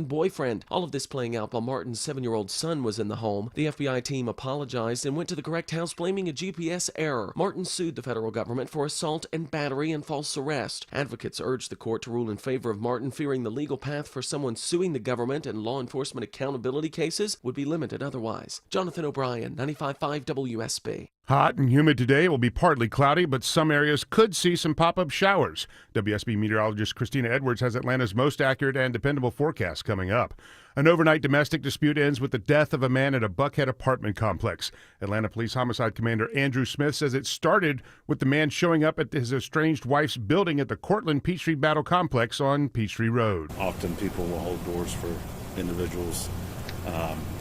boyfriend. All of this playing out while Martin's 7-year-old son was in the home. The FBI team apologized and went to the correct house blaming a GPS error. Martin sued the federal government for assault and battery and false arrest. Advocates urged the court to rule in favor of Martin, fearing the legal path for someone suing the government and law enforcement accountability cases would be limited otherwise. Jonathan O'Brien, 95.5 WSB. Hot and humid today. Will be partly cloudy, but some areas could see some pop-up showers. WSB meteorologist Christina Edwards has Atlanta's most accurate and dependable forecast coming up. An overnight domestic dispute ends with the death of a man at a Buckhead apartment complex. Atlanta Police Homicide Commander Andrew Smith says it started with the man showing up at his estranged wife's building at the Cortland Peachtree Battle Complex on Peachtree Road. Often people will hold doors for individuals.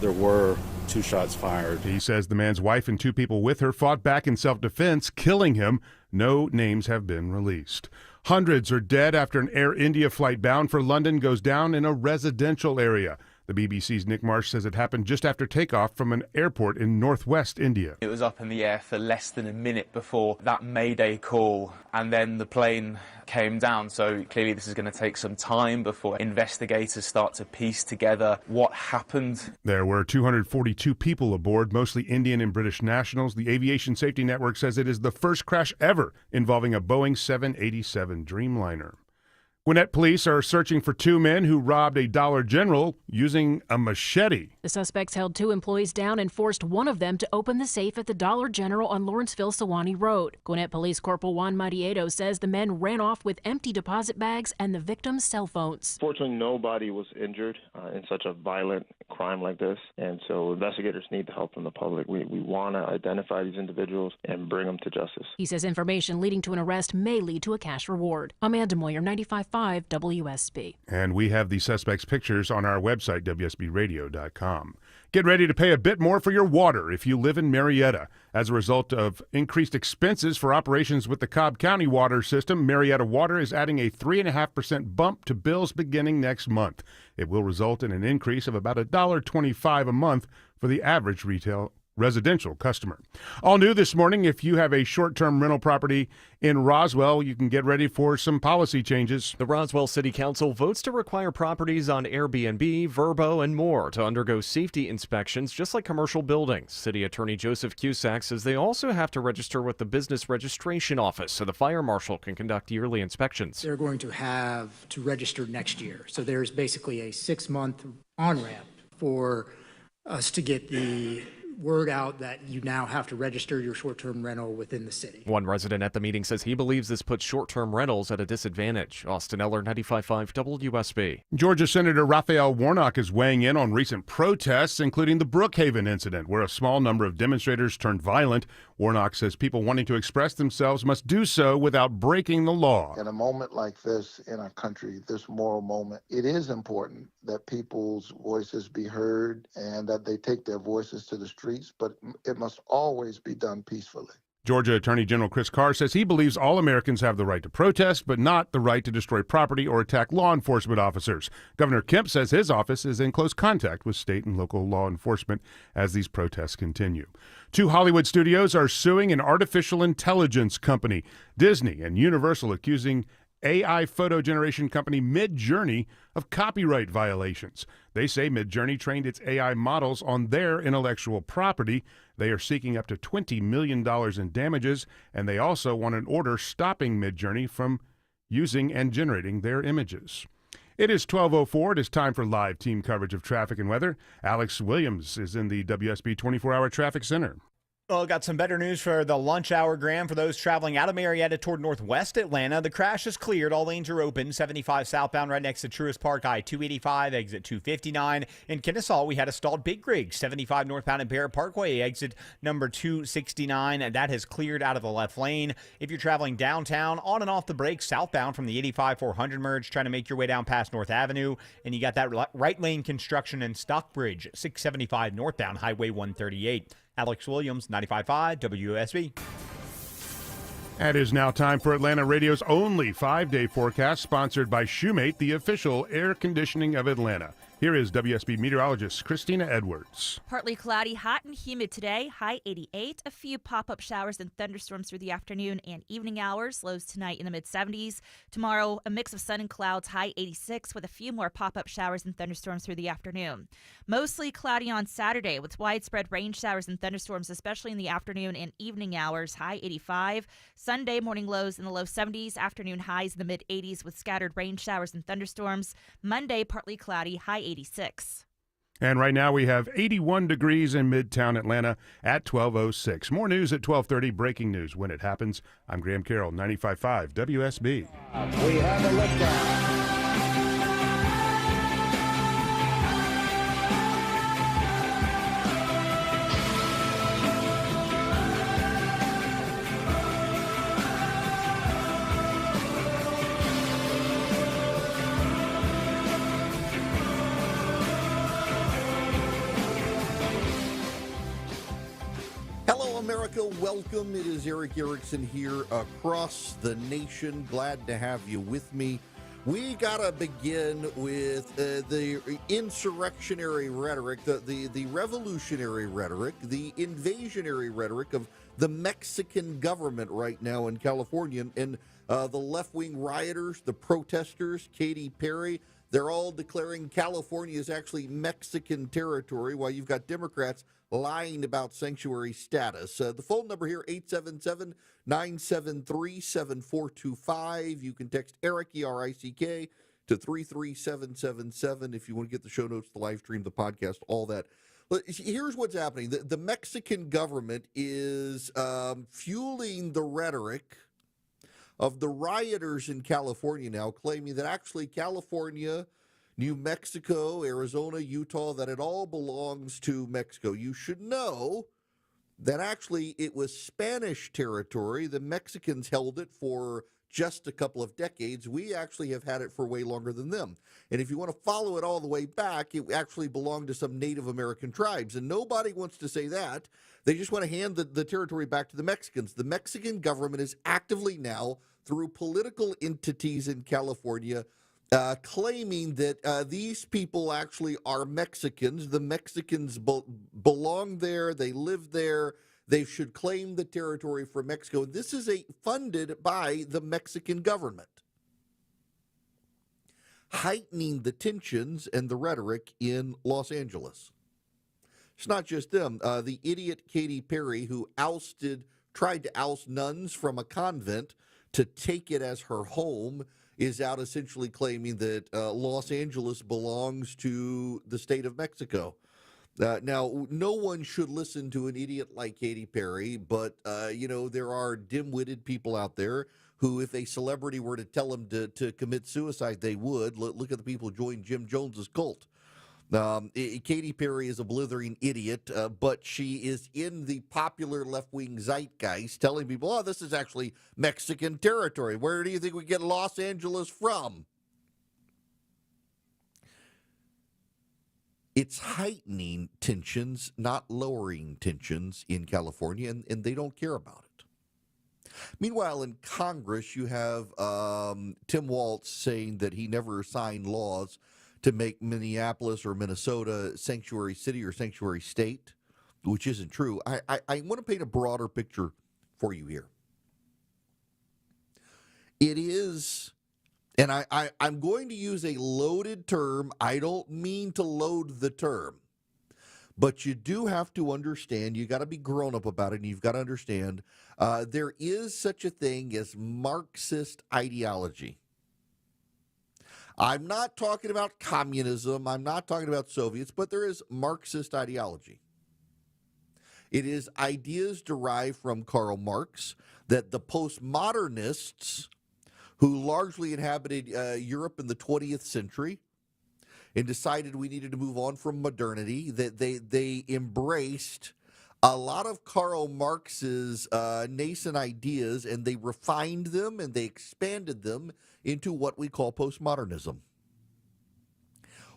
There were 2 shots fired. He says the man's wife and 2 people with her fought back in self-defense, killing him. No names have been released. Hundreds are dead after an Air India flight bound for London goes down in a residential area. The BBC's Nick Marsh says it happened just after takeoff from an airport in northwest India. It was up in the air for less than a minute before that Mayday call, and then the plane came down. So clearly this is going to take some time before investigators start to piece together what happened. There were 242 people aboard, mostly Indian and British nationals. The Aviation Safety Network says it is the first crash ever involving a Boeing 787 Dreamliner. Gwinnett police are searching for 2 men who robbed a Dollar General using a machete. The suspects held 2 employees down and forced one of them to open the safe at the Dollar General on Lawrenceville-Sewanee Road. Gwinnett Police Corporal Juan Mariedo says the men ran off with empty deposit bags and the victims' cell phones. Fortunately, nobody was injured in such a violent crime like this, and so investigators need the help from the public. We want to identify these individuals and bring them to justice. He says information leading to an arrest may lead to a cash reward. Amanda Moyer, 95.5 WSB. And we have the suspects' pictures on our website, WSBradio.com. Get ready to pay a bit more for your water if you live in Marietta. As a result of increased expenses for operations with the Cobb County water system, Marietta Water is adding a 3.5% bump to bills beginning next month. It will result in an increase of about $1.25 a month for the average retail residential customer. All new this morning, if you have a short-term rental property in Roswell, you can get ready for some policy changes. The Roswell City Council votes to require properties on Airbnb, Vrbo, and more to undergo safety inspections just like commercial buildings. City Attorney Joseph Cusack says they also have to register with the Business Registration Office so the fire marshal can conduct yearly inspections. They're going to have to register next year. So there's basically a 6-month on-ramp for us to get the word out that you now have to register your short-term rental within the city. One resident at the meeting says he believes this puts short-term rentals at a disadvantage. Austin Eller, 95.5 WSB. Georgia Senator Raphael Warnock is weighing in on recent protests, including the Brookhaven incident, where a small number of demonstrators turned violent. Warnock says people wanting to express themselves must do so without breaking the law. In a moment like this in our country, this moral moment, it is important that people's voices be heard and that they take their voices to the streets, but it must always be done peacefully. Georgia Attorney General Chris Carr says he believes all Americans have the right to protest, but not the right to destroy property or attack law enforcement officers. Governor Kemp says his office is in close contact with state and local law enforcement as these protests continue. 2 Hollywood studios are suing an artificial intelligence company. Disney and Universal accusing AI photo generation company Midjourney of copyright violations. They say Midjourney trained its AI models on their intellectual property. They are seeking up to $20 million in damages, and they also want an order stopping Midjourney from using and generating their images. It is 12:04. It is time for live team coverage of traffic and weather. Alex Williams is in the WSB 24-hour traffic center. Well, got some better news for the lunch hour, Graham. For those traveling out of Marietta toward northwest Atlanta, the crash is cleared. All lanes are open. 75 southbound right next to Truist Park, I-285, exit 259. In Kennesaw, we had a stalled big rig. 75 northbound at Barrett Parkway, exit number 269. And that has cleared out of the left lane. If you're traveling downtown, on and off the brakes, southbound from the 85-400 merge, trying to make your way down past North Avenue. And you got that right lane construction in Stockbridge, 675 northbound, Highway 138. Alex Williams, 95.5 WSB. It is now time for Atlanta Radio's only 5-day forecast, sponsored by Shoemate, the official air conditioning of Atlanta. Here is WSB meteorologist Christina Edwards. Partly cloudy, hot and humid today, high 88. A few pop-up showers and thunderstorms through the afternoon and evening hours. Lows tonight in the mid-70s. Tomorrow, a mix of sun and clouds, high 86, with a few more pop-up showers and thunderstorms through the afternoon. Mostly cloudy on Saturday with widespread rain showers and thunderstorms, especially in the afternoon and evening hours, high 85. Sunday, morning lows in the low 70s, afternoon highs in the mid-80s with scattered rain showers and thunderstorms. Monday, partly cloudy, high 86. And right now we have 81 degrees in Midtown Atlanta at 12:06. More news at 12:30, breaking news when it happens. I'm Graham Carroll, 95.5 WSB. We have a liftoff. Hello, America. Welcome. It is Eric Erickson here across the nation. Glad to have you with me. We got to begin with the insurrectionary rhetoric, the revolutionary rhetoric, the invasionary rhetoric of the Mexican government right now in California. And the left-wing rioters, the protesters, Katy Perry, they're all declaring California is actually Mexican territory, while you've got Democrats lying about sanctuary status. The phone number here, 877-973-7425. You can text Eric, E-R-I-C-K, to 33777 if you want to get the show notes, the live stream, the podcast, all that. But here's what's happening. The Mexican government is fueling the rhetoric of the rioters in California now, claiming that actually California, New Mexico, Arizona, Utah, that it all belongs to Mexico. You should know that actually it was Spanish territory. The Mexicans held it for just a couple of decades. We actually have had it for way longer than them. And if you want to follow it all the way back, it actually belonged to some Native American tribes. And nobody wants to say that. They just want to hand the territory back to the Mexicans. The Mexican government is actively now, through political entities in California, claiming that these people actually are Mexicans. The Mexicans belong there. They live there. They should claim the territory for Mexico. This is funded by the Mexican government, heightening the tensions and the rhetoric in Los Angeles. It's not just them. The idiot Katy Perry, who tried to oust nuns from a convent to take it as her home, is out essentially claiming that Los Angeles belongs to the state of Mexico. Now, no one should listen to an idiot like Katy Perry, but, there are dim-witted people out there who, if a celebrity were to tell them to commit suicide, they would. Look at the people who joined Jim Jones's cult. Katy Perry is a blithering idiot, but she is in the popular left-wing zeitgeist telling people, oh, this is actually Mexican territory. Where do you think we get Los Angeles from? It's heightening tensions, not lowering tensions in California, and they don't care about it. Meanwhile, in Congress, you have Tim Walz saying that he never signed laws to make Minneapolis or Minnesota sanctuary city or sanctuary state, which isn't true. I want to paint a broader picture for you here. It is, and I'm going to use a loaded term. I don't mean to load the term, but you do have to understand, you got to be grown up about it, and you've got to understand there is such a thing as Marxist ideology. I'm not talking about communism. I'm not talking about Soviets, but there is Marxist ideology. It is ideas derived from Karl Marx that the postmodernists, who largely inhabited Europe in the 20th century and decided we needed to move on from modernity, that they embraced a lot of Karl Marx's nascent ideas, and they refined them and they expanded them into what we call postmodernism.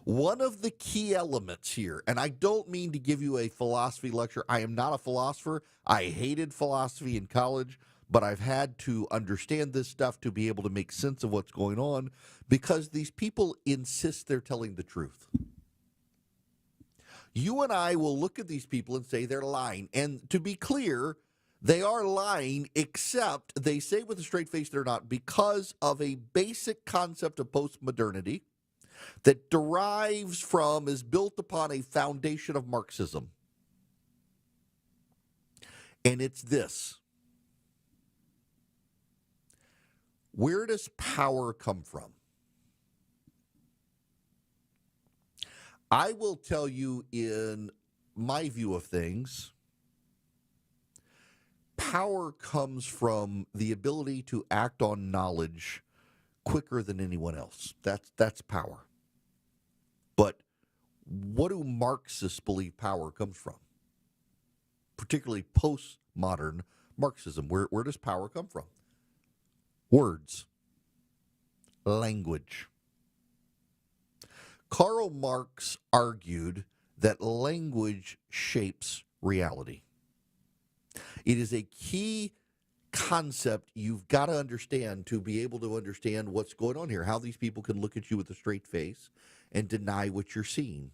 One of the key elements here, and I don't mean to give you a philosophy lecture. I am not a philosopher. I hated philosophy in college, but I've had to understand this stuff to be able to make sense of what's going on, because these people insist they're telling the truth. You and I will look at these people and say they're lying. And to be clear, they are lying, except they say with a straight face they're not because of a basic concept of postmodernity that derives from, is built upon a foundation of Marxism. And it's this. Where does power come from? I will tell you, in my view of things, power comes from the ability to act on knowledge quicker than anyone else. That's power. But what do Marxists believe power comes from? Particularly postmodern Marxism. Where does power come from? Words. Language. Karl Marx argued that language shapes reality. It is a key concept you've got to understand to be able to understand what's going on here, how these people can look at you with a straight face and deny what you're seeing.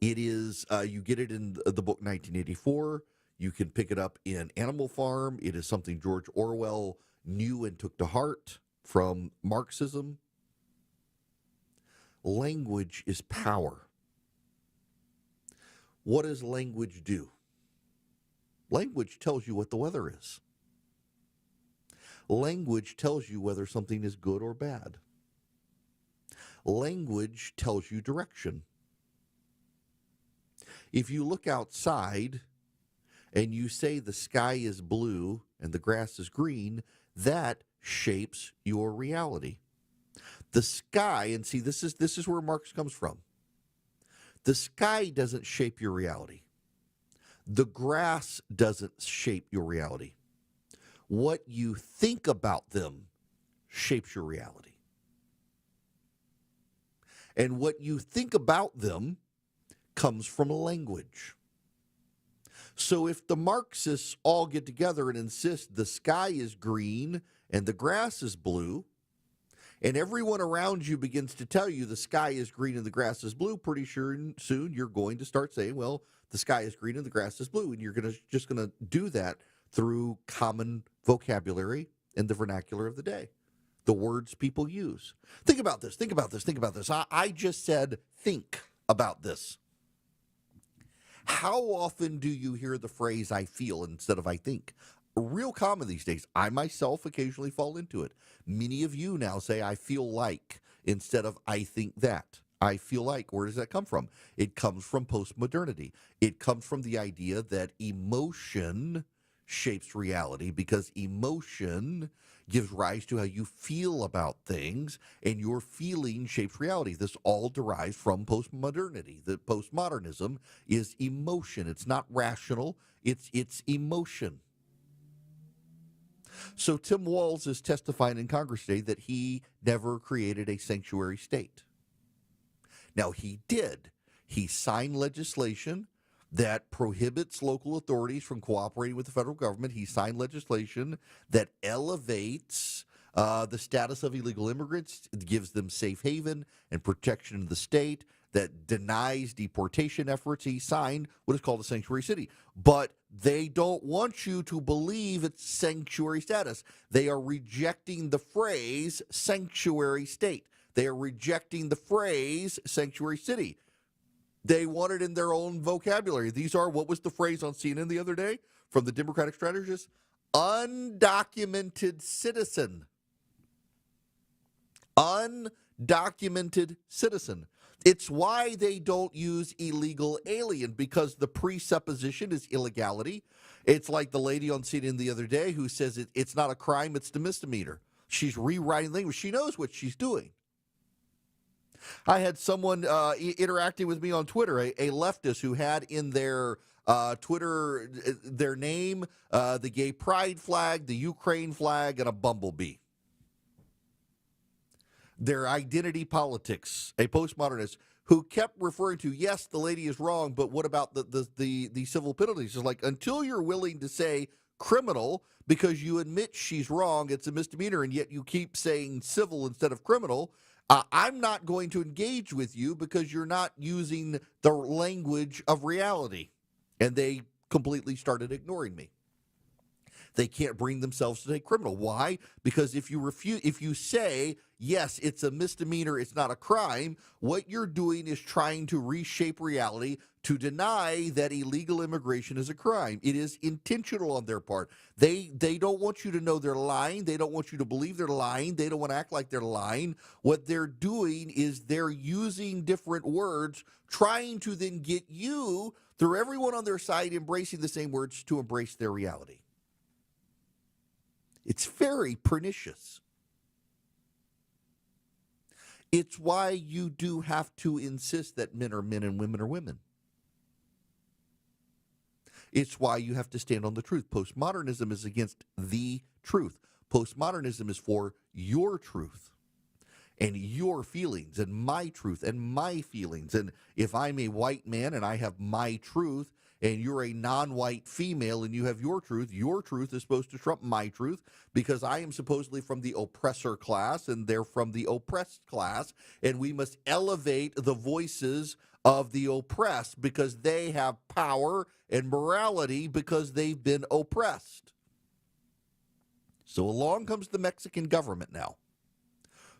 It is, you get it in the book 1984. You can pick it up in Animal Farm. It is something George Orwell knew and took to heart from Marxism. Language is power. What does language do? Language tells you what the weather is. Language tells you whether something is good or bad. Language tells you direction. If you look outside and you say the sky is blue and the grass is green, that shapes your reality. The sky, and see, this is where Marx comes from. The sky doesn't shape your reality. The grass doesn't shape your reality. What you think about them shapes your reality. And what you think about them comes from language. So if the Marxists all get together and insist the sky is green and the grass is blue, and everyone around you begins to tell you the sky is green and the grass is blue, pretty sure soon you're going to start saying, well, the sky is green and the grass is blue. And you're just going to do that through common vocabulary and the vernacular of the day, the words people use. Think about this. Think about this. Think about this. I just said think about this. How often do you hear the phrase I feel instead of I think? Real common these days. I myself occasionally fall into it. Many of you now say I feel like instead of I think that. I feel like. Where does that come from? It comes from postmodernity. It comes from the idea that emotion shapes reality because emotion gives rise to how you feel about things, and your feeling shapes reality. This all derives from postmodernity. The postmodernism is emotion. It's not rational. It's emotion. So Tim Walz is testifying in Congress today that he never created a sanctuary state. Now, he did. He signed legislation that prohibits local authorities from cooperating with the federal government. He signed legislation that elevates the status of illegal immigrants, it gives them safe haven and protection in the state, that denies deportation efforts. He signed what is called a sanctuary city. But they don't want you to believe it's sanctuary status. They are rejecting the phrase sanctuary state. They are rejecting the phrase sanctuary city. They want it in their own vocabulary. These are, what was the phrase on CNN the other day from the Democratic strategist? Undocumented citizen. Undocumented citizen. It's why they don't use illegal alien, because the presupposition is illegality. It's like the lady on CNN the other day who says it's not a crime, it's a misdemeanor. She's rewriting language. She knows what she's doing. I had someone interacting with me on Twitter, a leftist who had in their Twitter, their name, the gay pride flag, the Ukraine flag, and a bumblebee. Their identity politics, a postmodernist who kept referring to, yes, the lady is wrong, but what about the civil penalties? It's like, until you're willing to say criminal because you admit she's wrong, it's a misdemeanor, and yet you keep saying civil instead of criminal, I'm not going to engage with you because you're not using the language of reality. And they completely started ignoring me. They can't bring themselves to say criminal. Why? Because if you say, yes, it's a misdemeanor, it's not a crime, what you're doing is trying to reshape reality to deny that illegal immigration is a crime. It is intentional on their part. They don't want you to know they're lying. They don't want you to believe they're lying. They don't want to act like they're lying. What they're doing is they're using different words, trying to then get you, through everyone on their side, embracing the same words to embrace their reality. It's very pernicious. It's why you do have to insist that men are men and women are women. It's why you have to stand on the truth. Postmodernism is against the truth. Postmodernism is for your truth and your feelings and my truth and my feelings. And if I'm a white man and I have my truth, and you're a non-white female and you have your truth is supposed to trump my truth because I am supposedly from the oppressor class and they're from the oppressed class, and we must elevate the voices of the oppressed because they have power and morality because they've been oppressed. So along comes the Mexican government now,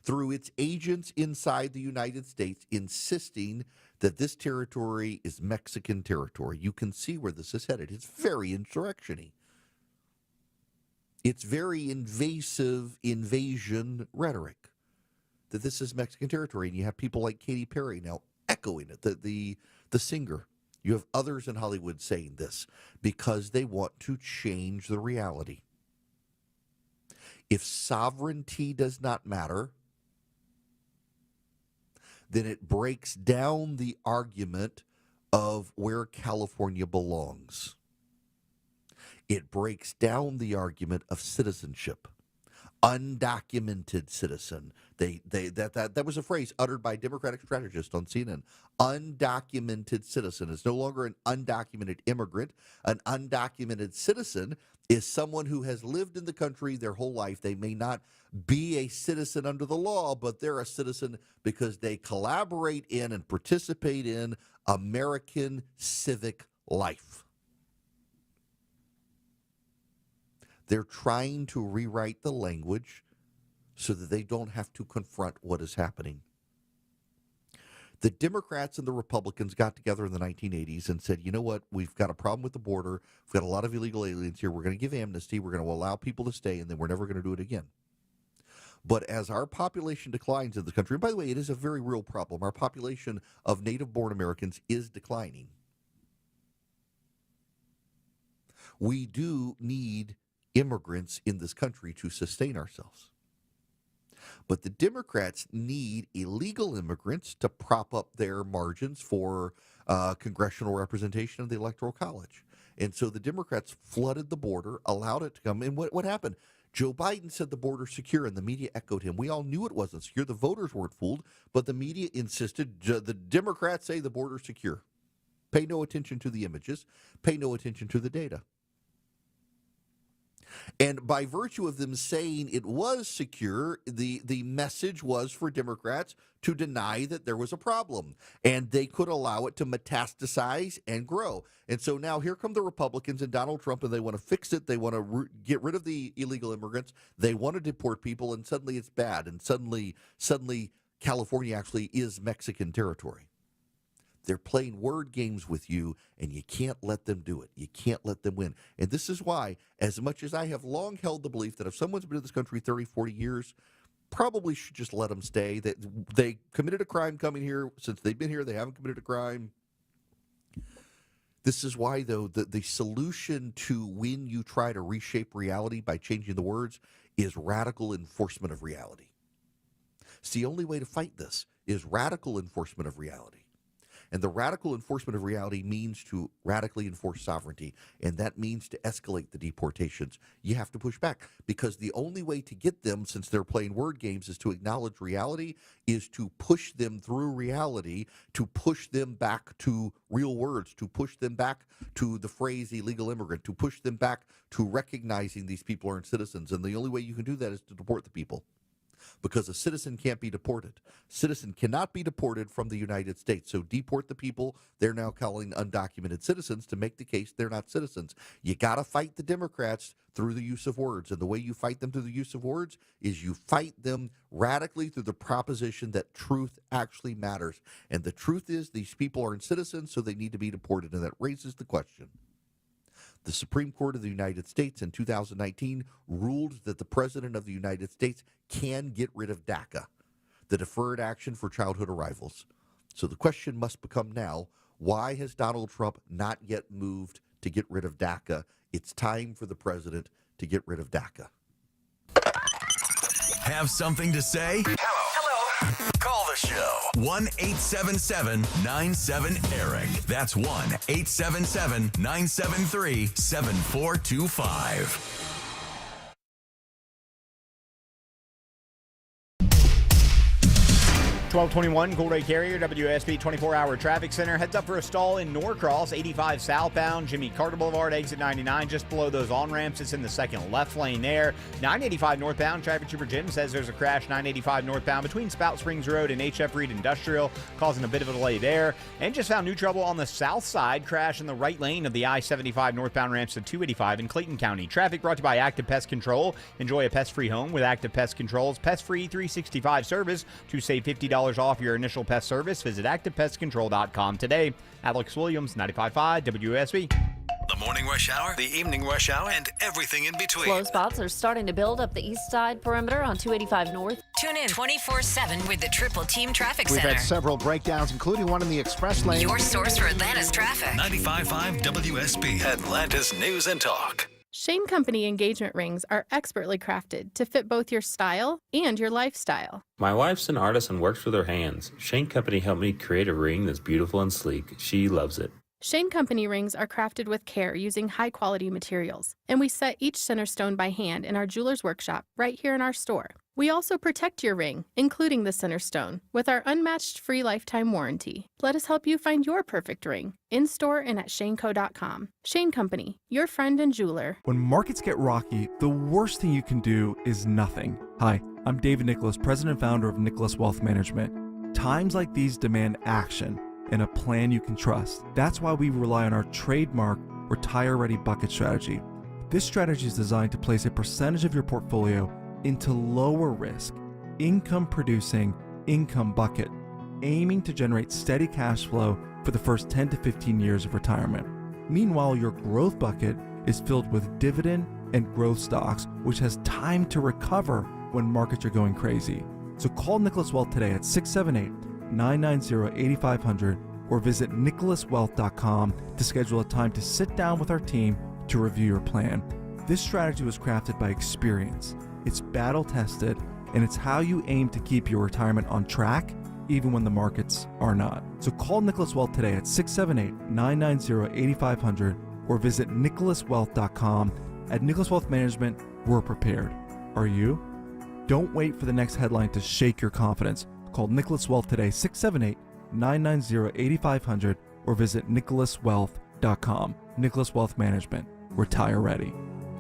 through its agents inside the United States, insisting that this territory is Mexican territory. You can see where this is headed. It's very insurrection-y. It's very invasive invasion rhetoric, that this is Mexican territory. And you have people like Katy Perry now echoing it, the singer. You have others in Hollywood saying this because they want to change the reality. If sovereignty does not matter, then it breaks down the argument of where California belongs. It breaks down the argument of citizenship. Undocumented citizen. That was a phrase uttered by a Democratic strategist on CNN. Undocumented citizen is no longer an undocumented immigrant. An undocumented citizen is someone who has lived in the country their whole life. They may not be a citizen under the law, but they're a citizen because they collaborate in and participate in American civic life. They're trying to rewrite the language so that they don't have to confront what is happening. The Democrats and the Republicans got together in the 1980s and said, you know what, we've got a problem with the border. We've got a lot of illegal aliens here. We're going to give amnesty. We're going to allow people to stay, and then we're never going to do it again. But as our population declines in the country, and by the way, it is a very real problem. Our population of native-born Americans is declining. We do need immigrants in this country to sustain ourselves. But the Democrats need illegal immigrants to prop up their margins for congressional representation in the Electoral College. And so the Democrats flooded the border, allowed it to come. And what happened? Joe Biden said the border's secure, and the media echoed him. We all knew it wasn't secure. The voters weren't fooled, but the media insisted. The Democrats say the border's secure. Pay no attention to the images. Pay no attention to the data. And by virtue of them saying it was secure, the message was for Democrats to deny that there was a problem. And they could allow it to metastasize and grow. And so now here come the Republicans and Donald Trump, and they want to fix it. They want to get rid of the illegal immigrants. They want to deport people, and suddenly it's bad. And suddenly California actually is Mexican territory. They're playing word games with you, and you can't let them do it. You can't let them win. And this is why, as much as I have long held the belief that if someone's been in this country 30, 40 years, probably should just let them stay. They committed a crime coming here. Since they've been here, they haven't committed a crime. This is why, though, the solution to when you try to reshape reality by changing the words is radical enforcement of reality. It's the only way to fight this is radical enforcement of reality. And the radical enforcement of reality means to radically enforce sovereignty, and that means to escalate the deportations. You have to push back, because the only way to get them, since they're playing word games, is to acknowledge reality, is to push them through reality, to push them back to real words, to push them back to the phrase illegal immigrant, to push them back to recognizing these people aren't citizens. And the only way you can do that is to deport the people. because a citizen can't be deported. Citizen cannot be deported from the United States. So deport the people they're now calling undocumented citizens to make the case they're not citizens. You got to fight the Democrats through the use of words. And the way you fight them through the use of words is you fight them radically through the proposition that truth actually matters. And the truth is these people aren't citizens, so they need to be deported. And that raises the question. The Supreme Court of the United States in 2019 ruled that the President of the United States can get rid of DACA, the Deferred Action for Childhood Arrivals. So the question must become now, why has Donald Trump not yet moved to get rid of DACA? It's time for the president to get rid of DACA. Have something to say? Hello. Call the show. 1-877-97-ERIC. That's 1-877-973-7425. 1221 Gold Ray Carrier, WSB 24-hour traffic center. Heads up for a stall in Norcross, 85 southbound, Jimmy Carter Boulevard, exit 99, just below those on-ramps. It's in the second left lane there. 985 northbound, traffic trooper Jim says there's a crash 985 northbound between Spout Springs Road and H.F. Reed Industrial, causing a bit of a delay there. And just found new trouble on the south side, crash in the right lane of the I-75 northbound ramps to 285 in Clayton County. Traffic brought to you by Active Pest Control. Enjoy a pest-free home with Active Pest Control's pest-free 365 service. To save $50 off your initial pest service, visit ActivePestControl.com today. Alex Williams, 95.5 WSB. The morning rush hour, the evening rush hour, and everything in between. Slow spots are starting to build up the east side perimeter on 285 North. Tune in 24/7 with the Triple Team Traffic We've Center. had several breakdowns, including one in the express lane. Your source for Atlanta's traffic. 95.5 WSB, Atlanta's News and Talk. Shane Company engagement rings are expertly crafted to fit both your style and your lifestyle. My wife's an artist and works with her hands. Shane Company helped me create a ring that's beautiful and sleek. She loves it. Shane Company rings are crafted with care using high-quality materials, and we set each center stone by hand in our jeweler's workshop right here in our store. We also protect your ring, including the center stone, with our unmatched free lifetime warranty. Let us help you find your perfect ring, in-store and at shaneco.com. Shane Company, your friend and jeweler. When markets get rocky, the worst thing you can do is nothing. Hi, I'm David Nicholas, president and founder of Nicholas Wealth Management. Times like these demand action and a plan you can trust. That's why we rely on our trademark Retire Ready Bucket strategy. This strategy is designed to place a percentage of your portfolio into lower risk, income-producing income bucket, aiming to generate steady cash flow for the first 10 to 15 years of retirement. Meanwhile, your growth bucket is filled with dividend and growth stocks, which has time to recover when markets are going crazy. So call Nicholas Wealth today at 678-990-8500 or visit nicholaswealth.com to schedule a time to sit down with our team to review your plan. This strategy was crafted by experience. It's battle-tested, and it's how you aim to keep your retirement on track even when the markets are not. So call Nicholas Wealth today at 678-990-8500 or visit nicholaswealth.com. At Nicholas Wealth Management, we're prepared. Are you? Don't wait for the next headline to shake your confidence. Call Nicholas Wealth today, 678-990-8500 or visit nicholaswealth.com. Nicholas Wealth Management. Retire ready.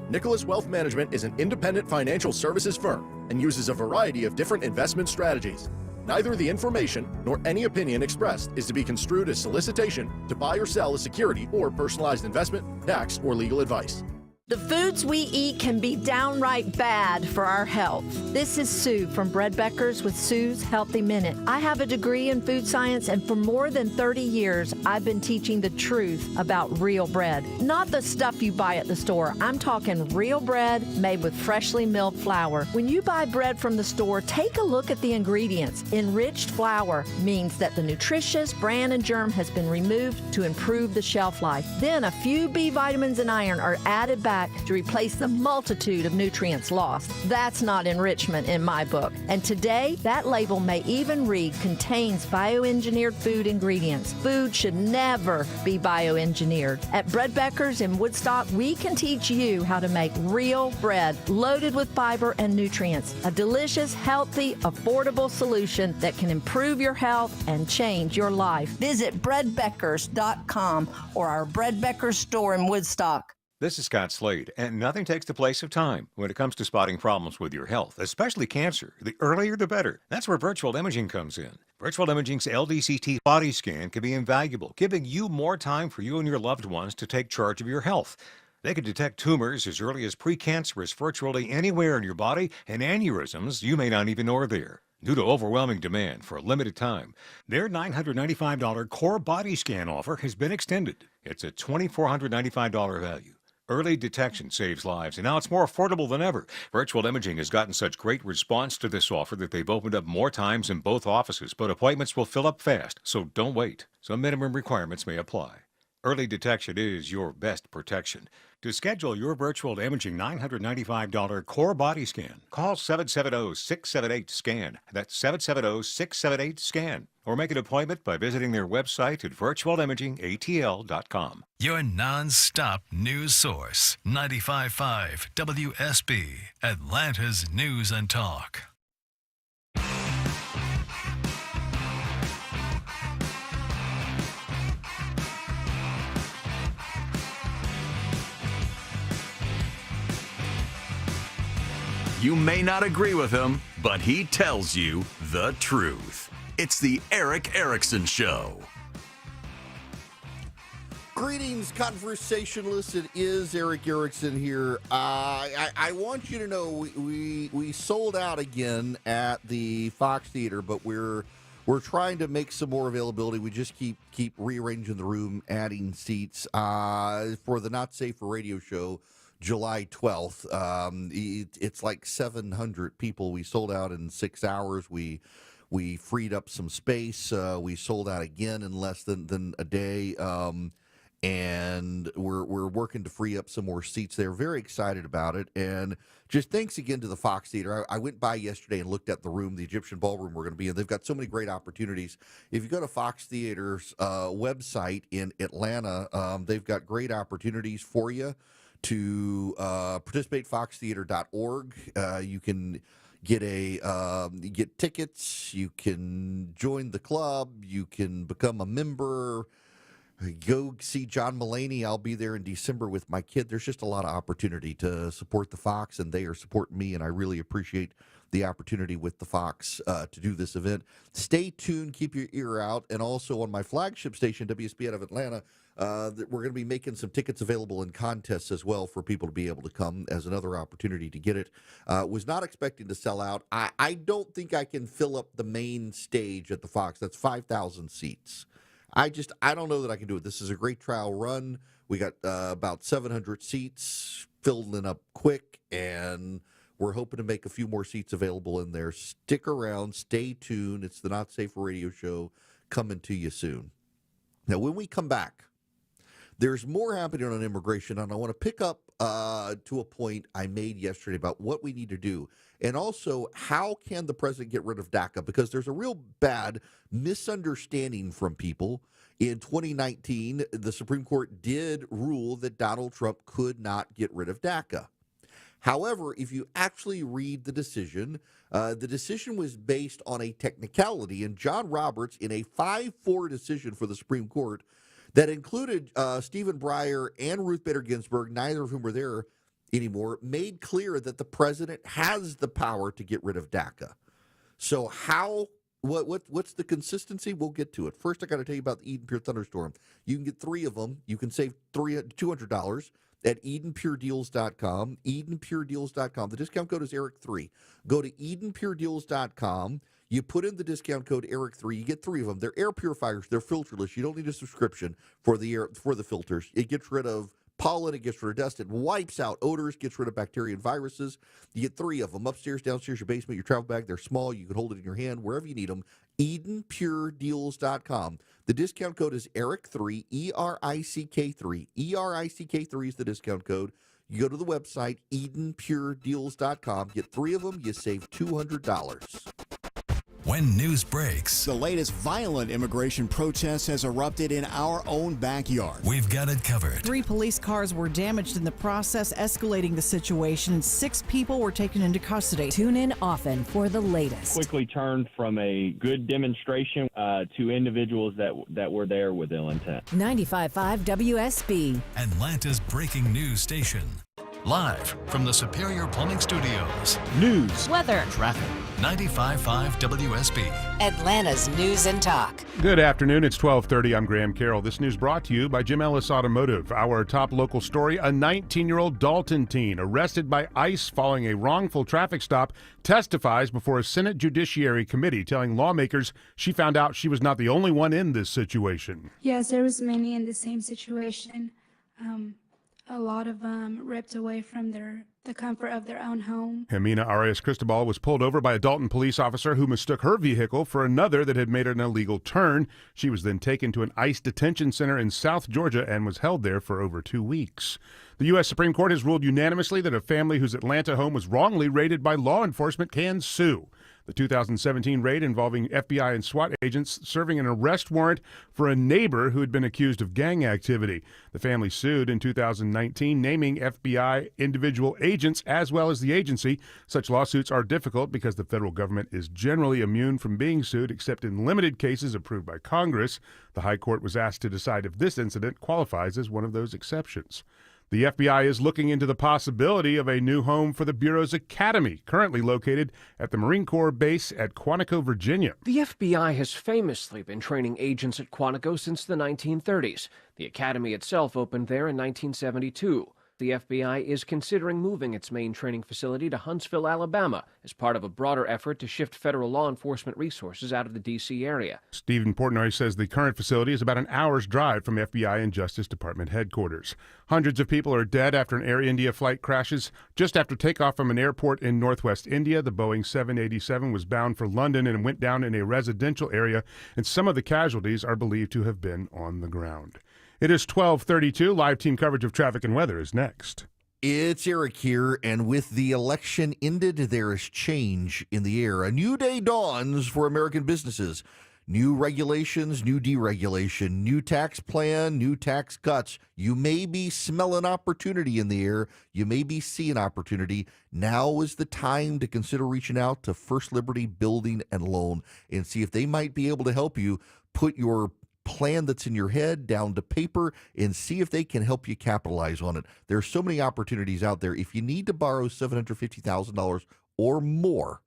Nicholas Wealth Management is an independent financial services firm and uses a variety of different investment strategies. Neither the information nor any opinion expressed is to be construed as solicitation to buy or sell a security or personalized investment, tax, or legal advice. The foods we eat can be downright bad for our health. This is Sue from Bread Beckers with Sue's Healthy Minute. I have a degree in food science, and for more than 30 years, I've been teaching the truth about real bread. Not the stuff you buy at the store. I'm talking real bread made with freshly milled flour. When you buy bread from the store, take a look at the ingredients. Enriched flour means that the nutritious bran and germ has been removed to improve the shelf life. Then a few B vitamins and iron are added back to replace the multitude of nutrients lost. That's not enrichment in my book. And today, that label may even read contains bioengineered food ingredients. Food should never be bioengineered. At Bread Beckers in Woodstock, we can teach you how to make real bread loaded with fiber and nutrients. A delicious, healthy, affordable solution that can improve your health and change your life. Visit breadbeckers.com or our Bread Beckers store in Woodstock. This is Scott Slade, and nothing takes the place of time when it comes to spotting problems with your health, especially cancer. The earlier the better. That's where virtual imaging comes in. Virtual Imaging's LDCT body scan can be invaluable, giving you more time for you and your loved ones to take charge of your health. They can detect tumors as early as precancerous virtually anywhere in your body, and aneurysms you may not even know are there. Due to overwhelming demand for a limited time, their $995 core body scan offer has been extended. It's a $2,495 value. Early detection saves lives, and now it's more affordable than ever. Virtual Imaging has gotten such great response to this offer that they've opened up more times in both offices, but appointments will fill up fast, so don't wait. Some minimum requirements may apply. Early detection is your best protection. To schedule your virtual imaging $995 core body scan, call 770-678-SCAN. That's 770-678-SCAN. Or make an appointment by visiting their website at virtualimagingatl.com. Your non-stop news source, 95.5 WSB, Atlanta's News and Talk. You may not agree with him, but he tells you the truth. It's the Erick Erickson Show. Greetings, conversationalists. It is Erick Erickson here. I want you to know we sold out again at the Fox Theater, but we're trying to make some more availability. We just keep rearranging the room, adding seats for the Not Safe for Radio show. July 12th. It's like 700 people. We sold out in 6 hours. We freed up some space. We sold out again in less than a day. And we're working to free up some more seats there. Very excited about it. And just thanks again to the Fox Theater. I went by yesterday and looked at the room, the Egyptian ballroom we're going to be in. They've got so many great opportunities. If you go to Fox Theater's website in Atlanta, they've got great opportunities for you to participate. foxtheater.org. You can get tickets. You can join the club. You can become a member. Go see John Mulaney. I'll be there in December with my kid. There's just a lot of opportunity to support the Fox, and they are supporting me, and I really appreciate the opportunity with the Fox to do this event. Stay tuned. Keep your ear out. And also on my flagship station, WSB out of Atlanta, we're going to be making some tickets available in contests as well for people to be able to come as another opportunity to get it. Was not expecting to sell out. I don't think I can fill up the main stage at the Fox. That's 5,000 seats. I don't know that I can do it. This is a great trial run. We got about 700 seats, filling up quick, and we're hoping to make a few more seats available in there. Stick around. Stay tuned. It's the Not Safe for Radio show coming to you soon. Now, when we come back, there's more happening on immigration, and I want to pick up to a point I made yesterday about what we need to do, and also how can the president get rid of DACA, because there's a real bad misunderstanding from people. In 2019, the Supreme Court did rule that Donald Trump could not get rid of DACA. However, if you actually read the decision was based on a technicality, and John Roberts, in a 5-4 decision for the Supreme Court, that included Stephen Breyer and Ruth Bader Ginsburg, neither of whom are there anymore, made clear that the president has the power to get rid of DACA. So what's the consistency? We'll get to it. First, I got to tell you about the Eden Pure Thunderstorm. You can get 3 of them. You can save $200 at EdenPureDeals.com. EdenPureDeals.com. The discount code is Eric3. Go to EdenPureDeals.com. You put in the discount code Eric3. You get 3 of them. They're air purifiers. They're filterless. You don't need a subscription for the filters. It gets rid of pollen. It gets rid of dust. It wipes out odors. Gets rid of bacteria and viruses. You get 3 of them. Upstairs, downstairs, your basement, your travel bag. They're small. You can hold it in your hand wherever you need them. EdenPureDeals.com. The discount code is Eric3. ERICK3. ERICK3 is the discount code. You go to the website EdenPureDeals.com. Get 3 of them. You save $200. when news breaks. The latest violent immigration protest has erupted in our own backyard. We've got it covered. 3 police cars were damaged in the process, escalating the situation, and 6 people were taken into custody. Tune in often for the latest. Quickly turned from a good demonstration to individuals that were there with ill intent. 95.5 WSB. Atlanta's breaking news station. Live from the Superior Plumbing Studios. News, weather, traffic. 95.5 WSB. Atlanta's News and Talk. Good afternoon. It's 12:30. I'm Graham Carroll. This news brought to you by Jim Ellis Automotive. Our top local story, a 19-year-old Dalton teen arrested by ICE following a wrongful traffic stop testifies before a Senate Judiciary Committee, telling lawmakers she found out she was not the only one in this situation. Yes, there was many in the same situation. A lot of them ripped away from the comfort of their own home. Jimena Arias Cristobal was pulled over by a Dalton police officer who mistook her vehicle for another that had made an illegal turn. She was then taken to an ICE detention center in South Georgia and was held there for over 2 weeks. The U.S. Supreme Court has ruled unanimously that a family whose Atlanta home was wrongly raided by law enforcement can sue. The 2017 raid involving FBI and SWAT agents serving an arrest warrant for a neighbor who had been accused of gang activity. The family sued in 2019, naming FBI individual agents as well as the agency. Such lawsuits are difficult because the federal government is generally immune from being sued except in limited cases approved by Congress. The High Court was asked to decide if this incident qualifies as one of those exceptions. The FBI is looking into the possibility of a new home for the Bureau's academy, currently located at the Marine Corps base at Quantico, Virginia. The FBI has famously been training agents at Quantico since the 1930s. The academy itself opened there in 1972. The FBI is considering moving its main training facility to Huntsville, Alabama, as part of a broader effort to shift federal law enforcement resources out of the D.C. area. Stephen Portnoy says the current facility is about an hour's drive from FBI and Justice Department headquarters. Hundreds of people are dead after an Air India flight crashes. Just after takeoff from an airport in northwest India, the Boeing 787 was bound for London and went down in a residential area, and some of the casualties are believed to have been on the ground. It is 12:32. Live team coverage of traffic and weather is next. It's Eric here, and with the election ended, there is change in the air. A new day dawns for American businesses. New regulations, new deregulation, new tax plan, new tax cuts. You may be smelling opportunity in the air. You may be seeing opportunity. Now is the time to consider reaching out to First Liberty Building and Loan and see if they might be able to help you put your plan that's in your head down to paper and see if they can help you capitalize on it. There's so many opportunities out there. If you need to borrow $750,000 or more,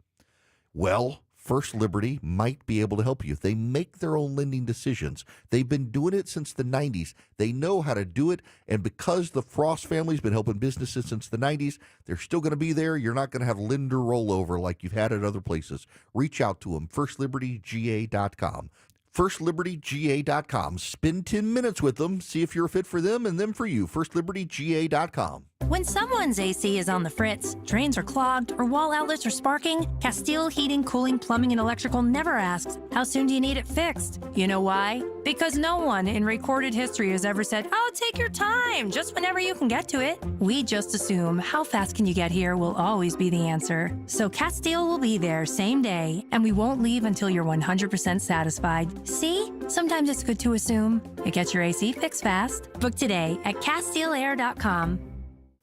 well, First Liberty might be able to help you. They make their own lending decisions. They've been doing it since the 90s. They know how to do it, and because the Frost family's been helping businesses since the 90s, they're still going to be there. You're not going to have lender rollover like you've had at other places. Reach out to them, FirstLibertyGA.com. FirstLibertyGA.com. Spend 10 minutes with them, see if you're a fit for them and them for you. FirstLibertyGA.com. When someone's AC is on the fritz, drains are clogged, or wall outlets are sparking, Castile Heating, Cooling, Plumbing, and Electrical never asks, how soon do you need it fixed? You know why? Because no one in recorded history has ever said, oh, take your time, just whenever you can get to it. We just assume how fast can you get here will always be the answer. So Castile will be there same day, and we won't leave until you're 100% satisfied. See? Sometimes it's good to assume. It gets your AC fixed fast. Book today at CastileAir.com.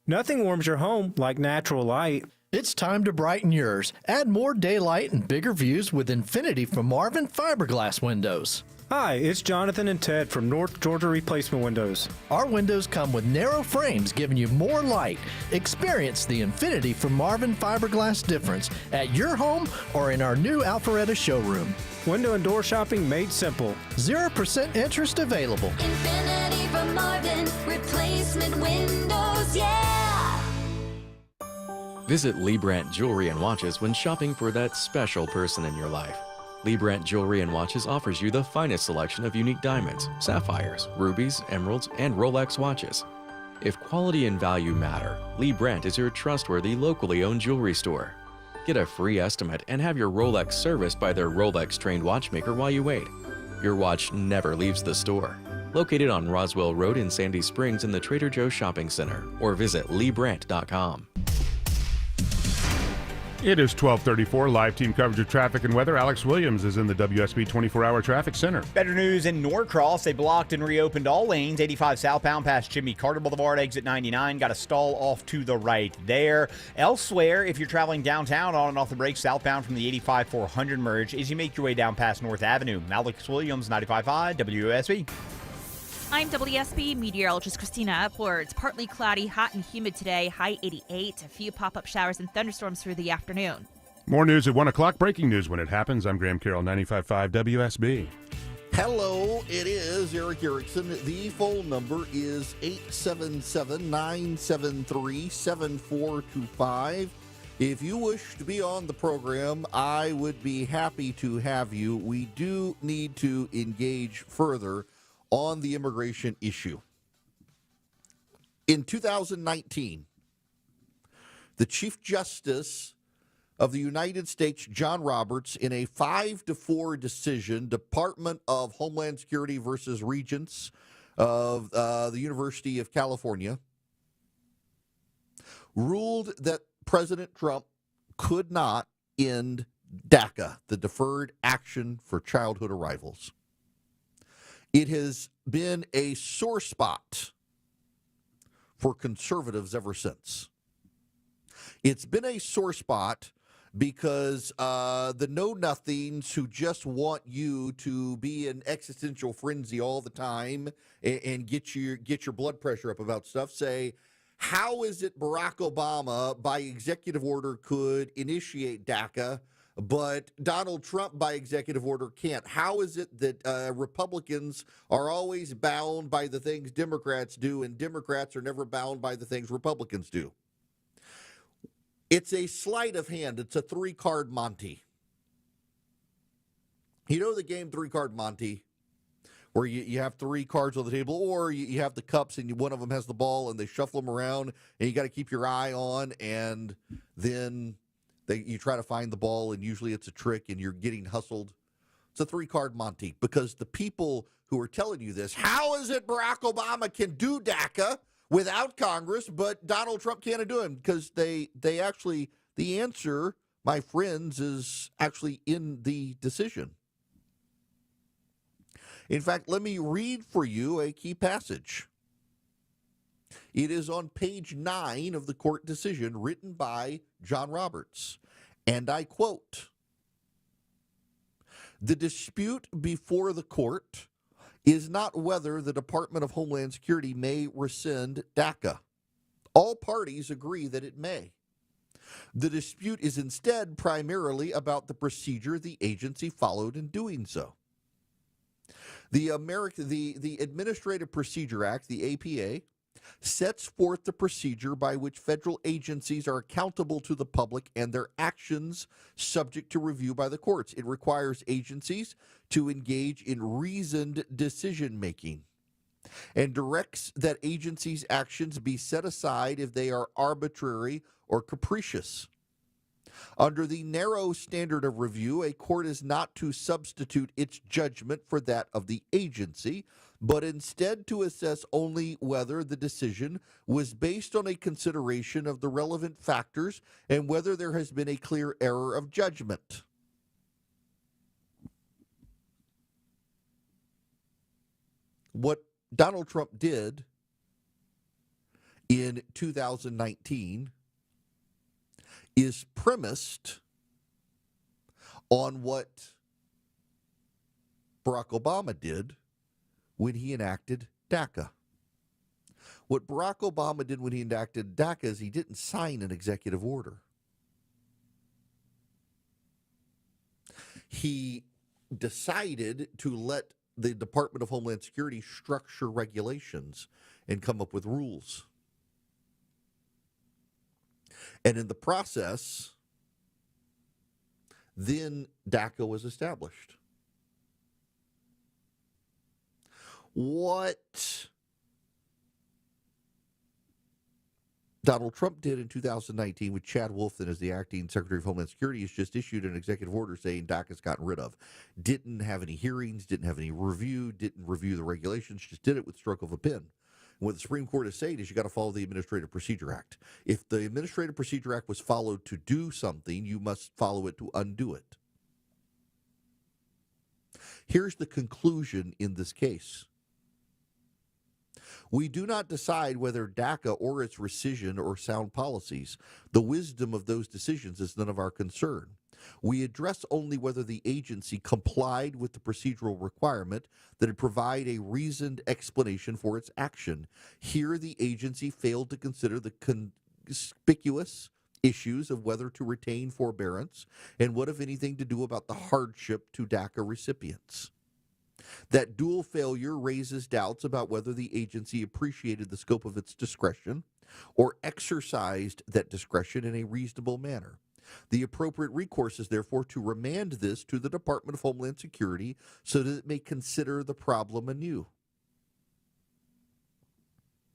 Nothing warms your home like natural light. It's time to brighten yours. Add more daylight and bigger views with Infinity from Marvin Fiberglass Windows. Hi, it's Jonathan and Ted from North Georgia Replacement Windows. Our windows come with narrow frames giving you more light. Experience the Infinity from Marvin Fiberglass difference at your home or in our new Alpharetta showroom. Window and door shopping made simple. 0% interest available. Infinity from Marvin Replacement Windows, yeah! Visit Lee Brandt Jewelry and Watches when shopping for that special person in your life. Lee Brandt Jewelry and Watches offers you the finest selection of unique diamonds, sapphires, rubies, emeralds, and Rolex watches. If quality and value matter, Lee Brandt is your trustworthy, locally owned jewelry store. Get a free estimate and have your Rolex serviced by their Rolex-trained watchmaker while you wait. Your watch never leaves the store. Located on Roswell Road in Sandy Springs in the Trader Joe's Shopping Center, or visit LeeBrandt.com. It is 12:34. Live team coverage of traffic and weather. Alex Williams is in the WSB 24-hour traffic center. Better news in Norcross. They blocked and reopened all lanes. 85 southbound past Jimmy Carter Boulevard, exit 99. Got a stall off to the right there. Elsewhere, if you're traveling downtown on and off the brakes southbound from the 85-400 merge as you make your way down past North Avenue. Alex Williams, 95.5 WSB. I'm WSB meteorologist Christina Upwards. Partly cloudy, hot and humid today, high 88. A few pop-up showers and thunderstorms through the afternoon. More news at 1 o'clock. Breaking news when it happens. I'm Graham Carroll, 95.5 WSB. Hello, it is Eric Erickson. The phone number is 877-973-7425. If you wish to be on the program, I would be happy to have you. We do need to engage further on the immigration issue. In 2019, the Chief Justice of the United States, John Roberts, in a 5-4 decision, Department of Homeland Security versus Regents of the University of California, ruled that President Trump could not end DACA, the Deferred Action for Childhood Arrivals. It has been a sore spot for conservatives ever since. It's been a sore spot because the know-nothings who just want you to be in existential frenzy all the time and get your blood pressure up about stuff say, how is it Barack Obama, by executive order, could initiate DACA, but Donald Trump, by executive order, can't? How is it that Republicans are always bound by the things Democrats do, and Democrats are never bound by the things Republicans do? It's a sleight of hand. It's a three-card Monty. You know the game three-card Monty, where you have three cards on the table, or you have the cups and one of them has the ball and they shuffle them around, and you got to keep your eye on, and then you try to find the ball, and usually it's a trick and you're getting hustled. It's a three-card Monty, because the people who are telling you this, how is it Barack Obama can do DACA without Congress, but Donald Trump can't do it? Because they actually, the answer, my friends, is actually in the decision. In fact, let me read for you a key passage. It is on page 9 of the court decision written by John Roberts, and I quote, "The dispute before the court is not whether the Department of Homeland Security may rescind DACA. All parties agree that it may. The dispute is instead primarily about the procedure the agency followed in doing so. The Administrative Procedure Act, the APA, sets forth the procedure by which federal agencies are accountable to the public and their actions subject to review by the courts. It requires agencies to engage in reasoned decision-making and directs that agencies' actions be set aside if they are arbitrary or capricious. Under the narrow standard of review, a court is not to substitute its judgment for that of the agency, but instead to assess only whether the decision was based on a consideration of the relevant factors and whether there has been a clear error of judgment." What Donald Trump did in 2019 is premised on what Barack Obama did when he enacted DACA. What Barack Obama did when he enacted DACA is he didn't sign an executive order. He decided to let the Department of Homeland Security structure regulations and come up with rules. And in the process, then DACA was established. What Donald Trump did in 2019 with Chad Wolfson as the acting Secretary of Homeland Security is just issued an executive order saying DACA's gotten rid of. Didn't have any hearings, didn't have any review, didn't review the regulations, just did it with stroke of a pen. What the Supreme Court is saying is you got to follow the Administrative Procedure Act. If the Administrative Procedure Act was followed to do something, you must follow it to undo it. Here's the conclusion in this case. We do not decide whether DACA or its rescission or sound policies. The wisdom of those decisions is none of our concern. We address only whether the agency complied with the procedural requirement that it provide a reasoned explanation for its action. Here, the agency failed to consider the conspicuous issues of whether to retain forbearance and what, if anything, to do about the hardship to DACA recipients. That dual failure raises doubts about whether the agency appreciated the scope of its discretion or exercised that discretion in a reasonable manner. The appropriate recourse is therefore to remand this to the Department of Homeland Security so that it may consider the problem anew.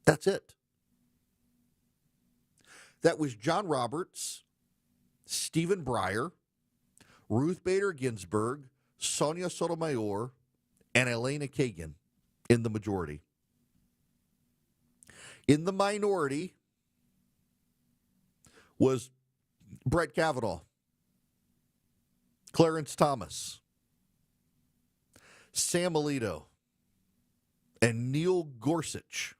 That's it. That was John Roberts, Stephen Breyer, Ruth Bader Ginsburg, Sonia Sotomayor, and Elena Kagan in the majority. In the minority was Brett Kavanaugh, Clarence Thomas, Sam Alito, and Neil Gorsuch.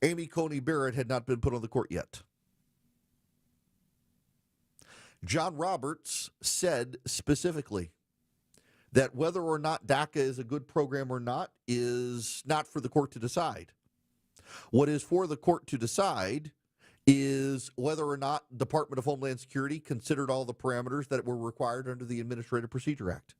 Amy Coney Barrett had not been put on the court yet. John Roberts said specifically that whether or not DACA is a good program or not is not for the court to decide. What is for the court to decide is whether or not the Department of Homeland Security considered all the parameters that were required under the Administrative Procedure Act.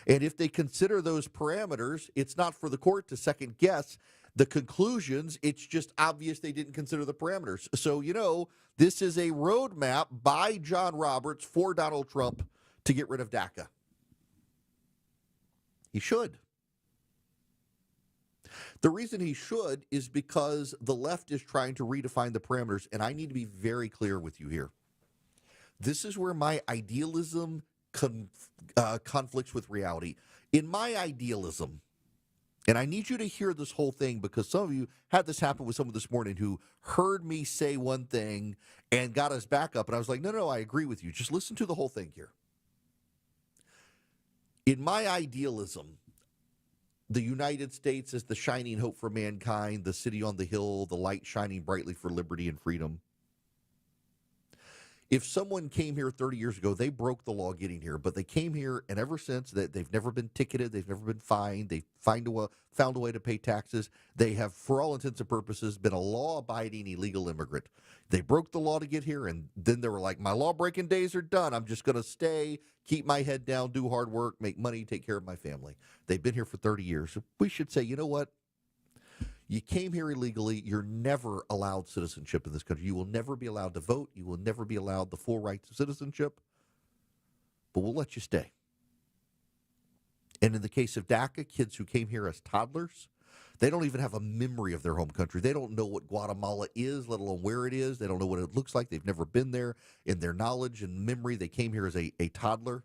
And if they consider those parameters, it's not for the court to second guess the conclusions. It's just obvious they didn't consider the parameters. So, this is a roadmap by John Roberts for Donald Trump to get rid of DACA. He should. The reason he should is because the left is trying to redefine the parameters, and I need to be very clear with you here. This is where my idealism conflicts with reality. In my idealism, and I need you to hear this whole thing because some of you had this happen with someone this morning who heard me say one thing and got us back up, and I was like, no, I agree with you. Just listen to the whole thing here. In my idealism, the United States is the shining hope for mankind, the city on the hill, the light shining brightly for liberty and freedom. If someone came here 30 years ago, they broke the law getting here, but they came here, and ever since that, they've never been ticketed, they've never been fined, they've found a way to pay taxes. They have, for all intents and purposes, been a law-abiding illegal immigrant. They broke the law to get here, and then they were like, my law-breaking days are done. I'm just going to stay, keep my head down, do hard work, make money, take care of my family. They've been here for 30 years. We should say, you know what? You came here illegally. You're never allowed citizenship in this country. You will never be allowed to vote. You will never be allowed the full rights of citizenship. But we'll let you stay. And in the case of DACA, kids who came here as toddlers, they don't even have a memory of their home country. They don't know what Guatemala is, let alone where it is. They don't know what it looks like. They've never been there. In their knowledge and memory, they came here as a toddler.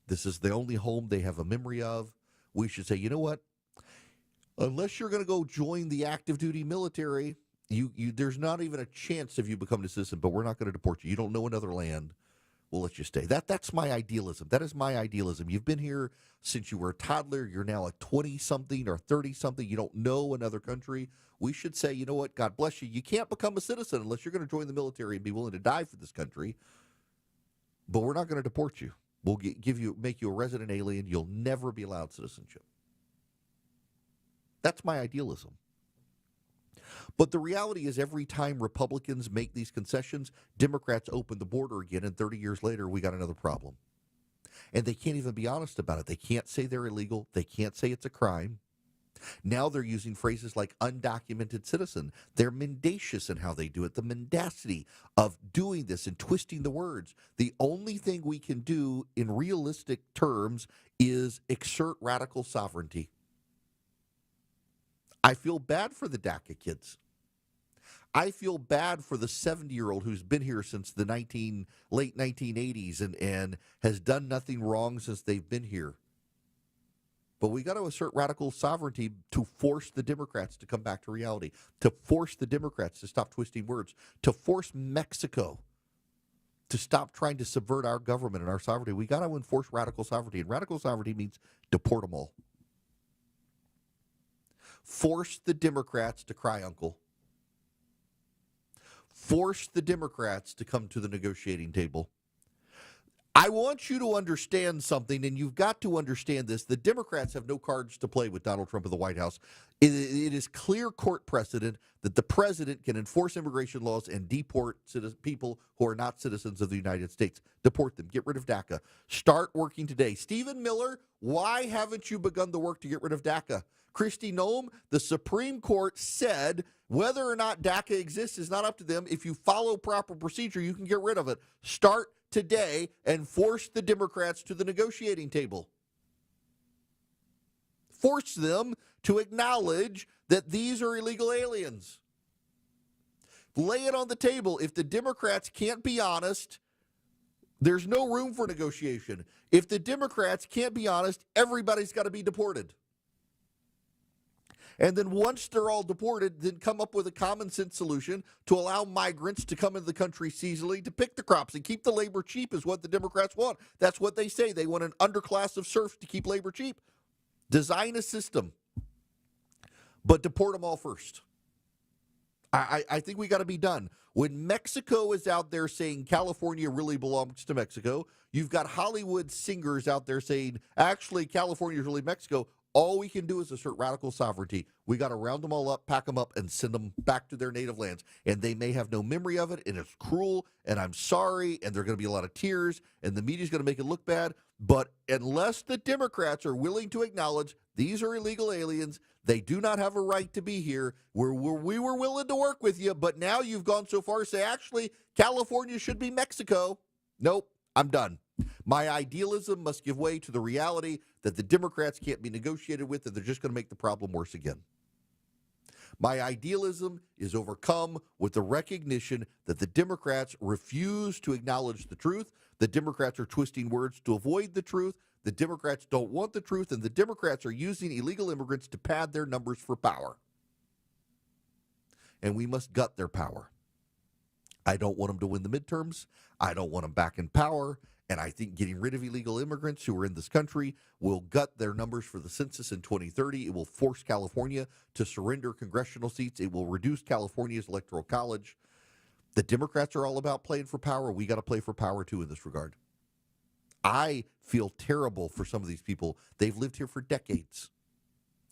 This is the only home they have a memory of. We should say, you know what? Unless you're going to go join the active duty military, there's not even a chance of you becoming a citizen, but we're not going to deport you. You don't know another land. We'll let you stay. That's my idealism. That is my idealism. You've been here since you were a toddler. You're now a 20-something or 30-something. You don't know another country. We should say, you know what? God bless you. You can't become a citizen unless you're going to join the military and be willing to die for this country. But we're not going to deport you. We'll make you a resident alien. You'll never be allowed citizenship. That's my idealism. But the reality is every time Republicans make these concessions, Democrats open the border again, and 30 years later, we got another problem. And they can't even be honest about it. They can't say they're illegal. They can't say it's a crime. Now they're using phrases like undocumented citizen. They're mendacious in how they do it, the mendacity of doing this and twisting the words. The only thing we can do in realistic terms is exert radical sovereignty. I feel bad for the DACA kids. I feel bad for the 70-year-old who's been here since the late 1980s and has done nothing wrong since they've been here. But we got to assert radical sovereignty to force the Democrats to come back to reality, to force the Democrats to stop twisting words, to force Mexico to stop trying to subvert our government and our sovereignty. We got to enforce radical sovereignty, and radical sovereignty means deport them all. Force the Democrats to cry uncle. Force the Democrats to come to the negotiating table. I want you to understand something, and you've got to understand this. The Democrats have no cards to play with Donald Trump in the White House. It is clear court precedent that the president can enforce immigration laws and deport people who are not citizens of the United States. Deport them. Get rid of DACA. Start working today. Stephen Miller, why haven't you begun the work to get rid of DACA? Kristi Noem, the Supreme Court said whether or not DACA exists is not up to them. If you follow proper procedure, you can get rid of it. Start today and force the Democrats to the negotiating table. Force them to acknowledge that these are illegal aliens. Lay it on the table. If the Democrats can't be honest, there's no room for negotiation. If the Democrats can't be honest, everybody's got to be deported. And then once they're all deported, then come up with a common sense solution to allow migrants to come into the country seasonally to pick the crops and keep the labor cheap is what the Democrats want. That's what they say. They want an underclass of serfs to keep labor cheap. Design a system, but deport them all first. I think we got to be done. When Mexico is out there saying California really belongs to Mexico, you've got Hollywood singers out there saying, actually, California is really Mexico. All we can do is assert radical sovereignty. We got to round them all up, pack them up, and send them back to their native lands. And they may have no memory of it, and it's cruel, and I'm sorry, and there are going to be a lot of tears, and the media's going to make it look bad. But unless the Democrats are willing to acknowledge these are illegal aliens, they do not have a right to be here. We were willing to work with you, but now you've gone so far as to say, actually, California should be Mexico. Nope, I'm done. My idealism must give way to the reality that the Democrats can't be negotiated with, and they're just going to make the problem worse again. My idealism is overcome with the recognition that the Democrats refuse to acknowledge the truth. The Democrats are twisting words to avoid the truth. The Democrats don't want the truth, and the Democrats are using illegal immigrants to pad their numbers for power. And we must gut their power. I don't want them to win the midterms. I don't want them back in power. And I think getting rid of illegal immigrants who are in this country will gut their numbers for the census in 2030. It will force California to surrender congressional seats. It will reduce California's electoral college. The Democrats are all about playing for power. We got to play for power, too, in this regard. I feel terrible for some of these people. They've lived here for decades.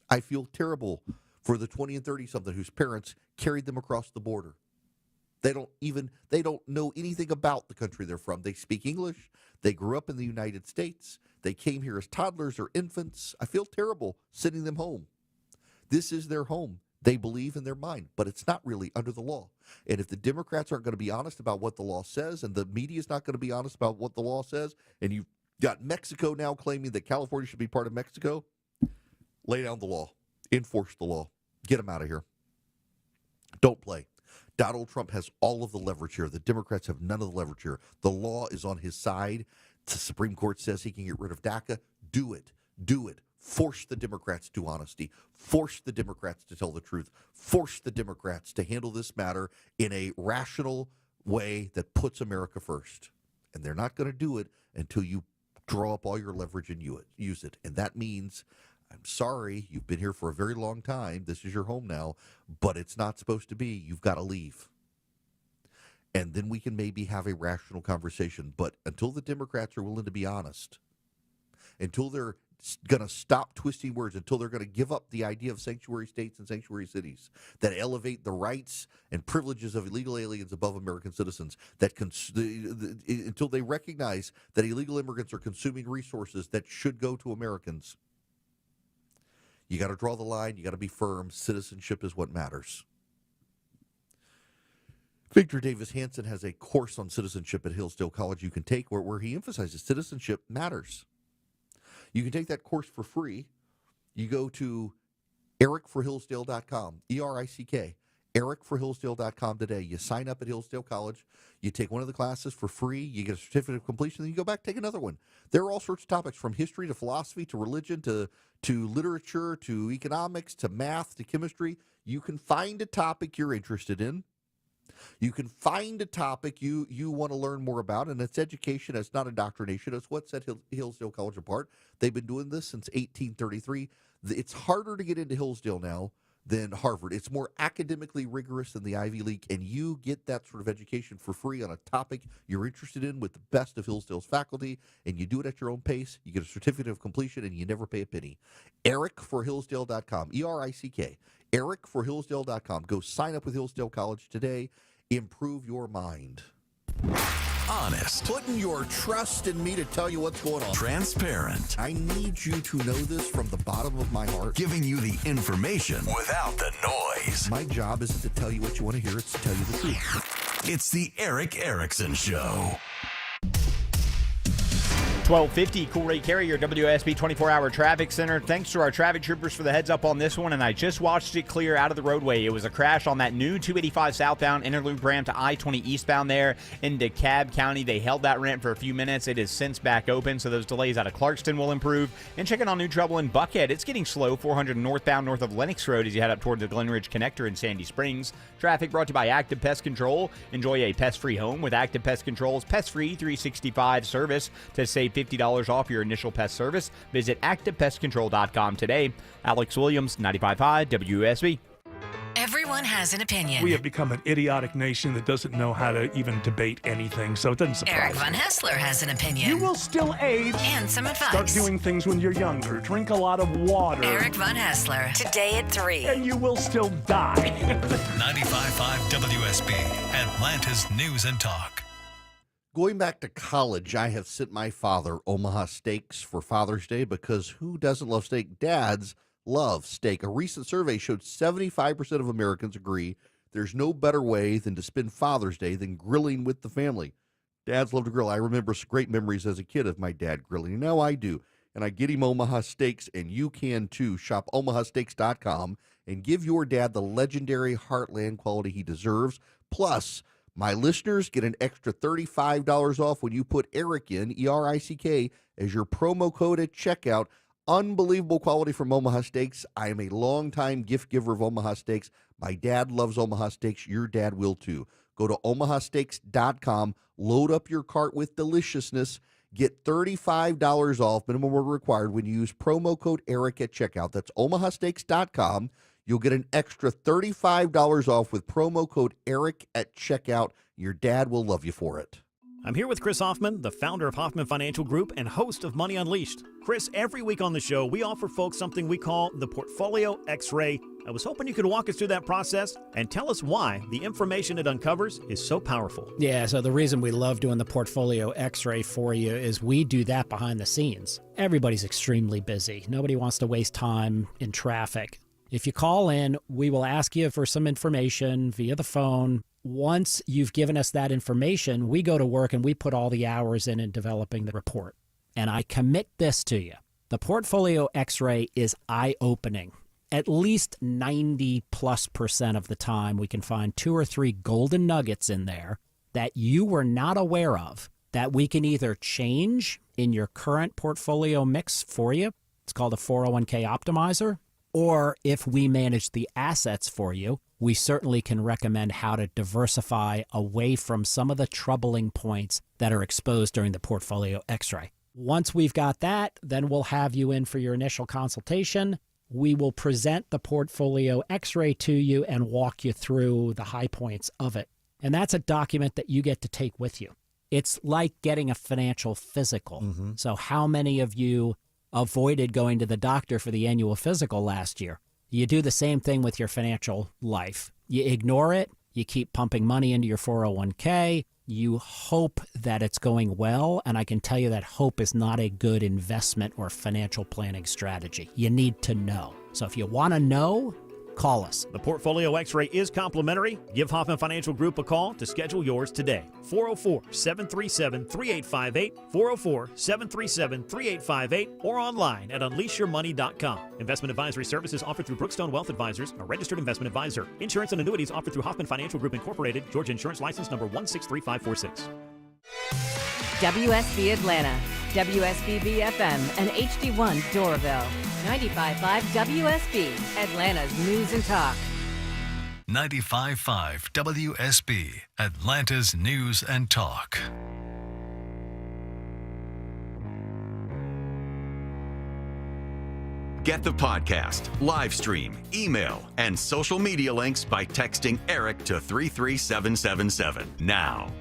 I feel terrible for the 20 and 30-something whose parents carried them across the border. They don't know anything about the country they're from. They speak English. They grew up in the United States. They came here as toddlers or infants. I feel terrible sending them home. This is their home. They believe in their mind, but it's not really under the law. And if the Democrats aren't going to be honest about what the law says, and the media is not going to be honest about what the law says, and you've got Mexico now claiming that California should be part of Mexico, lay down the law. Enforce the law. Get them out of here. Don't play. Donald Trump has all of the leverage here. The Democrats have none of the leverage here. The law is on his side. The Supreme Court says he can get rid of DACA. Do it. Do it. Force the Democrats to honesty. Force the Democrats to tell the truth. Force the Democrats to handle this matter in a rational way that puts America first. And they're not going to do it until you draw up all your leverage and use it. And that means, I'm sorry, you've been here for a very long time. This is your home now, but it's not supposed to be. You've got to leave. And then we can maybe have a rational conversation. But until the Democrats are willing to be honest, until they're going to stop twisting words, until they're going to give up the idea of sanctuary states and sanctuary cities that elevate the rights and privileges of illegal aliens above American citizens, until they recognize that illegal immigrants are consuming resources that should go to Americans, you got to draw the line. You got to be firm. Citizenship is what matters. Victor Davis Hanson has a course on citizenship at Hillsdale College you can take where he emphasizes citizenship matters. You can take that course for free. You go to ericforhillsdale.com, ERICK, EricForHillsdale.com today. You sign up at Hillsdale College. You take one of the classes for free. You get a certificate of completion. Then you go back, take another one. There are all sorts of topics from history to philosophy to religion to literature to economics to math to chemistry. You can find a topic you're interested in. You can find a topic you want to learn more about, and it's education. It's not indoctrination. It's what set Hillsdale College apart. They've been doing this since 1833. It's harder to get into Hillsdale now than Harvard. It's more academically rigorous than the Ivy League, and you get that sort of education for free on a topic you're interested in with the best of Hillsdale's faculty, and you do it at your own pace. You get a certificate of completion, and you never pay a penny. EricForHillsdale.com, ERICK, EricForHillsdale.com. Go sign up with Hillsdale College today. Improve your mind. Honest. Putting your trust in me to tell you what's going on. Transparent. I need you to know this from the bottom of my heart. Giving you the information without the noise. My job isn't to tell you what you want to hear, it's to tell you the truth. It's the Erick Erickson Show. 1250, Cool Ray Carrier, WSB 24-hour traffic center. Thanks to our traffic troopers for the heads up on this one, and I just watched it clear out of the roadway. It was a crash on that new 285 southbound inner loop ramp to I-20 eastbound there in DeKalb County. They held that ramp for a few minutes. It is since back open, so those delays out of Clarkston will improve. And checking on new trouble in Buckhead. It's getting slow, 400 northbound north of Lennox Road as you head up toward the Glen Ridge Connector in Sandy Springs. Traffic brought to you by Active Pest Control. Enjoy a pest-free home with Active Pest Control's pest-free 365 service. To save $50 off your initial pest service, visit ActivePestControl.com today. Alex Williams, 95.5 WSB. Everyone has an opinion. We have become an idiotic nation that doesn't know how to even debate anything, so it doesn't surprise Eric me. Von Hessler has an opinion. You will still age. And some advice. Start doing things when you're younger. Drink a lot of water. Eric Von Hessler, today at 3. And you will still die. 95.5 WSB, Atlanta's News and Talk. Going back to college, I have sent my father Omaha Steaks for Father's Day because who doesn't love steak? Dads love steak. A recent survey showed 75% of Americans agree there's no better way than to spend Father's Day than grilling with the family. Dads love to grill. I remember some great memories as a kid of my dad grilling. Now I do. And I get him Omaha Steaks, and you can too. Shop omahasteaks.com and give your dad the legendary Heartland quality he deserves. Plus, my listeners get an extra $35 off when you put Eric in, ERICK, as your promo code at checkout. Unbelievable quality from Omaha Steaks. I am a longtime gift giver of Omaha Steaks. My dad loves Omaha Steaks. Your dad will too. Go to omahasteaks.com, load up your cart with deliciousness, get $35 off, minimum order required, when you use promo code Eric at checkout. That's omahasteaks.com. You'll get an extra $35 off with promo code Eric at checkout. Your dad will love you for it. I'm here with Chris Hoffman, the founder of Hoffman Financial Group and host of Money Unleashed. Chris, every week on the show, we offer folks something we call the Portfolio X-Ray. I was hoping you could walk us through that process and tell us why the information it uncovers is so powerful. Yeah, so the reason we love doing the Portfolio X-Ray for you is we do that behind the scenes. Everybody's extremely busy. Nobody wants to waste time in traffic. If you call in, we will ask you for some information via the phone. Once you've given us that information, we go to work and we put all the hours in developing the report. And I commit this to you. The Portfolio X-Ray is eye-opening. At least 90+% of the time, we can find 2 or 3 golden nuggets in there that you were not aware of that we can either change in your current portfolio mix for you. It's called a 401k optimizer. Or if we manage the assets for you, we certainly can recommend how to diversify away from some of the troubling points that are exposed during the Portfolio X-Ray. Once we've got that, then we'll have you in for your initial consultation. We will present the Portfolio X-Ray to you and walk you through the high points of it. And that's a document that you get to take with you. It's like getting a financial physical. Mm-hmm. So how many of you avoided going to the doctor for the annual physical last year? You do the same thing with your financial life. You ignore it. You keep pumping money into your 401k. You hope that it's going well, and I can tell you that hope is not a good investment or financial planning strategy. You need to know. So if you want to know, Call us. The Portfolio X-ray is complimentary. Give Hoffman Financial Group a call to schedule yours today. 404-737-3858, 404-737-3858, or online at unleashyourmoney.com. Investment advisory services offered through Brookstone Wealth Advisors, a registered investment advisor. Insurance and annuities offered through Hoffman Financial Group Incorporated, Georgia Insurance License number 163546. WSB Atlanta, WSB BFM, and HD1 Doraville. 95.5 WSB, Atlanta's news and talk. 95.5 WSB, Atlanta's news and talk. Get the podcast, live stream, email, and social media links by texting Eric to 33777 now.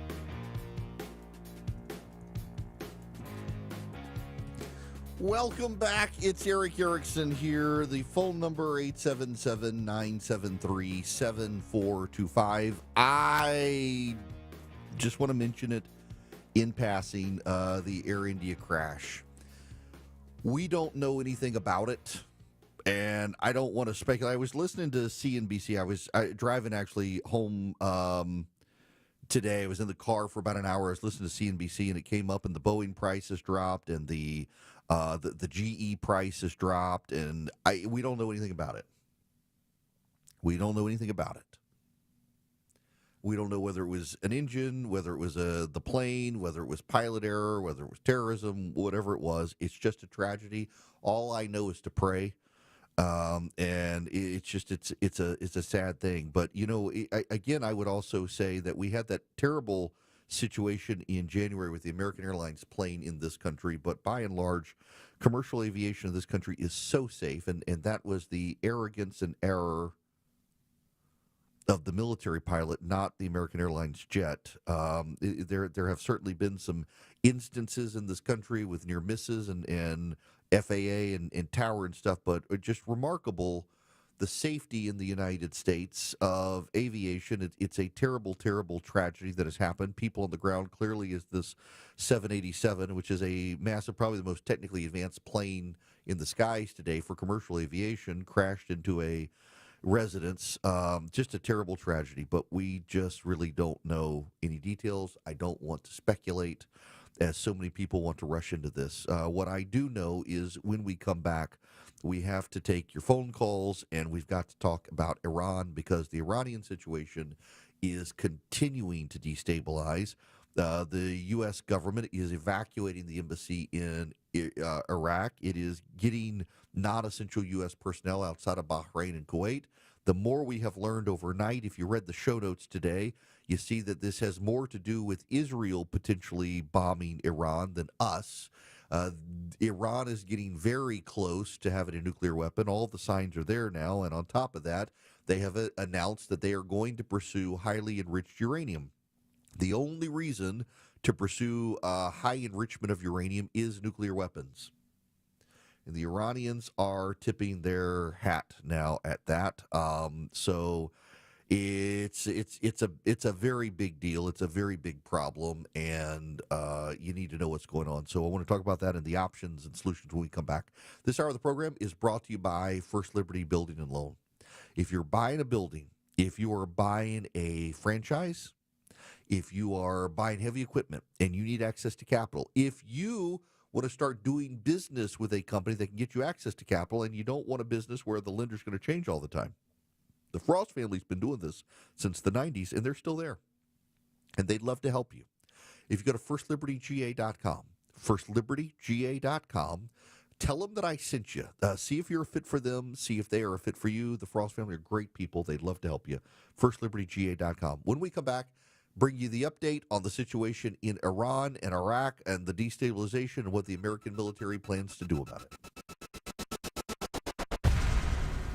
Welcome back. It's Eric Erickson here. The phone number 877-973-7425. I just want to mention it in passing, the Air India crash. We don't know anything about it, and I don't want to speculate. I was listening to CNBC. I was driving actually home today. I was in the car for about an hour. I was listening to CNBC, and it came up, and the Boeing price has dropped, and the GE price has dropped, and we don't know anything about it. We don't know anything about it. We don't know whether it was an engine, whether it was the plane, whether it was pilot error, whether it was terrorism, whatever it was. It's just a tragedy. All I know is to pray, and it's a sad thing. But I would also say that we had that terrible situation in January with the American Airlines plane in this country, but by and large, commercial aviation in this country is so safe, and that was the arrogance and error of the military pilot, not the American Airlines jet. There have certainly been some instances in this country with near misses and FAA and tower and stuff, but just remarkable the safety in the United States of aviation. It's a terrible, terrible tragedy that has happened. People on the ground clearly is this 787, which is a massive, probably the most technically advanced plane in the skies today for commercial aviation, crashed into a residence. Just a terrible tragedy, but we just really don't know any details. I don't want to speculate, as so many people want to rush into this. What I do know is when we come back, we have to take your phone calls, and we've got to talk about Iran, because the Iranian situation is continuing to destabilize. The U.S. government is evacuating the embassy in Iraq. It is getting non-essential U.S. personnel outside of Bahrain and Kuwait. The more we have learned overnight, if you read the show notes today, you see that this has more to do with Israel potentially bombing Iran than us. Iran is getting very close to having a nuclear weapon. All the signs are there now. And on top of that, they have announced that they are going to pursue highly enriched uranium. The only reason to pursue high enrichment of uranium is nuclear weapons. And the Iranians are tipping their hat now at that. So it's a very big deal. It's a very big problem, and you need to know what's going on. So I want to talk about that and the options and solutions when we come back. This hour of the program is brought to you by First Liberty Building and Loan. If you're buying a building, if you are buying a franchise, if you are buying heavy equipment and you need access to capital, if you want to start doing business with a company that can get you access to capital, and you don't want a business where the lender's going to change all the time. The Frost family's been doing this since the 90s, and they're still there. And they'd love to help you. If you go to firstlibertyga.com, firstlibertyga.com, tell them that I sent you. See if you're a fit for them. See if they are a fit for you. The Frost family are great people. They'd love to help you. firstlibertyga.com. When we come back, bring you the update on the situation in Iran and Iraq and the destabilization and what the American military plans to do about it.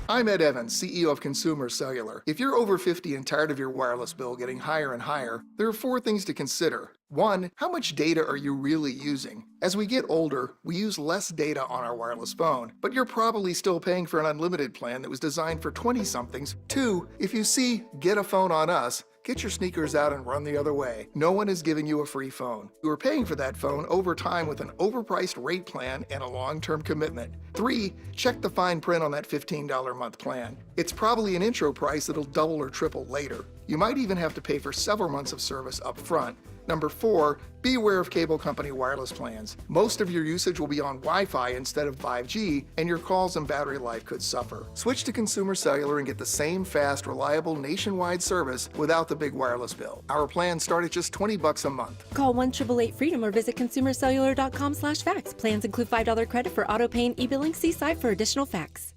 I'm Ed Evans, CEO of Consumer Cellular. If you're over 50 and tired of your wireless bill getting higher and higher, there are 4 things to consider. 1. How much data are you really using? As we get older, we use less data on our wireless phone, but you're probably still paying for an unlimited plan that was designed for 20-somethings. 2. If you see "Get a phone on us," get your sneakers out and run the other way. No one is giving you a free phone. You are paying for that phone over time with an overpriced rate plan and a long-term commitment. 3. Check the fine print on that $15 a month plan. It's probably an intro price that'll double or triple later. You might even have to pay for several months of service up front. Number 4, be aware of cable company wireless plans. Most of your usage will be on Wi-Fi instead of 5G, and your calls and battery life could suffer. Switch to Consumer Cellular and get the same fast, reliable nationwide service without the big wireless bill. Our plans start at just $20 a month. Call 1-888-FREEDOM or visit consumercellular.com/facts. Plans include $5 credit for auto pay and e-billing. See site for additional facts.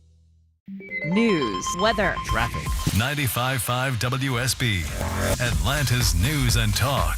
News, weather, traffic. 95.5 WSB, Atlanta's News and Talk.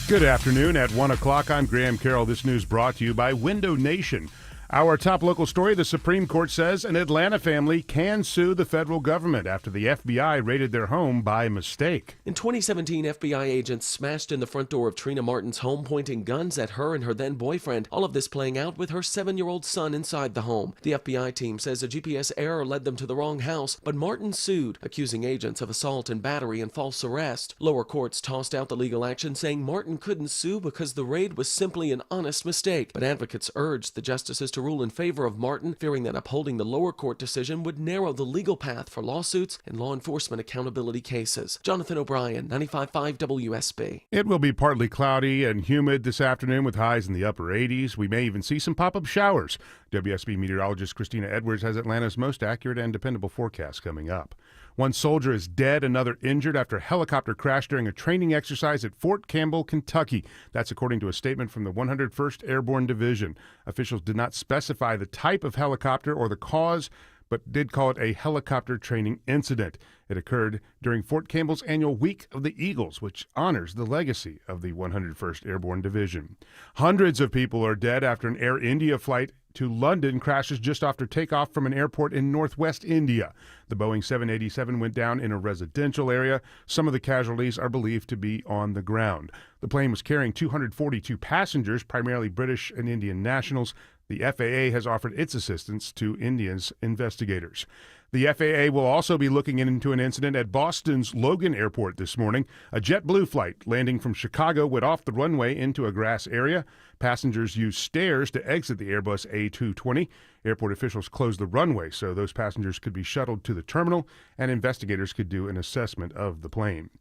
Good afternoon. At 1 o'clock, I'm Graham Carroll. This news brought to you by Window Nation. Our top local story, the Supreme Court says an Atlanta family can sue the federal government after the FBI raided their home by mistake. In 2017, FBI agents smashed in the front door of Trina Martin's home, pointing guns at her and her then-boyfriend. All of this playing out with her 7-year-old son inside the home. The FBI team says a GPS error led them to the wrong house, but Martin sued, accusing agents of assault and battery and false arrest. Lower courts tossed out the legal action, saying Martin couldn't sue because the raid was simply an honest mistake. But advocates urged the justices to rule in favor of Martin, fearing that upholding the lower court decision would narrow the legal path for lawsuits and law enforcement accountability cases. Jonathan O'Brien, 95.5 WSB. It will be partly cloudy and humid this afternoon with highs in the upper 80s. We may even see some pop-up showers. WSB meteorologist Christina Edwards has Atlanta's most accurate and dependable forecast coming up. One soldier is dead, another injured after a helicopter crash during a training exercise at Fort Campbell, Kentucky. That's according to a statement from the 101st Airborne Division. Officials did not specify the type of helicopter or the cause, but did call it a helicopter training incident. It occurred during Fort Campbell's annual Week of the Eagles, which honors the legacy of the 101st Airborne Division. Hundreds of people are dead after an Air India flight to London crashes just after takeoff from an airport in northwest India. The Boeing 787 went down in a residential area. Some of the casualties are believed to be on the ground. The plane was carrying 242 passengers, primarily British and Indian nationals. The FAA has offered its assistance to India's investigators. The FAA will also be looking into an incident at Boston's Logan Airport this morning. A JetBlue flight landing from Chicago went off the runway into a grass area. Passengers used stairs to exit the Airbus A220. Airport officials closed the runway so those passengers could be shuttled to the terminal and investigators could do an assessment of the plane.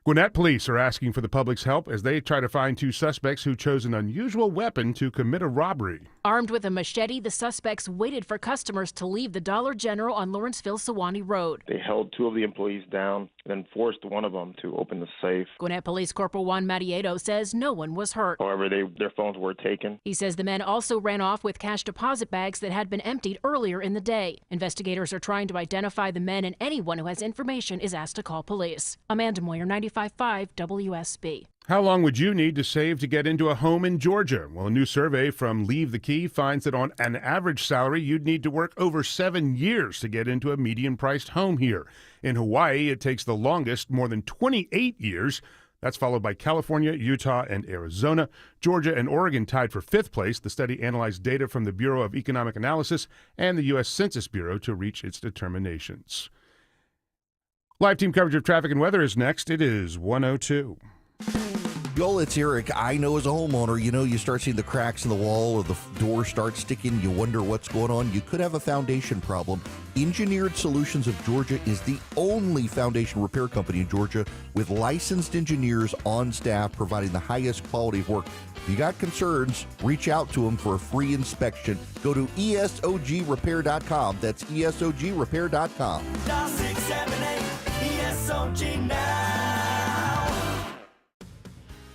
Gwinnett police are asking for the public's help as they try to find 2 suspects who chose an unusual weapon to commit a robbery. Armed with a machete, the suspects waited for customers to leave the Dollar General on Lawrenceville-Sewanee Road. They held 2 of the employees down, then forced one of them to open the safe. Gwinnett Police Corporal Juan Marieto says no one was hurt. However, their phones were taken. He says the men also ran off with cash deposit bags that had been emptied earlier in the day. Investigators are trying to identify the men, and anyone who has information is asked to call police. Amanda Moyer, 95.5 WSB. How long would you need to save to get into a home in Georgia? Well, a new survey from Leave the Key finds that on an average salary, you'd need to work over 7 years to get into a median-priced home here. In Hawaii, it takes the longest, more than 28 years. That's followed by California, Utah, and Arizona. Georgia and Oregon tied for 5th place. The study analyzed data from the Bureau of Economic Analysis and the U.S. Census Bureau to reach its determinations. Live team coverage of traffic and weather is next. It is 1:02. Yo, it's Eric. I know as a homeowner, you start seeing the cracks in the wall or the door starts sticking. You wonder what's going on. You could have a foundation problem. Engineered Solutions of Georgia is the only foundation repair company in Georgia with licensed engineers on staff providing the highest quality of work. If you got concerns, reach out to them for a free inspection. Go to ESOGrepair.com. That's ESOGrepair.com. Dial 678 ESOG now.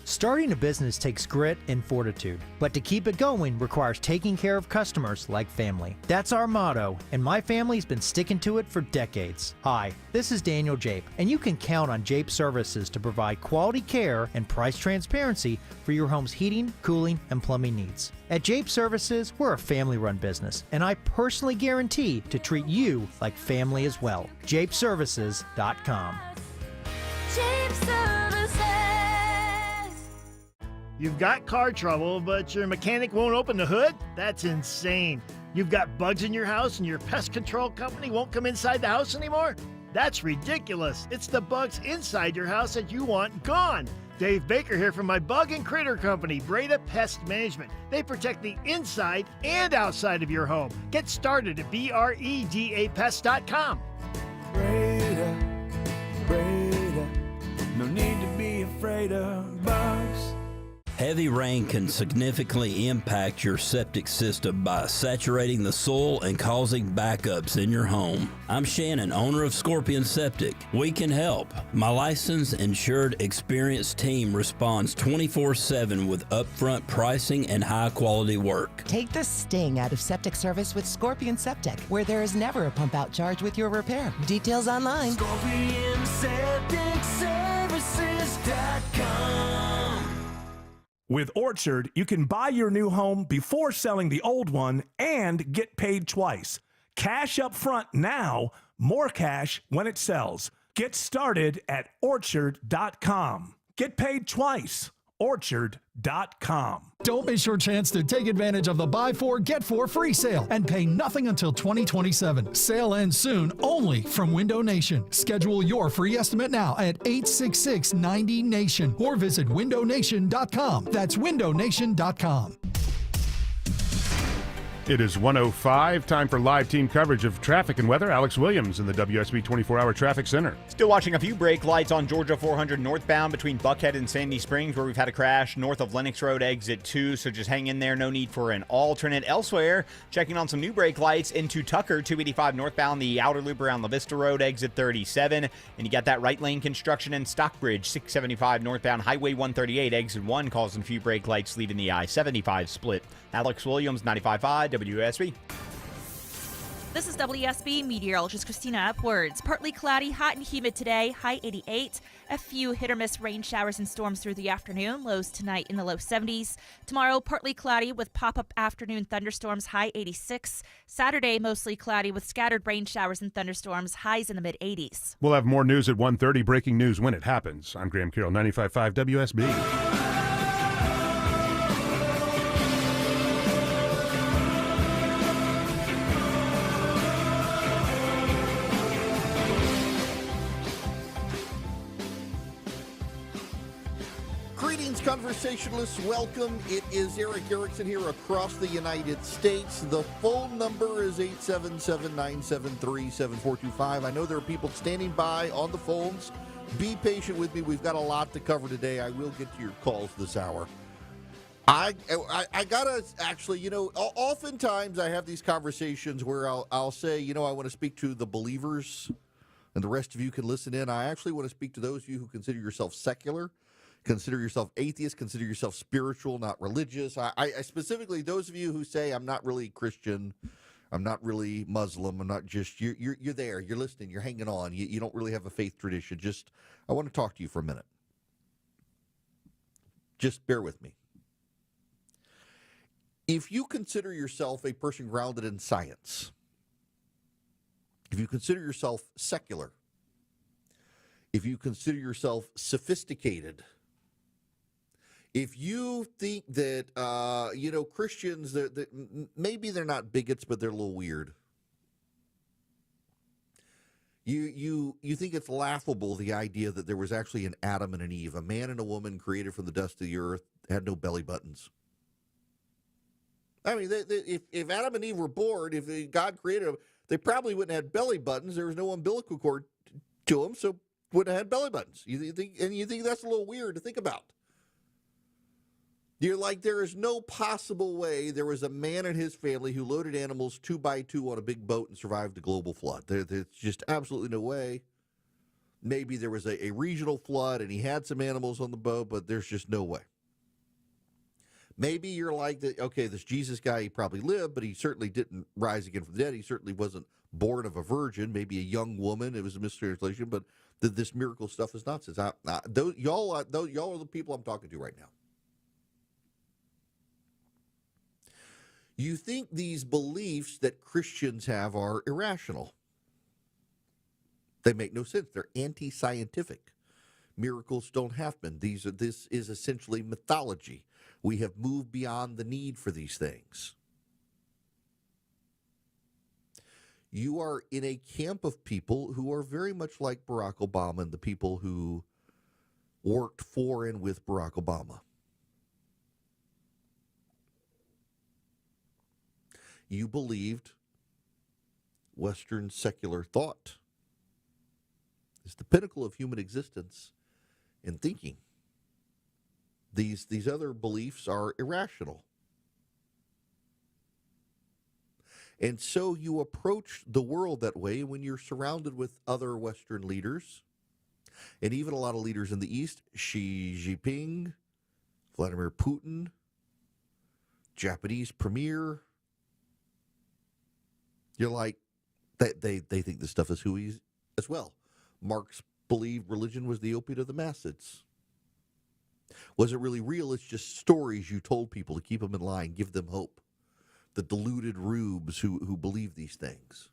Starting a business takes grit and fortitude, but to keep it going requires taking care of customers like family. That's our motto, and my family's been sticking to it for decades. Hi, this is Daniel Jape, and you can count on Jape Services to provide quality care and price transparency for your home's heating, cooling, and plumbing needs. At Jape Services, we're a family-run business, and I personally guarantee to treat you like family as well. JapeServices.com. Jape Services. You've got car trouble, but your mechanic won't open the hood? That's insane. You've got bugs in your house and your pest control company won't come inside the house anymore? That's ridiculous. It's the bugs inside your house that you want gone. Dave Baker here from my bug and critter company, Breda Pest Management. They protect the inside and outside of your home. Get started at BREDAPest.com. Breda, no need to be afraid of bugs. Heavy rain can significantly impact your septic system by saturating the soil and causing backups in your home. I'm Shannon, owner of Scorpion Septic. We can help. My licensed, insured, experienced team responds 24/7 with upfront pricing and high-quality work. Take the sting out of septic service with Scorpion Septic, where there is never a pump-out charge with your repair. Details online. ScorpionSepticServices.com. With Orchard, you can buy your new home before selling the old one and get paid twice. Cash up front now, more cash when it sells. Get started at Orchard.com. Get paid twice. Orchard.com. Don't miss your chance to take advantage of the Buy 4, Get 4 free sale and pay nothing until 2027. Sale ends soon only from Window Nation. Schedule your free estimate now at 866-90-NATION or visit windownation.com. That's windownation.com. It is 1:05. Time for live team coverage of traffic and weather. Alex Williams in the WSB 24-hour traffic center. Still watching a few brake lights on Georgia 400 northbound between Buckhead and Sandy Springs, where we've had a crash north of Lennox Road, exit 2, so just hang in there. No need for an alternate. Elsewhere, checking on some new brake lights into Tucker, 285 northbound, the outer loop around La Vista Road, exit 37. And you got that right lane construction in Stockbridge, 675 northbound, Highway 138, exit 1, causing a few brake lights leaving the I-75 split. Alex Williams, 95.5 WSB. This is WSB meteorologist Christina Upwards. Partly cloudy, hot and humid today, high 88. A few hit or miss rain showers and storms through the afternoon, lows tonight in the low 70s. Tomorrow, partly cloudy with pop-up afternoon thunderstorms, high 86. Saturday, mostly cloudy with scattered rain showers and thunderstorms, highs in the mid-80s. We'll have more news at 1:30. Breaking news when it happens. I'm Graham Carroll, 95.5 WSB. Greetings, conversationalists. Welcome. It is Eric Erickson here across the United States. The phone number is 877-973-7425. I know there are people standing by on the phones. Be patient with me. We've got a lot to cover today. I will get to your calls this hour. I gotta actually, oftentimes I have these conversations where I'll say, I want to speak to the believers, and the rest of you can listen in. I actually want to speak to those of you who consider yourself secular, consider yourself atheist, consider yourself spiritual, not religious. I specifically those of you who say I'm not really Christian, I'm not really Muslim, I'm not just you're there, you're listening, you're hanging on, you don't really have a faith tradition. I want to talk to you for a minute. Just bear with me. If you consider yourself a person grounded in science, if you consider yourself secular, if you consider yourself sophisticated, if you think that, Christians, that maybe they're not bigots, but they're a little weird. You think it's laughable, the idea that there was actually an Adam and an Eve, a man and a woman created from the dust of the earth, had no belly buttons. I mean, if Adam and Eve were born, if God created them, they probably wouldn't have had belly buttons. There was no umbilical cord to them, so wouldn't have had belly buttons. You think that's a little weird to think about. You're like, there is no possible way there was a man and his family who loaded animals 2 by 2 on a big boat and survived the global flood. There's just absolutely no way. Maybe there was a regional flood and he had some animals on the boat, but there's just no way. Maybe you're like, okay, this Jesus guy, he probably lived, but he certainly didn't rise again from the dead. He certainly wasn't born of a virgin, maybe a young woman. It was a mistranslation, but this miracle stuff is nonsense. Y'all are the people I'm talking to right now. You think these beliefs that Christians have are irrational. They make no sense. They're anti-scientific. Miracles don't happen. This is essentially mythology. We have moved beyond the need for these things. You are in a camp of people who are very much like Barack Obama and the people who worked for and with Barack Obama. You believed Western secular thought is the pinnacle of human existence and thinking. These other beliefs are irrational. And so you approach the world that way when you're surrounded with other Western leaders, and even a lot of leaders in the East, Xi Jinping, Vladimir Putin, Japanese premier. You're like, they think this stuff is hooey as well. Marx believed religion was the opiate of the masses. Was it really real? It's just stories you told people to keep them in line, give them hope. The deluded rubes who believe these things.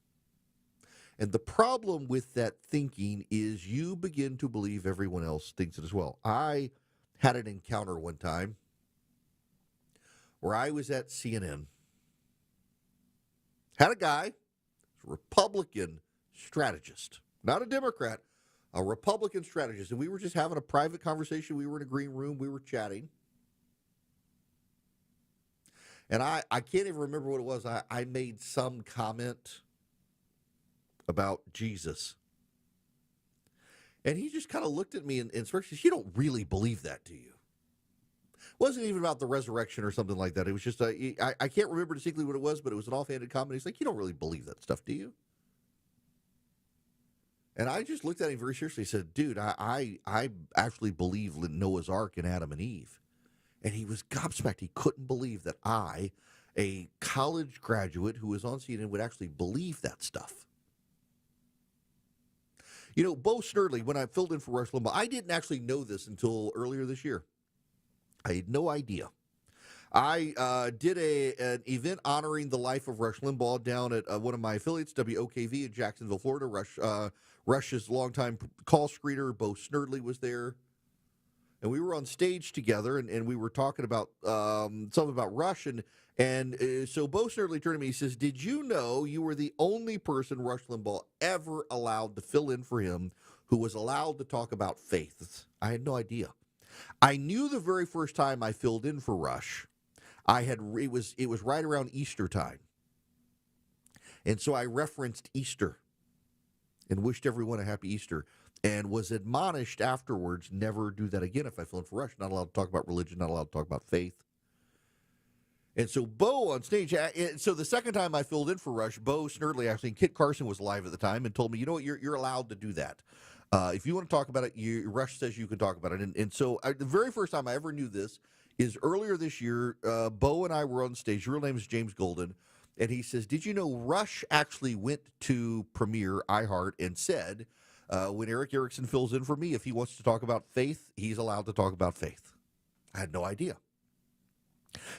And the problem with that thinking is you begin to believe everyone else thinks it as well. I had an encounter one time where I was at CNN. Had a guy, Republican strategist, not a Democrat, a Republican strategist. And we were just having a private conversation. We were in a green room. We were chatting. And I can't even remember what it was. I made some comment about Jesus. And he just kind of looked at me and said, you don't really believe that, do you? It wasn't even about the resurrection or something like that. It was just, I can't remember distinctly what it was, but it was an offhanded comment. He's like, you don't really believe that stuff, do you? And I just looked at him very seriously. He said, dude, I actually believe in Noah's Ark and Adam and Eve. And he was gobsmacked. He couldn't believe that I, a college graduate who was on CNN, would actually believe that stuff. You know, Bo Snerdley, when I filled in for Rush Limbaugh, I didn't actually know this until earlier this year. I had no idea. I did an event honoring the life of Rush Limbaugh down at one of my affiliates, WOKV in Jacksonville, Florida. Rush's longtime call screener, Bo Snerdley, was there. And we were on stage together, and we were talking about something about Rush. And so Bo Snerdley turned to me, he says, did you know you were the only person Rush Limbaugh ever allowed to fill in for him who was allowed to talk about faith? I had no idea. I knew the very first time I filled in for Rush, it was right around Easter time. And so I referenced Easter and wished everyone a happy Easter. And was admonished afterwards, never do that again if I fill in for Rush. Not allowed to talk about religion, not allowed to talk about faith. And so Bo on stage, so the second time I filled in for Rush, Bo Snerdley, actually, Kit Carson was live at the time and told me, you know what, you're allowed to do that. If you want to talk about it, Rush says you can talk about it. And so the very first time I ever knew this is earlier this year. Bo and I were on stage. His real name is James Golden. And he says, did you know Rush actually went to Premier iHeart and said, when Eric Erickson fills in for me, if he wants to talk about faith, he's allowed to talk about faith. I had no idea.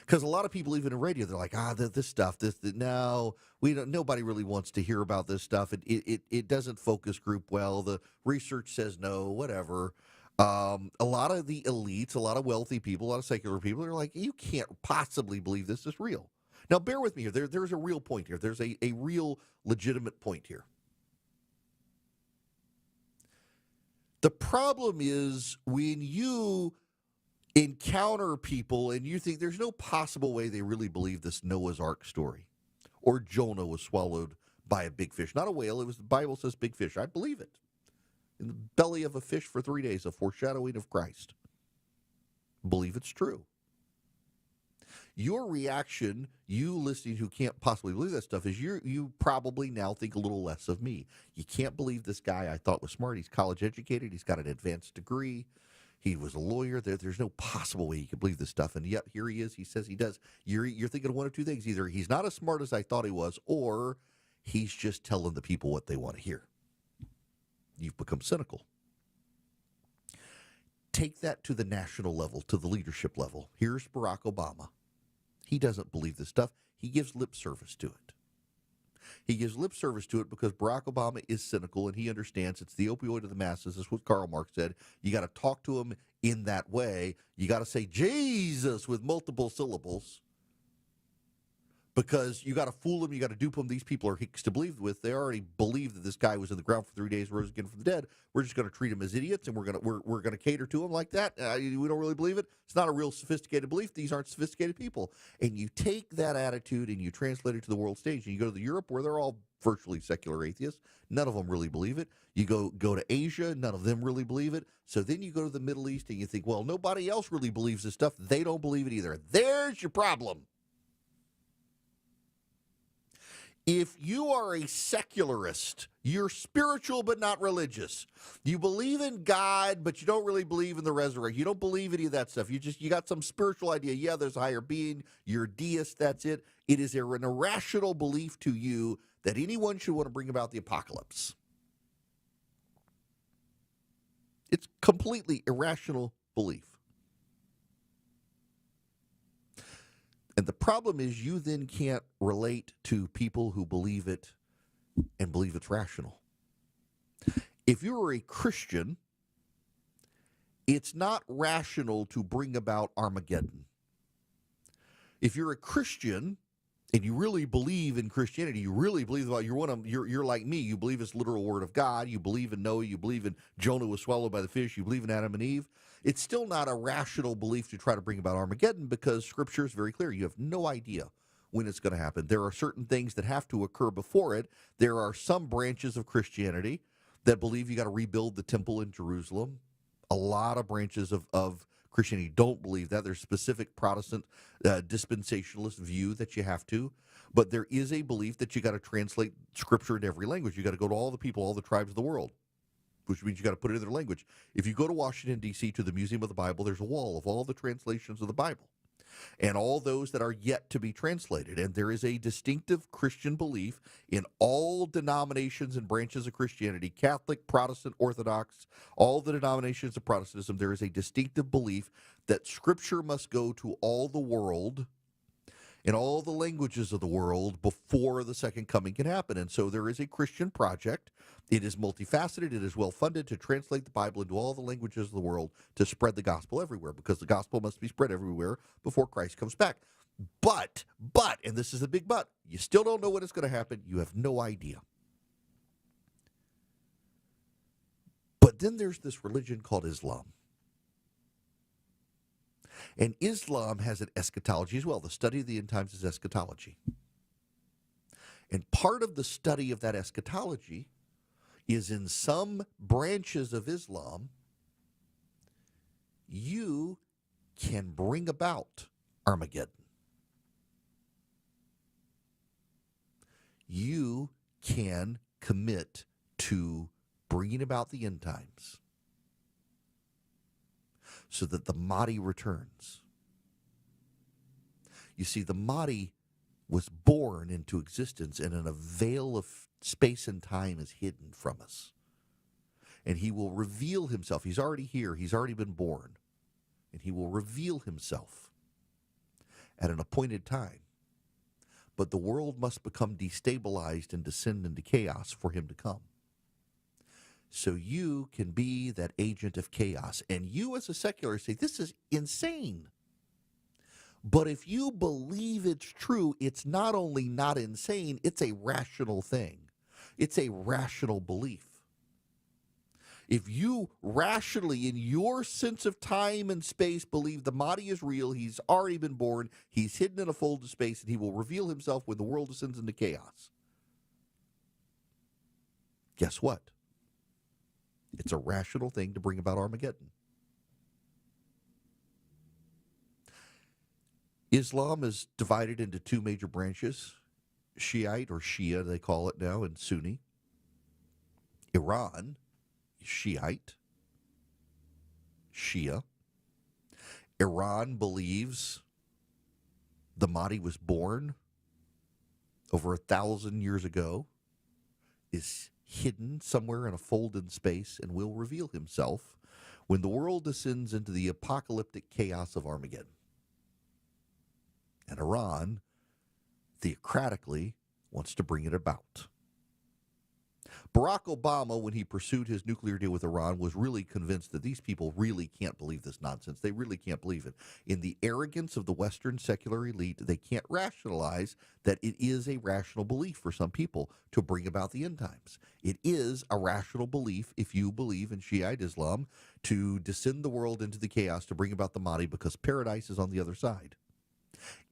Because a lot of people, even in radio, they're like, this stuff, no, nobody really wants to hear about this stuff. It doesn't focus group well. The research says no, whatever. A lot of the elites, a lot of wealthy people, a lot of secular people are like, you can't possibly believe this is real. Now, bear with me here. There's a real point here. There's a real legitimate point here. The problem is when you encounter people and you think there's no possible way they really believe this Noah's Ark story, or Jonah was swallowed by a big fish. Not a whale. The Bible says big fish. I believe it. In the belly of a fish for 3 days, a foreshadowing of Christ. Believe it's true. Your reaction, you listening who can't possibly believe that stuff, is you probably now think a little less of me. You can't believe this guy I thought was smart. He's college educated. He's got an advanced degree. He was a lawyer. There's no possible way he could believe this stuff. And yet here he is. He says he does. You're thinking of one of two things. Either he's not as smart as I thought he was, or he's just telling the people what they want to hear. You've become cynical. Take that to the national level, to the leadership level. Here's Barack Obama. He doesn't believe this stuff. He gives lip service to it. He gives lip service to it because Barack Obama is cynical and he understands it's the opioid of the masses. That's what Karl Marx said. You got to talk to him in that way. You got to say Jesus with multiple syllables because you got to fool them. You got to dupe them. These people are hicks to believe with. They already believe that this guy was in the ground for 3 days, rose again from the dead. We're just going to treat them as idiots, and we're going to cater to them like that. We don't really believe it. It's not a real sophisticated belief. These aren't sophisticated people. And you take that attitude and you translate it to the world stage. And you go to Europe where they're all virtually secular atheists. None of them really believe it. You go to Asia. None of them really believe it. So then you go to the Middle East and you think, well, nobody else really believes this stuff. They don't believe it either. There's your problem. If you are a secularist, you're spiritual but not religious. You believe in God, but you don't really believe in the resurrection. You don't believe any of that stuff. You got some spiritual idea. Yeah, there's a higher being. You're a deist. That's it. It is an irrational belief to you that anyone should want to bring about the apocalypse. It's completely irrational belief. And the problem is you then can't relate to people who believe it and believe it's rational. If you're a Christian, it's not rational to bring about Armageddon. If you're a Christian and you really believe in Christianity, you really believe about you're like me, you believe it's literal word of God, you believe in Noah, you believe in Jonah was swallowed by the fish, you believe in Adam and Eve. It's still not a rational belief to try to bring about Armageddon because Scripture is very clear. You have no idea when it's going to happen. There are certain things that have to occur before it. There are some branches of Christianity that believe you got to rebuild the temple in Jerusalem. A lot of branches of Christianity don't believe that. There's specific Protestant dispensationalist view that you have to. But there is a belief that you got to translate Scripture into every language. You got to go to all the people, all the tribes of the world, which means you got to put it in their language. If you go to Washington, D.C., to the Museum of the Bible, there's a wall of all the translations of the Bible and all those that are yet to be translated. And there is a distinctive Christian belief in all denominations and branches of Christianity, Catholic, Protestant, Orthodox, all the denominations of Protestantism. There is a distinctive belief that Scripture must go to all the world in all the languages of the world before the second coming can happen. And so there is a Christian project. It is multifaceted. It is well-funded to translate the Bible into all the languages of the world to spread the gospel everywhere, because the gospel must be spread everywhere before Christ comes back. But, and this is a big but, you still don't know when it's going to happen. You have no idea. But then there's this religion called Islam. And Islam has an eschatology as well. The study of the end times is eschatology. And part of the study of that eschatology is in some branches of Islam, you can bring about Armageddon. You can commit to bringing about the end times, so that the Mahdi returns. You see, the Mahdi was born into existence, and in a veil of space and time is hidden from us. And he will reveal himself. He's already here. He's already been born. And he will reveal himself at an appointed time. But the world must become destabilized and descend into chaos for him to come. So you can be that agent of chaos. And you as a secularist say, this is insane. But if you believe it's true, it's not only not insane, it's a rational thing. It's a rational belief. If you rationally, in your sense of time and space, believe the Mahdi is real, he's already been born, he's hidden in a fold of space, and he will reveal himself when the world descends into chaos, guess what? It's a rational thing to bring about Armageddon. Islam is divided into two major branches, Shiite, or Shia, they call it now, and Sunni. Iran is Shiite, Shia. Iran believes the Mahdi was born over 1,000 years ago, is hidden somewhere in a fold in space, and will reveal himself when the world descends into the apocalyptic chaos of Armageddon. And Iran, theocratically, wants to bring it about. Barack Obama, when he pursued his nuclear deal with Iran, was really convinced that these people really can't believe this nonsense. They really can't believe it. In the arrogance of the Western secular elite, they can't rationalize that it is a rational belief for some people to bring about the end times. It is a rational belief, if you believe in Shiite Islam, to descend the world into the chaos to bring about the Mahdi, because paradise is on the other side.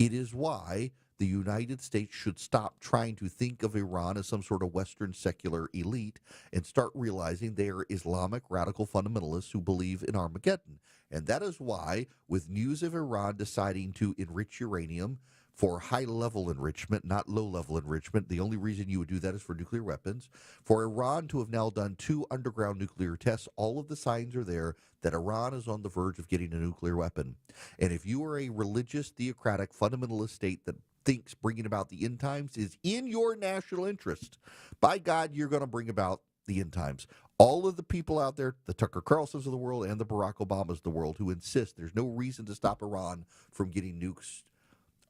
It is why the United States should stop trying to think of Iran as some sort of Western secular elite and start realizing they are Islamic radical fundamentalists who believe in Armageddon. And that is why, with news of Iran deciding to enrich uranium for high-level enrichment, not low-level enrichment, the only reason you would do that is for nuclear weapons, for Iran to have now done 2 underground nuclear tests, all of the signs are there that Iran is on the verge of getting a nuclear weapon. And if you are a religious, theocratic, fundamentalist state that thinks bringing about the end times is in your national interest, by God, you're going to bring about the end times. All of the people out there, the Tucker Carlsons of the world and the Barack Obamas of the world, who insist there's no reason to stop Iran from getting nukes,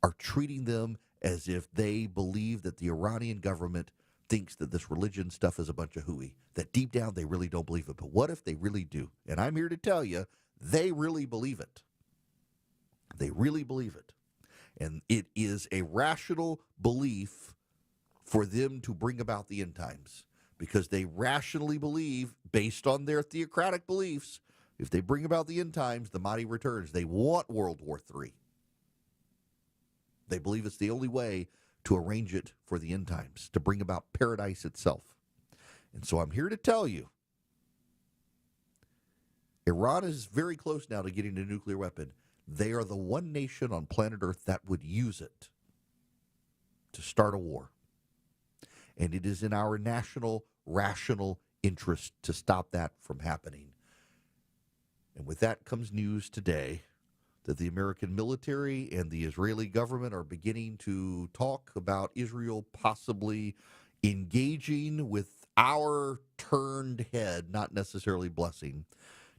are treating them as if they believe that the Iranian government thinks that this religion stuff is a bunch of hooey, that deep down they really don't believe it. But what if they really do? And I'm here to tell you, they really believe it. They really believe it. And it is a rational belief for them to bring about the end times, because they rationally believe, based on their theocratic beliefs, if they bring about the end times, the Mahdi returns. They want World War III. They believe it's the only way to arrange it for the end times, to bring about paradise itself. And so I'm here to tell you, Iran is very close now to getting a nuclear weapon. They are the one nation on planet Earth that would use it to start a war. And it is in our national, rational interest to stop that from happening. And with that comes news today that the American military and the Israeli government are beginning to talk about Israel possibly engaging with our turned head, not necessarily blessing,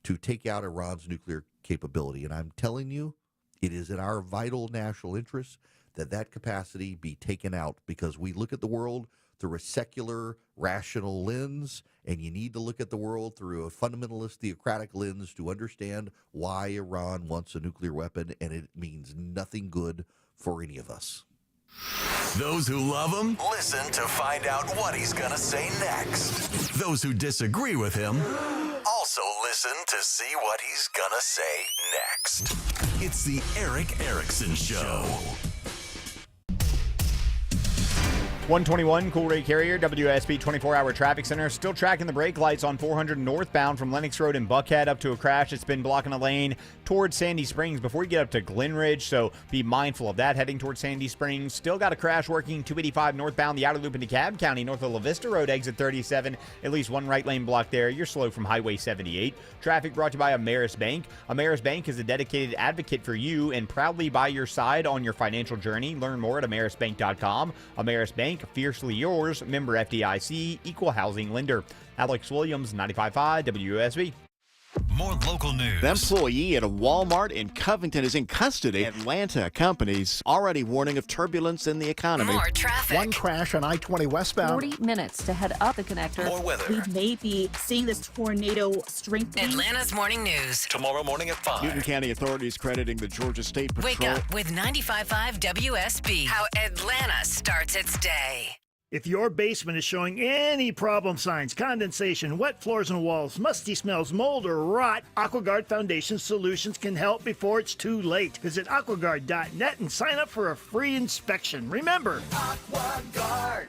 to take out Iran's nuclear capability. And I'm telling you, it is in our vital national interest that that capacity be taken out, because we look at the world through a secular, rational lens, and you need to look at the world through a fundamentalist, theocratic lens to understand why Iran wants a nuclear weapon, and it means nothing good for any of us. Those who love him, listen to find out what he's going to say next. Those who disagree with him, also listen to see what he's going to say next. It's the Eric Erickson Show. 121 Cool Ray Carrier, WSB 24-hour traffic center. Still tracking the brake lights on 400 northbound from Lennox Road in Buckhead up to a crash that's been blocking a lane towards Sandy Springs before you get up to Glen Ridge, so be mindful of that heading towards Sandy Springs. Still got a crash working 285 northbound, the outer loop into DeKalb County, north of La Vista Road, exit 37. At least one right lane block there. You're slow from Highway 78. Traffic brought to you by Ameris Bank. Ameris Bank is a dedicated advocate for you and proudly by your side on your financial journey. Learn more at amerisbank.com. Ameris Bank, fiercely yours, member FDIC, equal housing lender. Alex Williams, 95.5 WSB. More local news. The employee at a Walmart in Covington is in custody. Atlanta companies already warning of turbulence in the economy. More traffic. One crash on I-20 westbound. 40 minutes to head up the connector. More weather. We may be seeing this tornado strengthening. Atlanta's morning news. Tomorrow morning at 5. Newton County authorities crediting the Georgia State Patrol. Wake up with 95.5 WSB. How Atlanta starts its day. If your basement is showing any problem signs, condensation, wet floors and walls, musty smells, mold, or rot, AquaGuard Foundation Solutions can help before it's too late. Visit aquaguard.net and sign up for a free inspection. Remember, AquaGuard.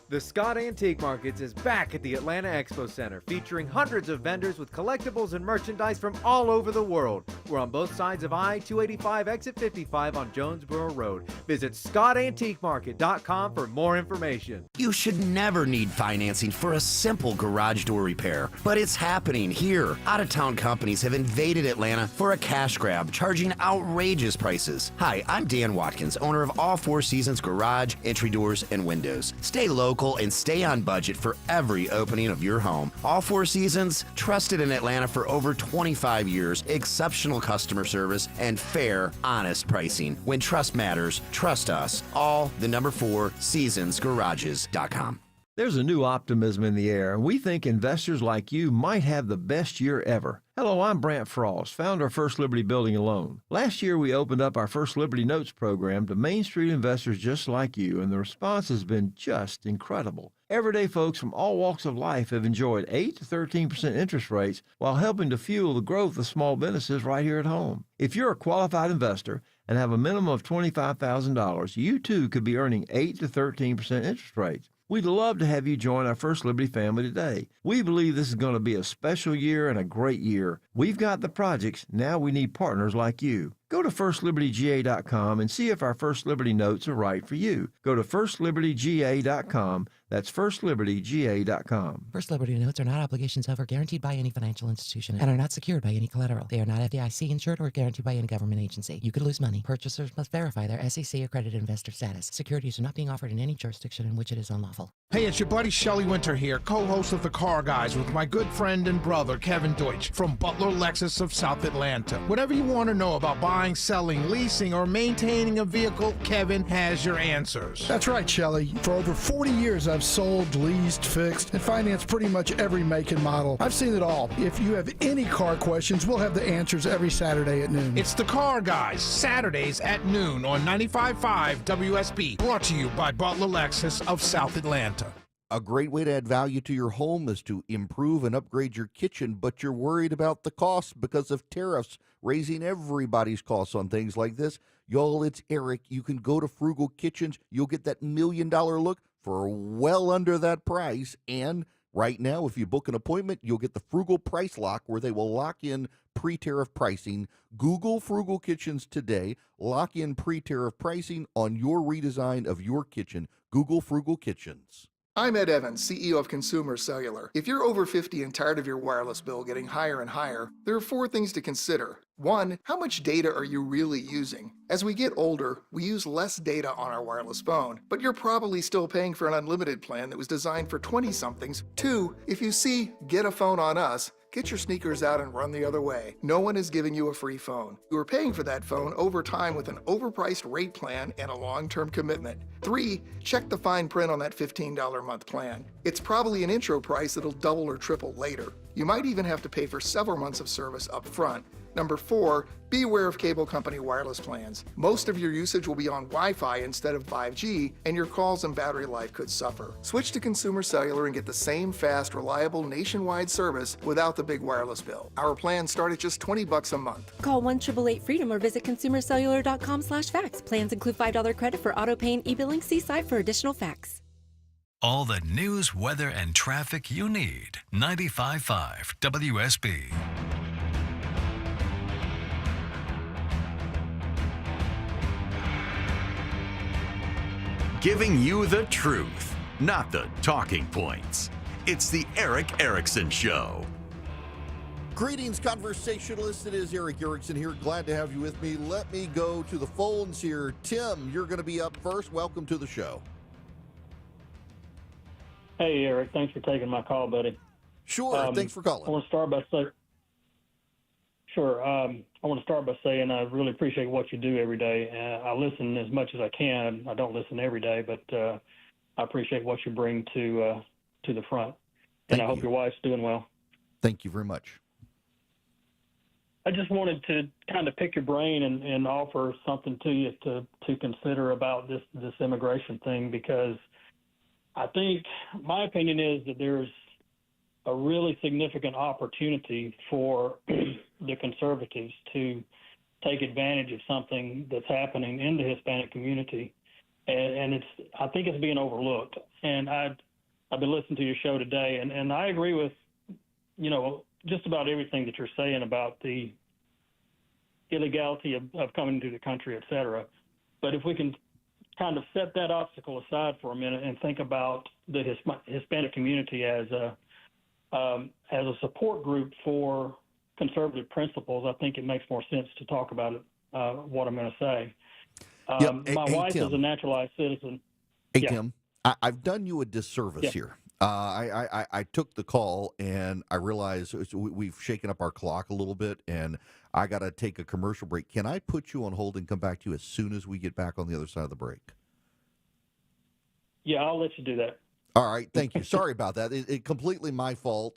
The Scott Antique Markets is back at the Atlanta Expo Center, featuring hundreds of vendors with collectibles and merchandise from all over the world. We're on both sides of I-285, exit 55 on Jonesboro Road. Visit ScottAntiqueMarket.com for more information. You should never need financing for a simple garage door repair, but it's happening here. Out-of-town companies have invaded Atlanta for a cash grab, charging outrageous prices. Hi, I'm Dan Watkins, owner of All Four Seasons Garage, Entry Doors, and Windows. Stay local local, and stay on budget for every opening of your home. All Four Seasons, trusted in Atlanta for over 25 years, exceptional customer service, and fair, honest pricing. When trust matters, trust us. All the number 4 seasonsgarages.com. There's a new optimism in the air, and we think investors like you might have the best year ever. Hello, I'm Brant Frost, founder of First Liberty Building and Loan. Last year, we opened up our First Liberty Notes program to Main Street investors just like you, and the response has been just incredible. Everyday folks from all walks of life have enjoyed 8 to 13% interest rates while helping to fuel the growth of small businesses right here at home. If you're a qualified investor and have a minimum of $25,000, you too could be earning 8 to 13% interest rates. We'd love to have you join our First Liberty family today. We believe this is going to be a special year and a great year. We've got the projects, now we need partners like you. Go to firstlibertyga.com and see if our First Liberty notes are right for you. Go to firstlibertyga.com. That's firstlibertyga.com. First Liberty notes are not obligations of or guaranteed by any financial institution and are not secured by any collateral. They are not FDIC insured or guaranteed by any government agency. You could lose money. Purchasers must verify their SEC accredited investor status. Securities are not being offered in any jurisdiction in which it is unlawful. Hey, it's your buddy Shelley Winter here, co-host of The Car Guys with my good friend and brother Kevin Deutsch from Butler Lexus of South Atlanta. Whatever you want to know about buying, selling, leasing, or maintaining a vehicle, Kevin has your answers. That's right, Shelley. For over 40 years, I've sold, leased, fixed, and financed pretty much every make and model. I've seen it all. If you have any car questions, we'll have the answers every Saturday at noon. It's The Car Guys, Saturdays at noon on 95.5 WSB, brought to you by Butler Lexus of South Atlanta. A great way to add value to your home is to improve and upgrade your kitchen, but you're worried about the cost because of tariffs raising everybody's costs on things like this. Y'all, it's Eric. You can go to Frugal Kitchens. You'll get that $1 million look for well under that price. And right now, if you book an appointment, you'll get the Frugal Price Lock, where they will lock in pre-tariff pricing. Google Frugal Kitchens today. Lock in pre-tariff pricing on your redesign of your kitchen. Google Frugal Kitchens. I'm Ed Evans, CEO of Consumer Cellular. If you're over 50 and tired of your wireless bill getting higher and higher, there are 4 things to consider. 1, how much data are you really using? As we get older, we use less data on our wireless phone, but you're probably still paying for an unlimited plan that was designed for 20-somethings. 2, if you see Get a Phone on Us, get your sneakers out and run the other way. No one is giving you a free phone. You are paying for that phone over time with an overpriced rate plan and a long-term commitment. 3, check the fine print on that $15 a month plan. It's probably an intro price that'll double or triple later. You might even have to pay for several months of service up front. Number 4, be aware of cable company wireless plans. Most of your usage will be on Wi-Fi instead of 5G, and your calls and battery life could suffer. Switch to Consumer Cellular and get the same fast, reliable nationwide service without the big wireless bill. Our plans start at just $20 a month. Call 1-888-FREEDOM or visit consumercellular.com/fax. Plans include $5 credit for auto pay and e-billing. See site for additional facts. All the news, weather, and traffic you need. 95.5 WSB. Giving you the truth, not the talking points. It's the Eric Erickson Show. Greetings, conversationalists. It is Eric Erickson here. Glad to have you with me. Let me go to the phones here. Tim, you're going to be up first. Welcome to the show. Hey, Eric. Thanks for taking my call, buddy. Sure. Thanks for calling. I want to start by saying, I want to start by saying I really appreciate what you do every day. I listen as much as I can. I don't listen every day, but I appreciate what you bring to the front. And I hope your wife's doing well. Thank you very much. I just wanted to kind of pick your brain and offer something to you to consider about this immigration thing, because I think my opinion is that there's a really significant opportunity for the conservatives to take advantage of something that's happening in the Hispanic community, and I think it's being overlooked. And I've been listening to your show today, and I agree with just about everything that you're saying about the illegality of coming to the country, et cetera. But if we can kind of set that obstacle aside for a minute and think about the Hispanic community as a support group for conservative principles, I think it makes more sense to talk about it, what I'm going to say. My wife is a naturalized citizen. Tim, I've done you a disservice here. I took the call, and I realized we've shaken up our clock a little bit, and I got to take a commercial break. Can I put you on hold and come back to you as soon as we get back on the other side of the break? Yeah, I'll let you do that. All right, thank you. Sorry about that. It completely my fault.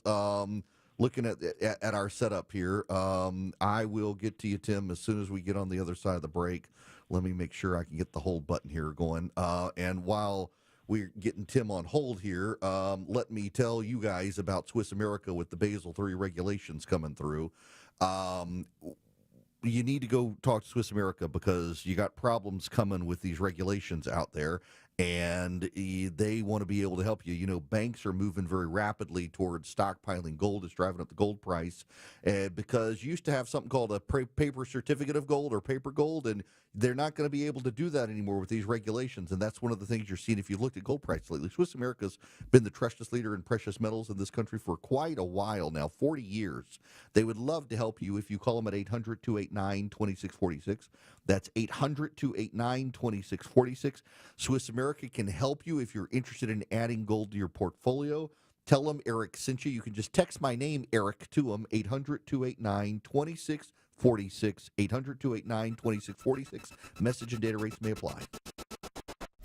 Looking at our setup here, I will get to you, Tim, as soon as we get on the other side of the break. Let me make sure I can get the hold button here going. And while we're getting Tim on hold here, let me tell you guys about Swiss America with the Basel III regulations coming through. You need to go talk to Swiss America because you got problems coming with these regulations out there, and they want to be able to help you. You know, banks are moving very rapidly towards stockpiling gold. It's driving up the gold price because you used to have something called a paper certificate of gold or paper gold, and they're not going to be able to do that anymore with these regulations, and that's one of the things you're seeing if you looked at gold price lately. Swiss America's been the trusted leader in precious metals in this country for quite a while now, 40 years. They would love to help you if you call them at 800-289-2646. That's 800-289-2646. Swiss America can help you if you're interested in adding gold to your portfolio. Tell them Eric sent you. You can just text my name, Eric, to them, 800-289-2646. 800-289-2646. Message and data rates may apply.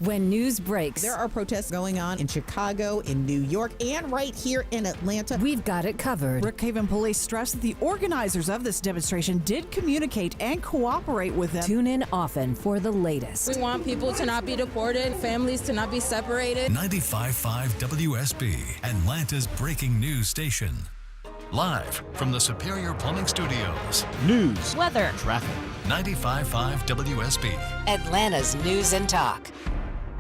When news breaks, there are protests going on in Chicago, in New York, and right here in Atlanta. We've got it covered. Brookhaven police stressed that the organizers of this demonstration did communicate and cooperate with them. Tune in often for the latest. We want people to not be deported, families to not be separated. 95.5 WSB, Atlanta's breaking news station. Live from the Superior Plumbing Studios. News, weather, Traffic. 95.5 WSB. Atlanta's News and Talk.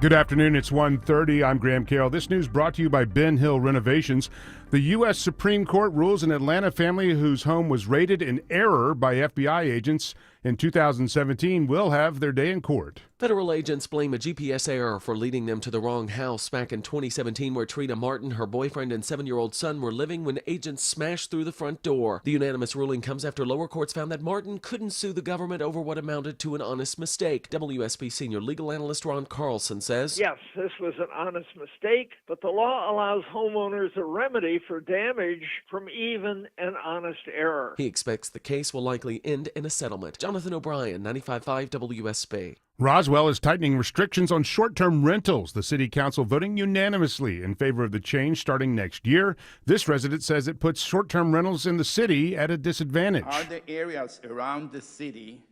Good afternoon. It's 1:30. I'm Graham Carroll. This news brought to you by Ben Hill Renovations. The U.S. Supreme Court rules an Atlanta family whose home was raided in error by FBI agents in 2017 will have their day in court. Federal agents blame a GPS error for leading them to the wrong house back in 2017, where Trina Martin, her boyfriend, and 7-year-old son were living when agents smashed through the front door. The unanimous ruling comes after lower courts found that Martin couldn't sue the government over what amounted to an honest mistake. WSB senior legal analyst Ron Carlson says, yes, this was an honest mistake, but the law allows homeowners a remedy for damage from even an honest error. He expects the case will likely end in a settlement. Jonathan O'Brien, 95.5 WSB. Roswell is tightening restrictions on short-term rentals. The city council voting unanimously in favor of the change starting next year. This resident says it puts short-term rentals in the city at a disadvantage. Are there areas around the city,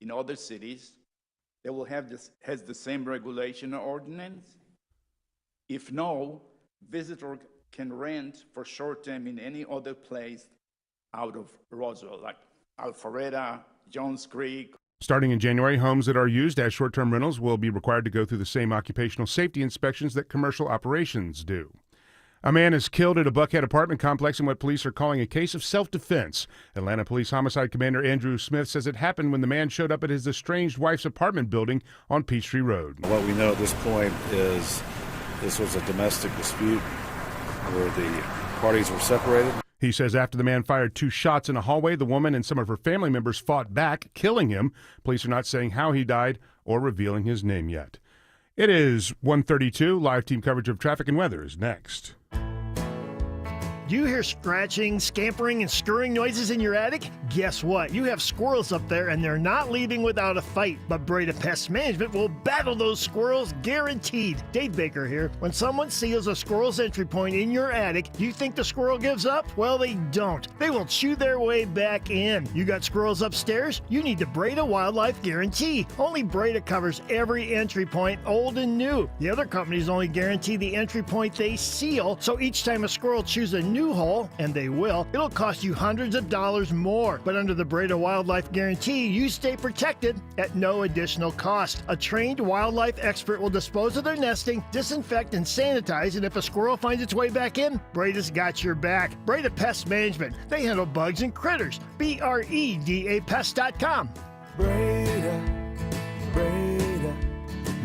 in other cities, that will have has the same regulation or ordinance? If no, visitor can rent for short-term in any other place out of Roswell, like Alpharetta, Jones Creek. Starting in January, homes that are used as short-term rentals will be required to go through the same occupational safety inspections that commercial operations do. A man is killed at a Buckhead apartment complex in what police are calling a case of self-defense. Atlanta Police Homicide Commander Andrew Smith says it happened when the man showed up at his estranged wife's apartment building on Peachtree Road. What we know at this point is this was a domestic dispute where the parties were separated. He says after the man fired 2 shots in a hallway, the woman and some of her family members fought back, killing him. Police are not saying how he died or revealing his name yet. It is 1:32. Live team coverage of traffic and weather is next. Do you hear scratching, scampering, and stirring noises in your attic? Guess what? You have squirrels up there, and they're not leaving without a fight. But Breda Pest Management will battle those squirrels, guaranteed. Dave Baker here. When someone seals a squirrel's entry point in your attic, do you think the squirrel gives up? Well, they don't. They will chew their way back in. You got squirrels upstairs? You need the Breda Wildlife Guarantee. Only Breda covers every entry point, old and new. The other companies only guarantee the entry point they seal, so each time a squirrel chews a new hole, and they will, it'll cost you hundreds of dollars more. But under the Breda Wildlife Guarantee, you stay protected at no additional cost. A trained wildlife expert will dispose of their nesting, disinfect and sanitize, and if a squirrel finds its way back in, Breda's got your back. Breda Pest Management. They handle bugs and critters. BREDA Pest.com. Breda,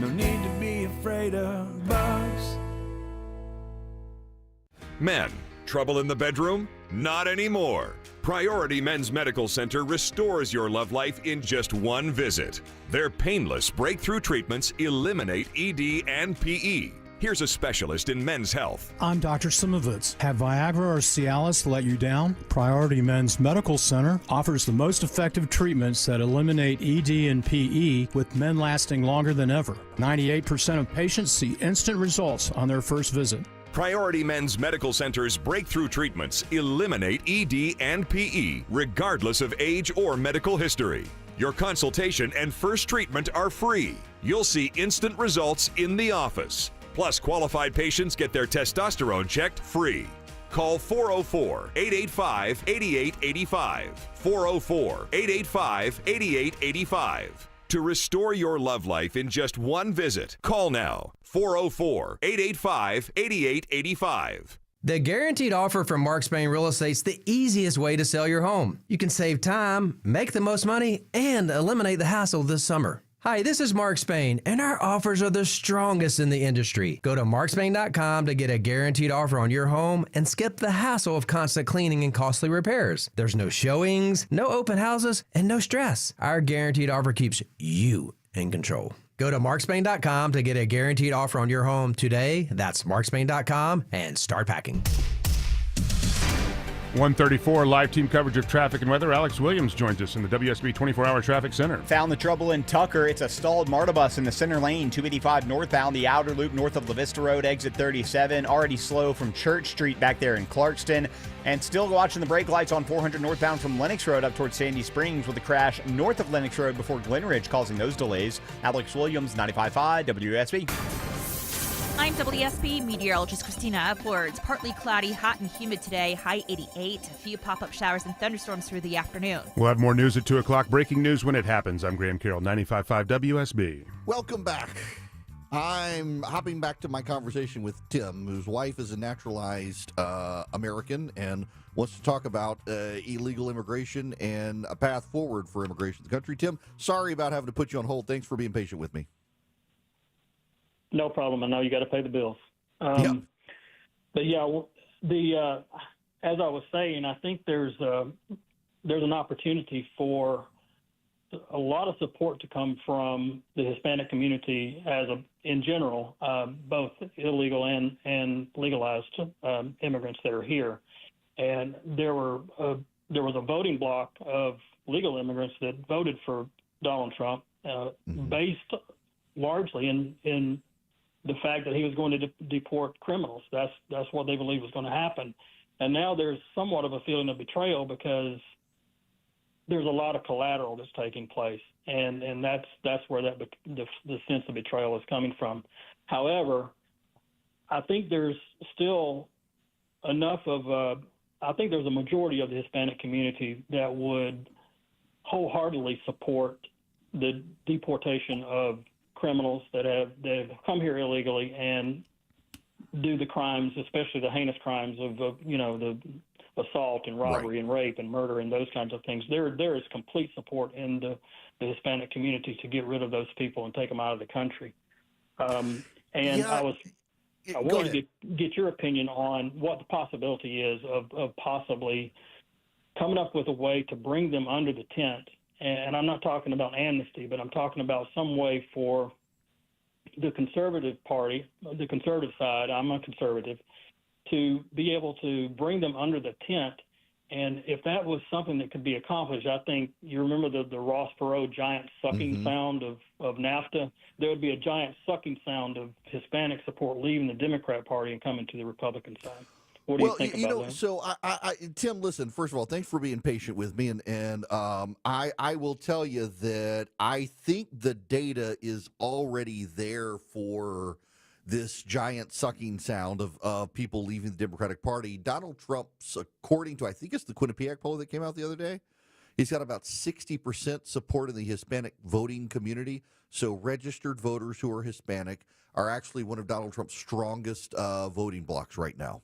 no need to be afraid of bugs. Men, trouble in the bedroom? Not anymore. Priority Men's Medical Center restores your love life in just one visit. Their painless breakthrough treatments eliminate ED and PE. Here's a specialist in men's health. I'm Dr. Simovitz. Have Viagra or Cialis let you down? Priority Men's Medical Center offers the most effective treatments that eliminate ED and PE, with men lasting longer than ever. 98% of patients see instant results on their first visit. Priority Men's Medical Center's breakthrough treatments eliminate ED and PE, regardless of age or medical history. Your consultation and first treatment are free. You'll see instant results in the office. Plus, qualified patients get their testosterone checked free. Call 404-885-8885. 404-885-8885. To restore your love life in just one visit, call now. 404-885-8885. The guaranteed offer from Mark Spain Real Estate's the easiest way to sell your home. You can save time, make the most money, and eliminate the hassle this summer. Hi, this is Mark Spain, and our offers are the strongest in the industry. Go to markspain.com to get a guaranteed offer on your home and skip the hassle of constant cleaning and costly repairs. There's no showings, no open houses, and no stress. Our guaranteed offer keeps you in control. Go to markspain.com to get a guaranteed offer on your home today. That's markspain.com, and start packing. 1:34 live team coverage of traffic and weather. Alex Williams joins us in the WSB 24-hour traffic center. Found the trouble in Tucker. It's a stalled MARTA bus in the center lane, 285 northbound, the outer loop north of La Vista Road, exit 37. Already slow from Church Street back there in Clarkston. And still watching the brake lights on 400 northbound from Lennox Road up towards Sandy Springs, with a crash north of Lennox Road before Glen Ridge causing those delays. Alex Williams, 95.5 WSB. I'm WSB meteorologist Christina Upwards. Partly cloudy, hot and humid today, high 88. A few pop-up showers and thunderstorms through the afternoon. We'll have more news at 2 o'clock. Breaking news when it happens. I'm Graham Carroll, 95.5 WSB. Welcome back. I'm hopping back to my conversation with Tim, whose wife is a naturalized American and wants to talk about illegal immigration and a path forward for immigration in the country. Tim, sorry about having to put you on hold. Thanks for being patient with me. No problem. I know you got to pay the bills. Yep. But yeah, as I was saying, I think there's an opportunity for a lot of support to come from the Hispanic community in general, both illegal and legalized immigrants that are here. And there was a voting bloc of legal immigrants that voted for Donald Trump, based largely in the fact that he was going to deport criminals. That's what they believed was going to happen. And now there's somewhat of a feeling of betrayal because there's a lot of collateral that's taking place, and that's where the sense of betrayal is coming from. However, I think there's still enough of I think there's a majority of the Hispanic community that would wholeheartedly support the deportation of criminals that have come here illegally and do the crimes, especially the heinous crimes of the assault and robbery and rape and murder and those kinds of things. There is complete support in the Hispanic community to get rid of those people and take them out of the country. I wanted to get your opinion on what the possibility is of possibly coming up with a way to bring them under the tent. And I'm not talking about amnesty, but I'm talking about some way for the conservative party, the conservative side, I'm a conservative, to be able to bring them under the tent. And if that was something that could be accomplished, I think you remember the Ross Perot giant sucking sound of NAFTA. There would be a giant sucking sound of Hispanic support leaving the Democrat Party and coming to the Republican side. What do you think about that? So Tim, listen, first of all, thanks for being patient with me. And I will tell you that I think the data is already there for this giant sucking sound of people leaving the Democratic Party. Donald Trump's, according to, I think it's the Quinnipiac poll that came out the other day, he's got about 60% support in the Hispanic voting community. So registered voters who are Hispanic are actually one of Donald Trump's strongest voting blocs right now.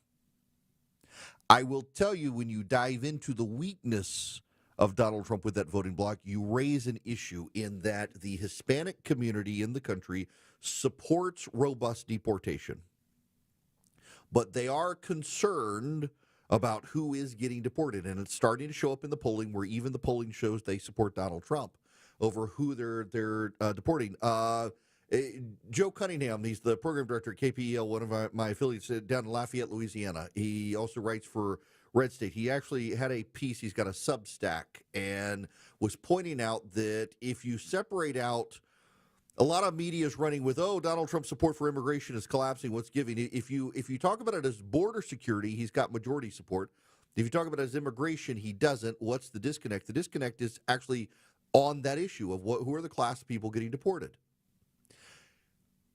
I will tell you, when you dive into the weakness of Donald Trump with that voting bloc, you raise an issue in that the Hispanic community in the country supports robust deportation. But they are concerned about who is getting deported. And it's starting to show up in the polling, where even the polling shows they support Donald Trump over who they're deporting. Joe Cunningham, he's the program director at KPEL, one of my affiliates down in Lafayette, Louisiana. He also writes for Red State. He actually had a piece, he's got a Substack, and was pointing out that if you separate out, a lot of media is running with, Donald Trump's support for immigration is collapsing, what's giving. If you talk about it as border security, he's got majority support. If you talk about it as immigration, he doesn't. What's the disconnect? The disconnect is actually on that issue of who are the class of people getting deported.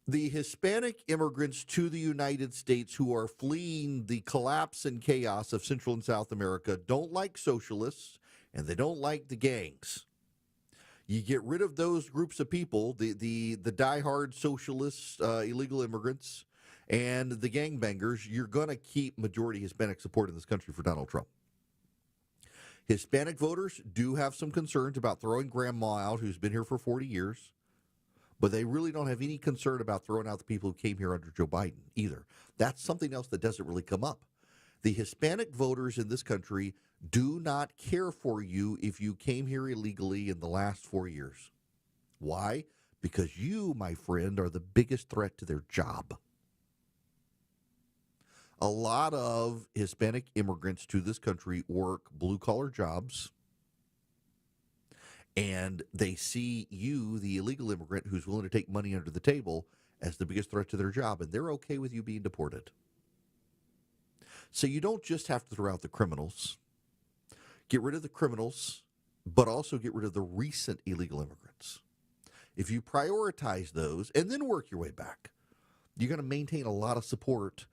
The Hispanic immigrants to the United States who are fleeing the collapse and chaos of Central and South America don't like socialists, and they don't like the gangs. You get rid of those groups of people, the diehard socialists, illegal immigrants, and the gangbangers, you're going to keep majority Hispanic support in this country for Donald Trump. Hispanic voters do have some concerns about throwing grandma out, who's been here for 40 years. But they really don't have any concern about throwing out the people who came here under Joe Biden either. That's something else that doesn't really come up. The Hispanic voters in this country do not care for you if you came here illegally in the last 4 years. Why? Because you, my friend, are the biggest threat to their job. A lot of Hispanic immigrants to this country work blue-collar jobs, and they see you, the illegal immigrant who's willing to take money under the table, as the biggest threat to their job, and they're okay with you being deported. So you don't just have to throw out the criminals. Get rid of the criminals, but also get rid of the recent illegal immigrants. If you prioritize those and then work your way back, you're going to maintain a lot of support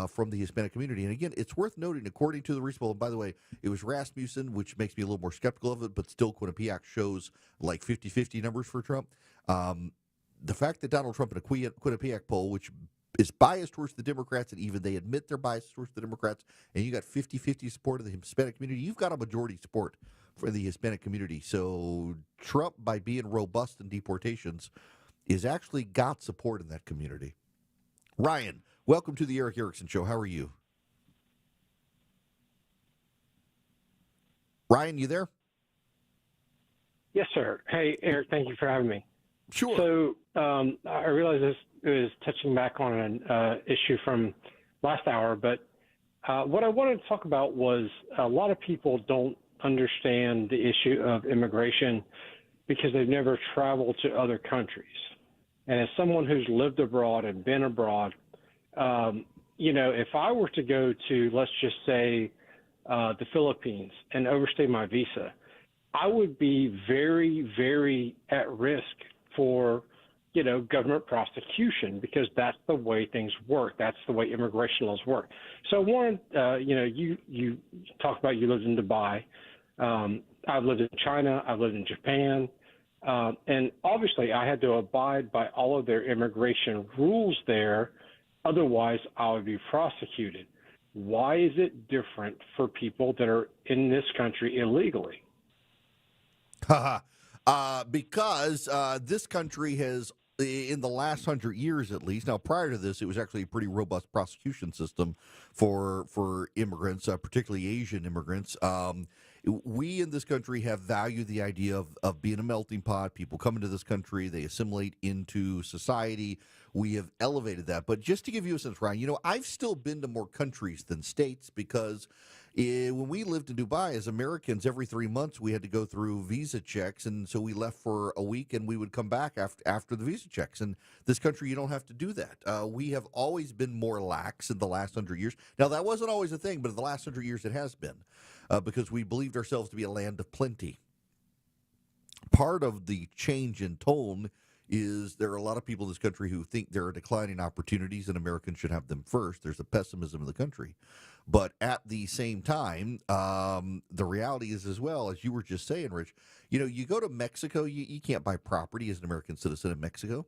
from the Hispanic community. And again, it's worth noting, according to the recent poll, and by the way, it was Rasmussen, which makes me a little more skeptical of it, but still Quinnipiac shows like 50-50 numbers for Trump. The fact that Donald Trump in a Quinnipiac poll, which is biased towards the Democrats, and even they admit they're biased towards the Democrats, and you got 50-50 support of the Hispanic community, you've got a majority support for the Hispanic community. So Trump, by being robust in deportations, is actually got support in that community. Ryan, welcome to the Erick Erickson Show. How are you? Ryan, you there? Yes, sir. Hey, Eric, thank you for having me. Sure. So I realize this is touching back on an issue from last hour, but what I wanted to talk about was a lot of people don't understand the issue of immigration because they've never traveled to other countries. And as someone who's lived abroad and been abroad, if I were to go to, let's just say, the Philippines and overstay my visa, I would be very, very at risk for, government prosecution, because that's the way things work. That's the way immigration laws work. So one, you talked about you lived in Dubai. I've lived in China. I've lived in Japan. And obviously I had to abide by all of their immigration rules there. Otherwise, I would be prosecuted. Why is it different for people that are in this country illegally? Because this country has, in the last 100 years at least, now prior to this, it was actually a pretty robust prosecution system for immigrants, particularly Asian immigrants. We in this country have valued the idea of being a melting pot. People come into this country, they assimilate into society. We have elevated that. But just to give you a sense, Ryan, I've still been to more countries than states, because when we lived in Dubai as Americans, every 3 months we had to go through visa checks. And so we left for a week and we would come back after the visa checks. And this country, you don't have to do that. We have always been more lax in the last 100 years. Now, that wasn't always a thing, but in the last 100 years it has been, because we believed ourselves to be a land of plenty. Part of the change in tone is there are a lot of people in this country who think there are declining opportunities and Americans should have them first. There's a pessimism in the country. But at the same time, the reality is, as well, as you were just saying, Rich, you go to Mexico, you can't buy property as an American citizen in Mexico.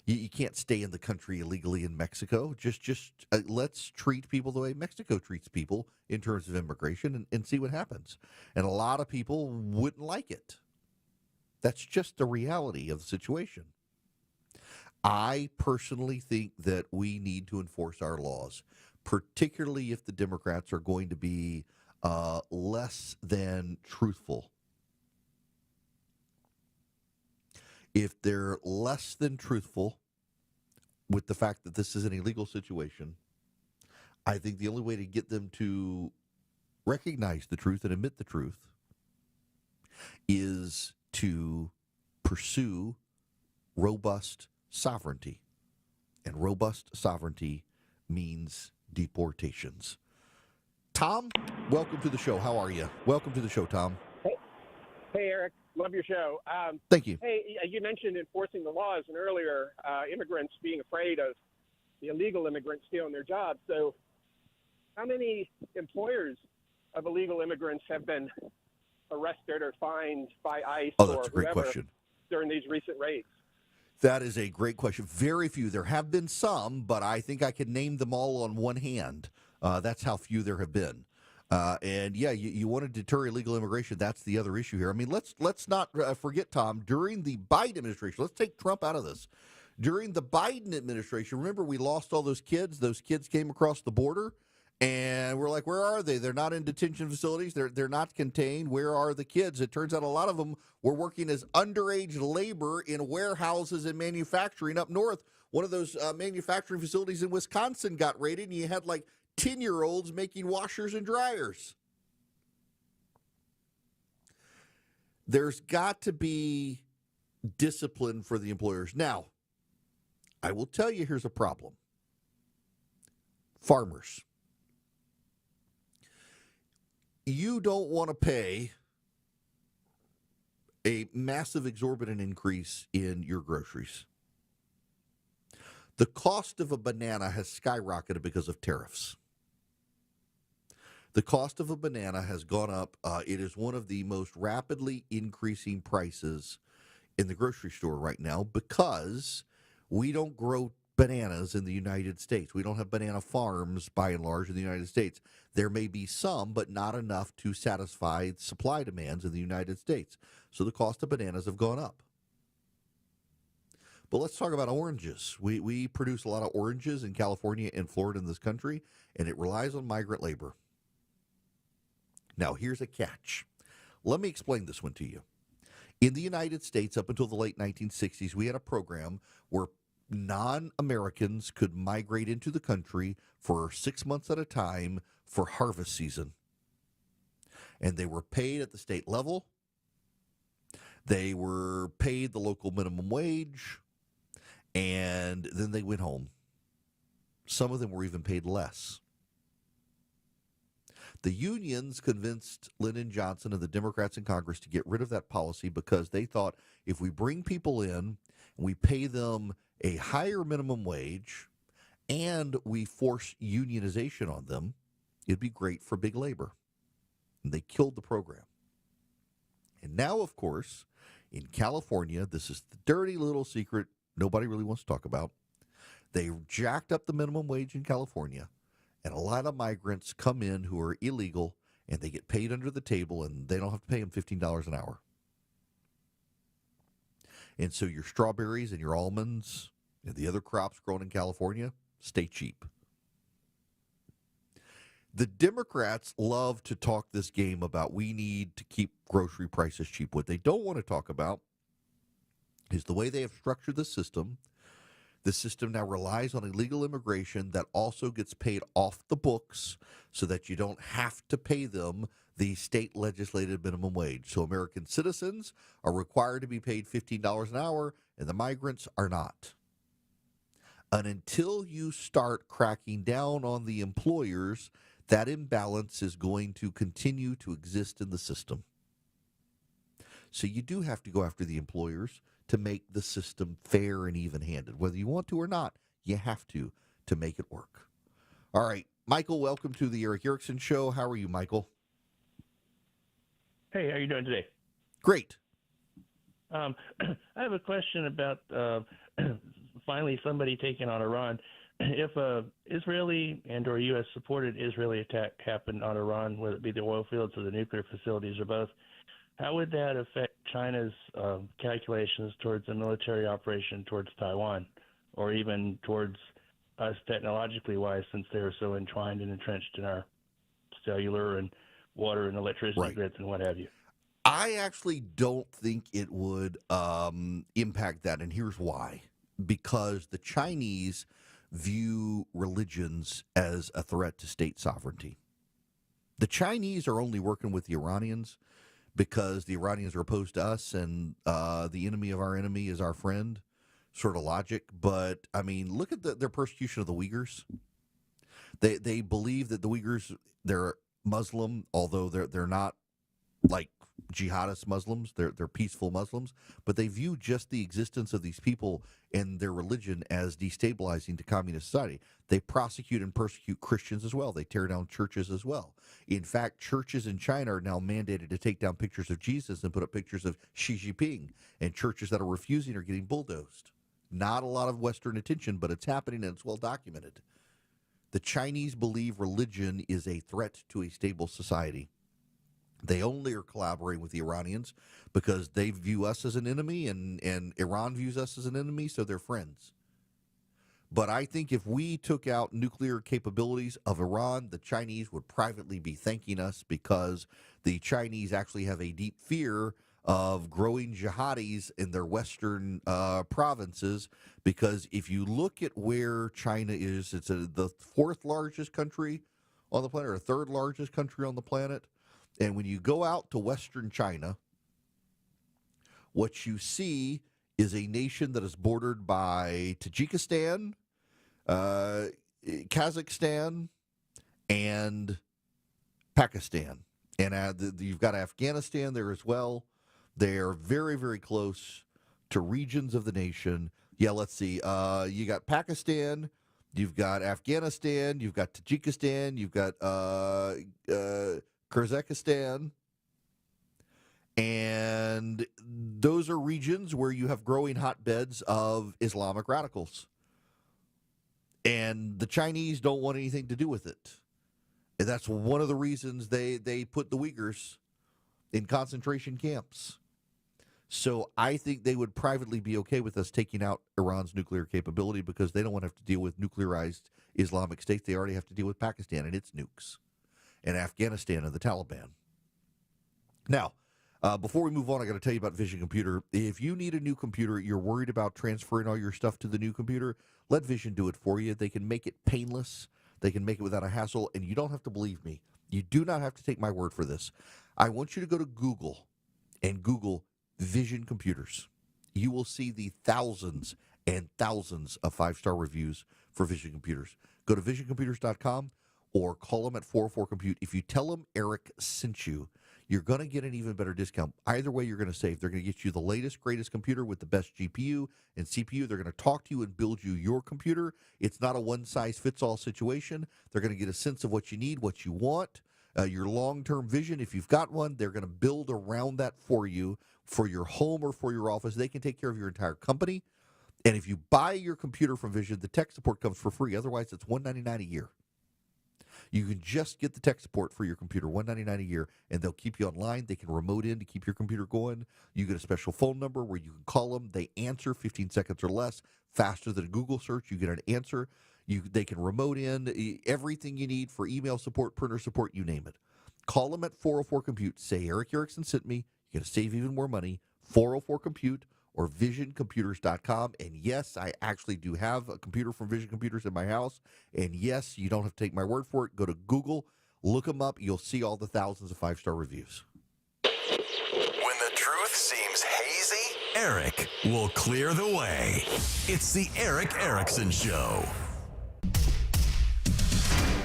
You can't stay in the country illegally in Mexico. Just let's treat people the way Mexico treats people in terms of immigration and see what happens. And a lot of people wouldn't like it. That's just the reality of the situation. I personally think that we need to enforce our laws, particularly if the Democrats are going to be less than truthful. If they're less than truthful with the fact that this is an illegal situation, I think the only way to get them to recognize the truth and admit the truth is to pursue robust sovereignty. And robust sovereignty means deportations. Tom, welcome to the show. How are you? Welcome to the show, Tom. Hey, Eric. Love your show. Thank you. Hey, you mentioned enforcing the laws and earlier immigrants being afraid of the illegal immigrants stealing their jobs. So how many employers of illegal immigrants have been arrested or fined by ICE that's or a great whoever question. during these recent raids? That is a great question. Very few. There have been some, but I think I could name them all on one hand. That's how few there have been. And yeah, you want to deter illegal immigration. That's the other issue here. I mean, let's not forget, Tom, during the Biden administration, let's take Trump out of this. During the Biden administration, remember we lost all those kids? Those kids came across the border, and we're like, where are they? They're not in detention facilities. They're not contained. Where are the kids? It turns out a lot of them were working as underage labor in warehouses and manufacturing up north. One of those manufacturing facilities in Wisconsin got raided, and you had like 10-year-olds making washers and dryers. There's got to be discipline for the employers. Now, I will tell you, here's a problem. Farmers. You don't want to pay a massive exorbitant increase in your groceries. The cost of a banana has skyrocketed because of tariffs. The cost of a banana has gone up. It is one of the most rapidly increasing prices in the grocery store right now because we don't grow bananas in the United States. We don't have banana farms, by and large, in the United States. There may be some, but not enough to satisfy supply demands in the United States. So the cost of bananas have gone up. But let's talk about oranges. We produce a lot of oranges in California and Florida in this country, and it relies on migrant labor. Now, here's a catch. Let me explain this one to you. In the United States, up until the late 1960s, we had a program where non-Americans could migrate into the country for 6 months at a time for harvest season. And they were paid at the state level. They were paid the local minimum wage. And then they went home. Some of them were even paid less. The unions convinced Lyndon Johnson and the Democrats in Congress to get rid of that policy because they thought if we bring people in and we pay them a higher minimum wage and we force unionization on them, it'd be great for big labor. And they killed the program. And now, of course, in California, this is the dirty little secret nobody really wants to talk about. They jacked up the minimum wage in California, and a lot of migrants come in who are illegal, and they get paid under the table, and they don't have to pay them $15 an hour. And so your strawberries and your almonds and the other crops grown in California stay cheap. The Democrats love to talk this game about we need to keep grocery prices cheap. What they don't want to talk about is the way they have structured the system. The system now relies on illegal immigration that also gets paid off the books so that you don't have to pay them the state legislated minimum wage. So American citizens are required to be paid $15 an hour, and the migrants are not. And until you start cracking down on the employers, that imbalance is going to continue to exist in the system. So you do have to go after the employers to make the system fair and even-handed. Whether you want to or not, you have to make it work. All right, Michael, welcome to the Eric Erickson Show. How are you, Michael? Hey, how are you doing today? Great. I have a question about finally somebody taking on Iran. If a Israeli and or U.S. supported Israeli attack happened on Iran, whether it be the oil fields or the nuclear facilities or both, how would that affect China's calculations towards a military operation towards Taiwan, or even towards us technologically wise, since they're so entwined and entrenched in our cellular and water and electricity grids and what have you. I actually don't think it would impact that, and here's why. Because the Chinese view religions as a threat to state sovereignty. The Chinese are only working with the Iranians because the Iranians are opposed to us, and the enemy of our enemy is our friend, sort of logic. But, I mean, look at their persecution of the Uyghurs. They believe that the Uyghurs, they're Muslim, although they're not like jihadist Muslims. They're peaceful Muslims, but they view just the existence of these people and their religion as destabilizing to communist society. They prosecute and persecute Christians as well. They tear down churches as well. In fact, churches in China are now mandated to take down pictures of Jesus and put up pictures of Xi Jinping, and churches that are refusing are getting bulldozed. Not a lot of Western attention, but it's happening and it's well documented. The Chinese believe religion is a threat to a stable society. They only are collaborating with the Iranians because they view us as an enemy, and Iran views us as an enemy, so they're friends. But I think if we took out nuclear capabilities of Iran, the Chinese would privately be thanking us, because the Chinese actually have a deep fear of growing jihadis in their western provinces, because if you look at where China is, it's the fourth largest country on the planet, or third largest country on the planet. And when you go out to Western China, what you see is a nation that is bordered by Tajikistan, Kazakhstan, and Pakistan. And you've got Afghanistan there as well. They are very, very close to regions of the nation. Yeah, let's see. You got Pakistan, you've got Afghanistan, you've got Tajikistan, you've got Kyrgyzstan, and those are regions where you have growing hotbeds of Islamic radicals. And the Chinese don't want anything to do with it. And that's one of the reasons they put the Uyghurs in concentration camps. So I think they would privately be okay with us taking out Iran's nuclear capability, because they don't want to have to deal with nuclearized Islamic states. They already have to deal with Pakistan and its nukes, and Afghanistan and the Taliban. Now, before we move on, I got to tell you about Vision Computer. If you need a new computer, you're worried about transferring all your stuff to the new computer, let Vision do it for you. They can make it painless. They can make it without a hassle, and you don't have to believe me. You do not have to take my word for this. I want you to go to Google and Google Vision Computers. You will see the thousands and thousands of 5-star reviews for Vision Computers. Go to visioncomputers.com or call them at 404-COMPUTE. If you tell them Eric sent you, you're going to get an even better discount. Either way, you're going to save. They're going to get you the latest, greatest computer with the best GPU and CPU. They're going to talk to you and build you your computer. It's not a one-size-fits-all situation. They're going to get a sense of what you need, what you want, your long-term vision. If you've got one, they're going to build around that for you, for your home or for your office. They can take care of your entire company. And if you buy your computer from Vision, the tech support comes for free. Otherwise, it's $199 a year. You can just get the tech support for your computer, $199 a year, and they'll keep you online. They can remote in to keep your computer going. You get a special phone number where you can call them. They answer 15 seconds or less, faster than a Google search. You get an answer. They can remote in everything you need for email support, printer support, you name it. Call them at 404-COMPUTE. Say Eric Erickson sent me. You're going to save even more money. 404-COMPUTE or visioncomputers.com. And yes, I actually do have a computer from Vision Computers in my house. And yes, you don't have to take my word for it. Go to Google, look them up. You'll see all the thousands of 5-star reviews. When the truth seems hazy, Eric will clear the way. It's the Eric Erickson Show.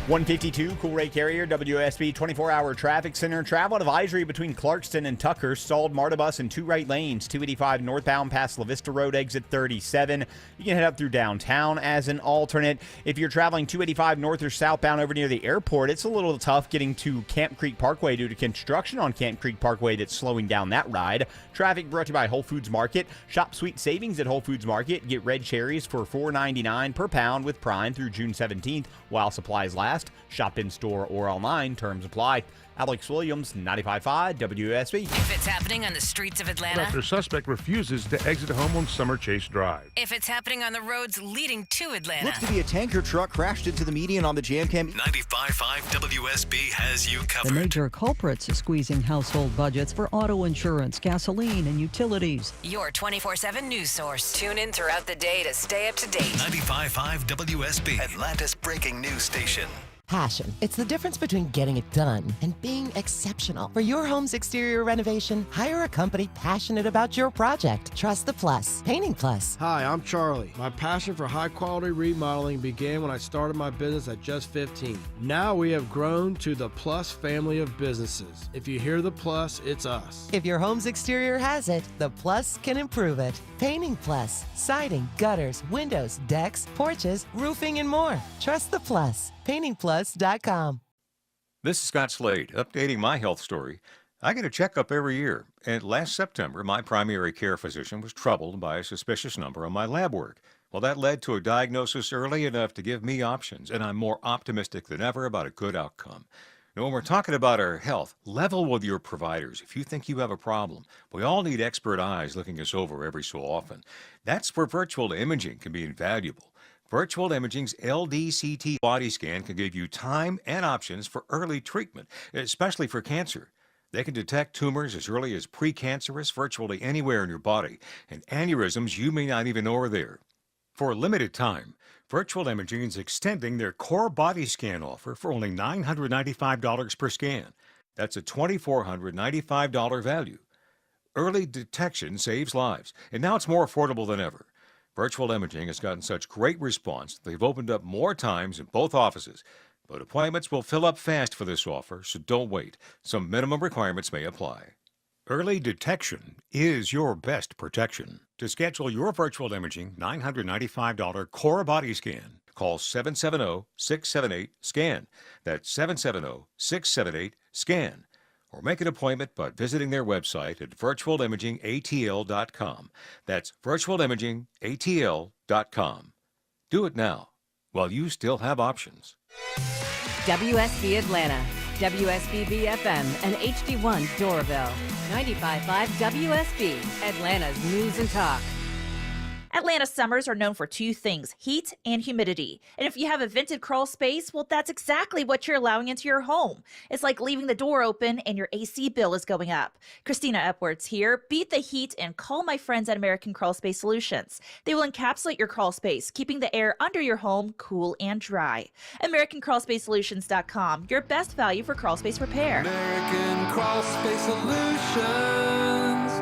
152, Cool Ray Carrier, WSB 24-hour traffic center. Travel advisory between Clarkston and Tucker. Stalled MARTA bus in 2 right lanes. 285 northbound past La Vista Road, exit 37. You can head up through downtown as an alternate. If you're traveling 285 north or southbound over near the airport, it's a little tough getting to Camp Creek Parkway due to construction on Camp Creek Parkway that's slowing down that ride. Traffic brought to you by Whole Foods Market. Shop sweet savings at Whole Foods Market. Get red cherries for $4.99 per pound with Prime through June 17th while supplies last. podcast. Shop in store or online. Terms apply. Alex Williams, 95.5 WSB. If it's happening on the streets of Atlanta. After suspect refuses to exit a home on Summer Chase Drive. If it's happening on the roads leading to Atlanta. Looks to be a tanker truck crashed into the median on the Jam Cam. 95.5 WSB has you covered. The major culprits is squeezing household budgets for auto insurance, gasoline, and utilities. Your 24/7 news source. Tune in throughout the day to stay up to date. 95.5 WSB, Atlanta's breaking news station. Passion. It's the difference between getting it done and being exceptional. For your home's exterior renovation, hire a company passionate about your project. Trust the Plus. Painting Plus. Hi, I'm Charlie. My passion for high-quality remodeling began when I started my business at just 15. Now we have grown to the Plus family of businesses. If you hear the Plus, it's us. If your home's exterior has it, the Plus can improve it. Painting Plus. Siding, gutters, windows, decks, porches, roofing, and more. Trust the Plus. PaintingPlus.com. This is Scott Slade, updating my health story. I get a checkup every year, and last September, my primary care physician was troubled by a suspicious number on my lab work. Well, that led to a diagnosis early enough to give me options, and I'm more optimistic than ever about a good outcome. Now, when we're talking about our health, level with your providers if you think you have a problem. We all need expert eyes looking us over every so often. That's where virtual imaging can be invaluable. Virtual Imaging's LDCT body scan can give you time and options for early treatment, especially for cancer. They can detect tumors as early as precancerous virtually anywhere in your body, and aneurysms you may not even know are there. For a limited time, Virtual Imaging is extending their core body scan offer for only $995 per scan. That's a $2,495 value. Early detection saves lives, and now it's more affordable than ever. Virtual Imaging has gotten such great response that they've opened up more times in both offices. But appointments will fill up fast for this offer, so don't wait. Some minimum requirements may apply. Early detection is your best protection. To schedule your Virtual Imaging $995 core body scan, call 770-678-SCAN. That's 770-678-SCAN. Or make an appointment by visiting their website at virtualimagingatl.com. That's virtualimagingatl.com. Do it now while you still have options. WSB Atlanta, WSB BFM, and HD1 Doraville. 95.5 WSB, Atlanta's news and talk. Atlanta summers are known for two things, heat and humidity. And if you have a vented crawl space, well, that's exactly what you're allowing into your home. It's like leaving the door open and your AC bill is going up. Christina Upwards here. Beat the heat and call my friends at American Crawl Space Solutions. They will encapsulate your crawl space, keeping the air under your home cool and dry. AmericanCrawlSpaceSolutions.com, your best value for crawl space repair. American Crawl Space Solutions.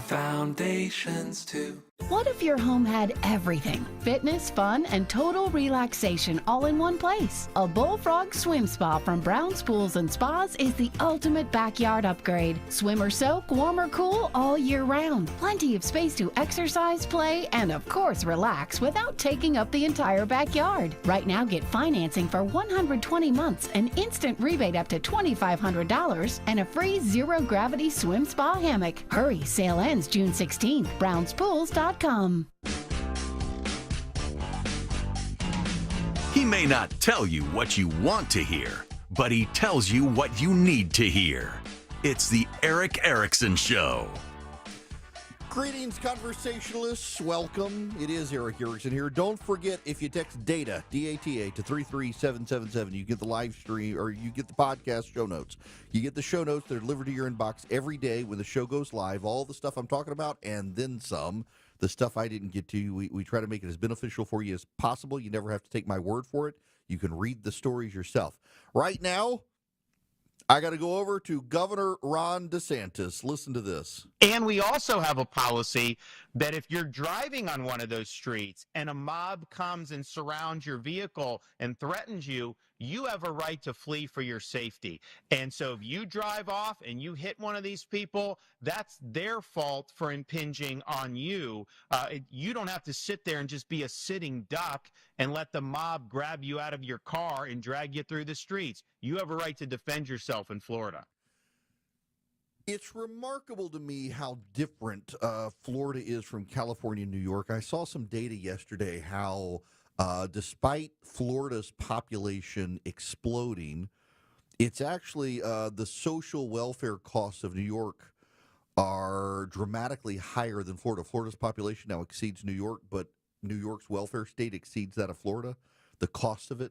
Foundations too. What if your home had everything? Fitness, fun, and total relaxation all in one place. A Bullfrog Swim Spa from Brown's Pools and Spas is the ultimate backyard upgrade. Swim or soak, warm or cool, all year round. Plenty of space to exercise, play, and of course relax without taking up the entire backyard. Right now, get financing for 120 months, an instant rebate up to $2,500, and a free zero-gravity swim spa hammock. Hurry, sale ends June 16th. BrownsPools.com. He may not tell you what you want to hear, but he tells you what you need to hear. It's the Erick Erickson Show. Greetings, conversationalists. Welcome. It is Erick Erickson here. Don't forget, if you text DATA, D-A-T-A, to 33777, you get the live stream, or you get the podcast show notes. You get the show notes. They're delivered to your inbox every day when the show goes live. All the stuff I'm talking about, and then some. The stuff I didn't get to, we try to make it as beneficial for you as possible. You never have to take my word for it. You can read the stories yourself. Right now, I got to go over to Governor Ron DeSantis. Listen to this. And we also have a policy that if you're driving on one of those streets and a mob comes and surrounds your vehicle and threatens you, you have a right to flee for your safety. And so if you drive off and you hit one of these people, that's their fault for impinging on you. You don't have to sit there and just be a sitting duck and let the mob grab you out of your car and drag you through the streets. You have a right to defend yourself in Florida. It's remarkable to me how different Florida is from California and New York. I saw some data yesterday how Despite Florida's population exploding, it's actually the social welfare costs of New York are dramatically higher than Florida. Florida's population now exceeds New York, but New York's welfare state exceeds that of Florida. The cost of it.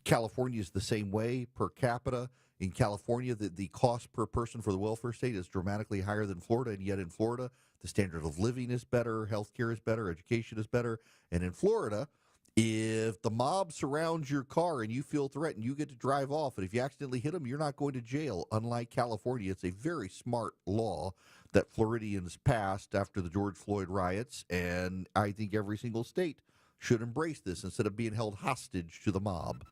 California is the same way per capita. In California, the cost per person for the welfare state is dramatically higher than Florida, and yet in Florida, the standard of living is better, healthcare is better, education is better. And in Florida, if the mob surrounds your car and you feel threatened, you get to drive off. And if you accidentally hit them, you're not going to jail. Unlike California, it's a very smart law that Floridians passed after the George Floyd riots. And I think every single state should embrace this instead of being held hostage to the mob.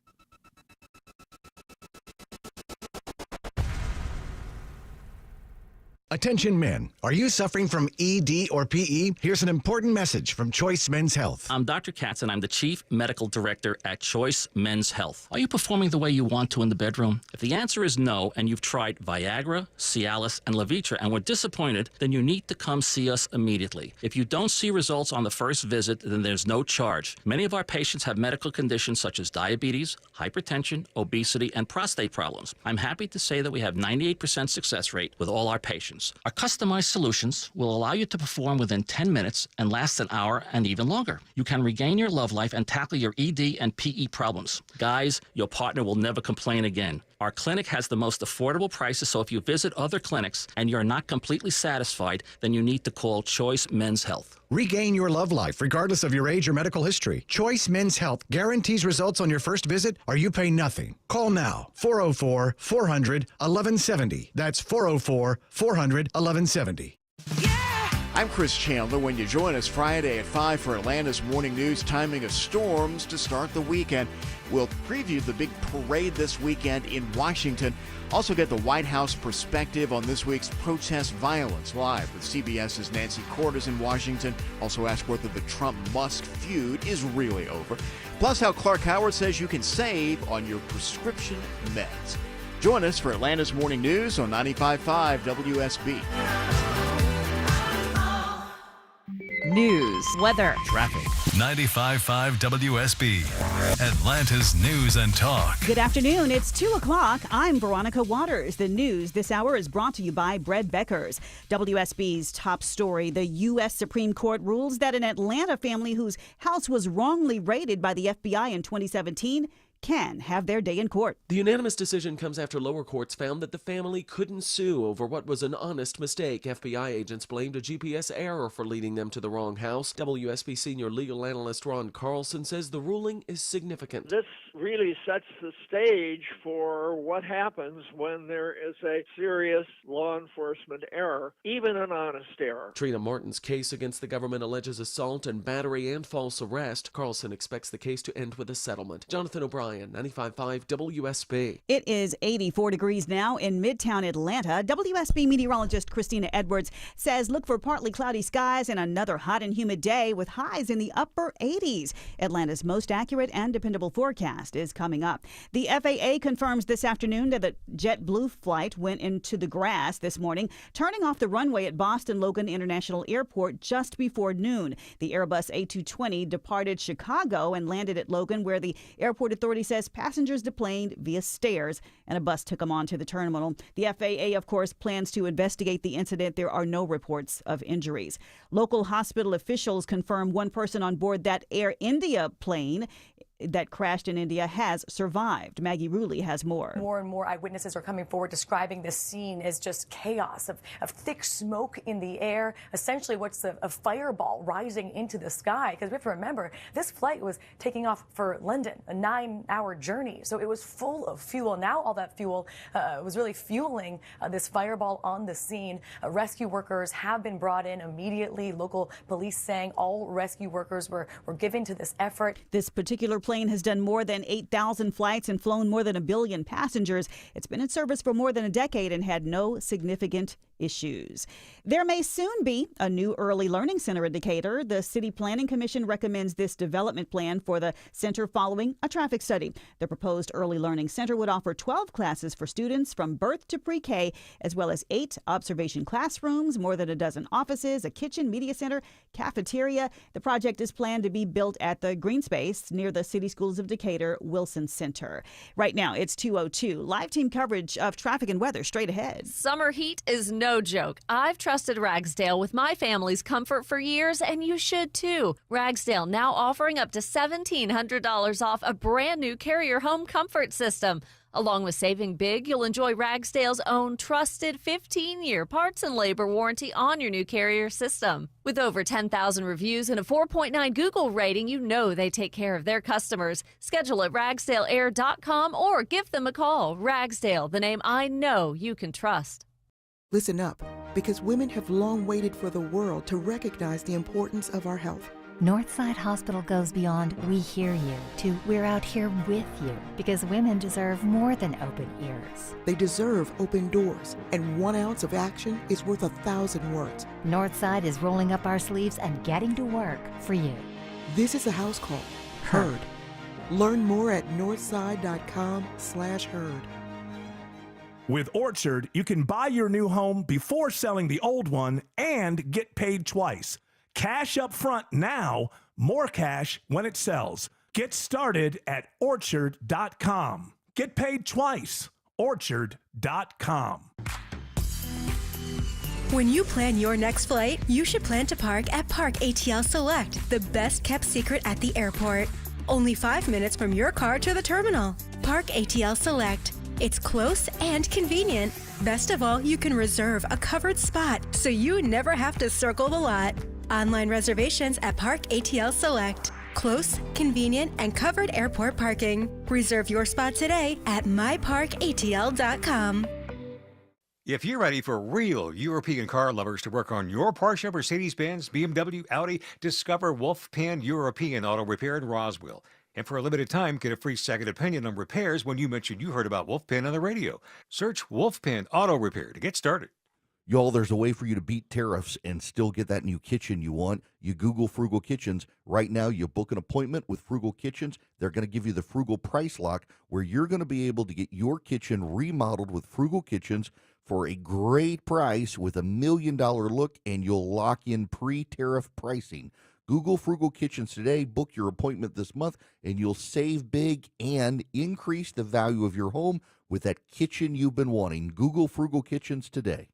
Attention men, are you suffering from ED or PE? Here's an important message from Choice Men's Health. I'm Dr. Katz and I'm the Chief Medical Director at Choice Men's Health. Are you performing the way you want to in the bedroom? If the answer is no and you've tried Viagra, Cialis, and Levitra and were disappointed, then you need to come see us immediately. If you don't see results on the first visit, then there's no charge. Many of our patients have medical conditions such as diabetes, hypertension, obesity, and prostate problems. I'm happy to say that we have 98% success rate with all our patients. Our customized solutions will allow you to perform within 10 minutes and last an hour and even longer. You can regain your love life and tackle your ED and PE problems. Guys, your partner will never complain again. Our clinic has the most affordable prices, so if you visit other clinics and you're not completely satisfied, then you need to call Choice Men's Health. Regain your love life regardless of your age or medical history. Choice Men's Health guarantees results on your first visit or you pay nothing. Call now, 404-400-1170. That's 404-400-1170. I'm Chris Chandler. When you join us Friday at 5 for Atlanta's Morning News, timing of storms to start the weekend. We'll preview the big parade this weekend in Washington. Also get the White House perspective on this week's protest violence live with CBS's Nancy Cordes in Washington. Also ask whether the Trump-Musk feud is really over. Plus how Clark Howard says you can save on your prescription meds. Join us for Atlanta's Morning News on 95.5 WSB. News, weather, traffic. 95.5 WSB, Atlanta's News and Talk. Good afternoon. It's 2 o'clock. I'm Veronica Waters. The news this hour is brought to you by Bread Beckers. WSB's top story. The U.S. Supreme Court rules that an Atlanta family whose house was wrongly raided by the FBI in 2017 can have their day in court. The unanimous decision comes after lower courts found that the family couldn't sue over what was an honest mistake. FBI agents blamed a GPS error for leading them to the wrong house. WSB senior legal analyst Ron Carlson says the ruling is significant. This really sets the stage for what happens when there is a serious law enforcement error, even an honest error. Trina Martin's case against the government alleges assault and battery and false arrest. Carlson expects the case to end with a settlement. Jonathan O'Brien, 95.5 WSB. It is 84 degrees now in Midtown Atlanta. WSB meteorologist Christina Edwards says look for partly cloudy skies and another hot and humid day with highs in the upper 80s. Atlanta's most accurate and dependable forecast is coming up. The FAA confirms this afternoon that the JetBlue flight went into the grass this morning, turning off the runway at Boston Logan International Airport just before noon. The Airbus A220 departed Chicago and landed at Logan, where the airport authority says passengers deplaned via stairs and a bus took them on to the terminal. The FAA, of course, plans to investigate the incident. There are no reports of injuries. Local hospital officials confirm one person on board that Air India plane that crashed in India has survived. Maggie Rulli has more. More and more eyewitnesses are coming forward describing this scene as just chaos of thick smoke in the air, essentially what's a fireball rising into the sky. Because we have to remember, this flight was taking off for London, a 9-hour journey. So it was full of fuel. Now all that fuel was really fueling this fireball on the scene. Rescue workers have been brought in immediately. Local police saying all rescue workers were given to this effort. This particular plane has done more than 8,000 flights and flown more than 1 billion passengers. It's been in service for more than a decade and had no significant issues. There may soon be a new early learning center in Decatur. The City Planning Commission recommends this development plan for the center following a traffic study. The proposed early learning center would offer 12 classes for students from birth to pre-K, as well as 8 observation classrooms, more than a dozen offices, a kitchen, media center, cafeteria. The project is planned to be built at the green space near the City Schools of Decatur Wilson Center. Right now, it's 2:02. Live team coverage of traffic and weather straight ahead. Summer heat is no joke. I've trusted Ragsdale with my family's comfort for years, and you should too. Ragsdale now offering up to $1,700 off a brand new Carrier home comfort system. Along with saving big, you'll enjoy Ragsdale's own trusted 15-year parts and labor warranty on your new Carrier system. With over 10,000 reviews and a 4.9 Google rating, you know they take care of their customers. Schedule at ragsdaleair.com or give them a call. Ragsdale, the name I know you can trust. Listen up, because women have long waited for the world to recognize the importance of our health. Northside Hospital goes beyond "we hear you" to "we're out here with you," because women deserve more than open ears. They deserve open doors, and 1 ounce of action is worth 1,000 words. Northside is rolling up our sleeves and getting to work for you. This is a house call. Heard. Learn more at northside.com/heard. With Orchard, you can buy your new home before selling the old one and get paid twice. Cash up front now, more cash when it sells. Get started at Orchard.com. Get paid twice. Orchard.com. When you plan your next flight, you should plan to park at Park ATL Select, the best kept secret at the airport. Only 5 minutes from your car to the terminal. Park ATL Select. It's close and convenient. Best of all, you can reserve a covered spot, so you never have to circle the lot. Online reservations at Park ATL Select. Close, convenient, and covered airport parking. Reserve your spot today at myparkatl.com. If you're ready for real European car lovers to work on your Porsche, Mercedes-Benz, BMW, Audi, discover Wolfpan European Auto Repair in Roswell. And for a limited time, get a free second opinion on repairs when you mention you heard about Wolfpan on the radio. Search Wolfpan Auto Repair to get started. Y'all, there's a way for you to beat tariffs and still get that new kitchen you want. You Google Frugal Kitchens. Right now, you book an appointment with Frugal Kitchens. They're going to give you the Frugal Price Lock, where you're going to be able to get your kitchen remodeled with Frugal Kitchens for a great price with $1 million look, and you'll lock in pre-tariff pricing. Google Frugal Kitchens today, book your appointment this month, and you'll save big and increase the value of your home with that kitchen you've been wanting. Google Frugal Kitchens today.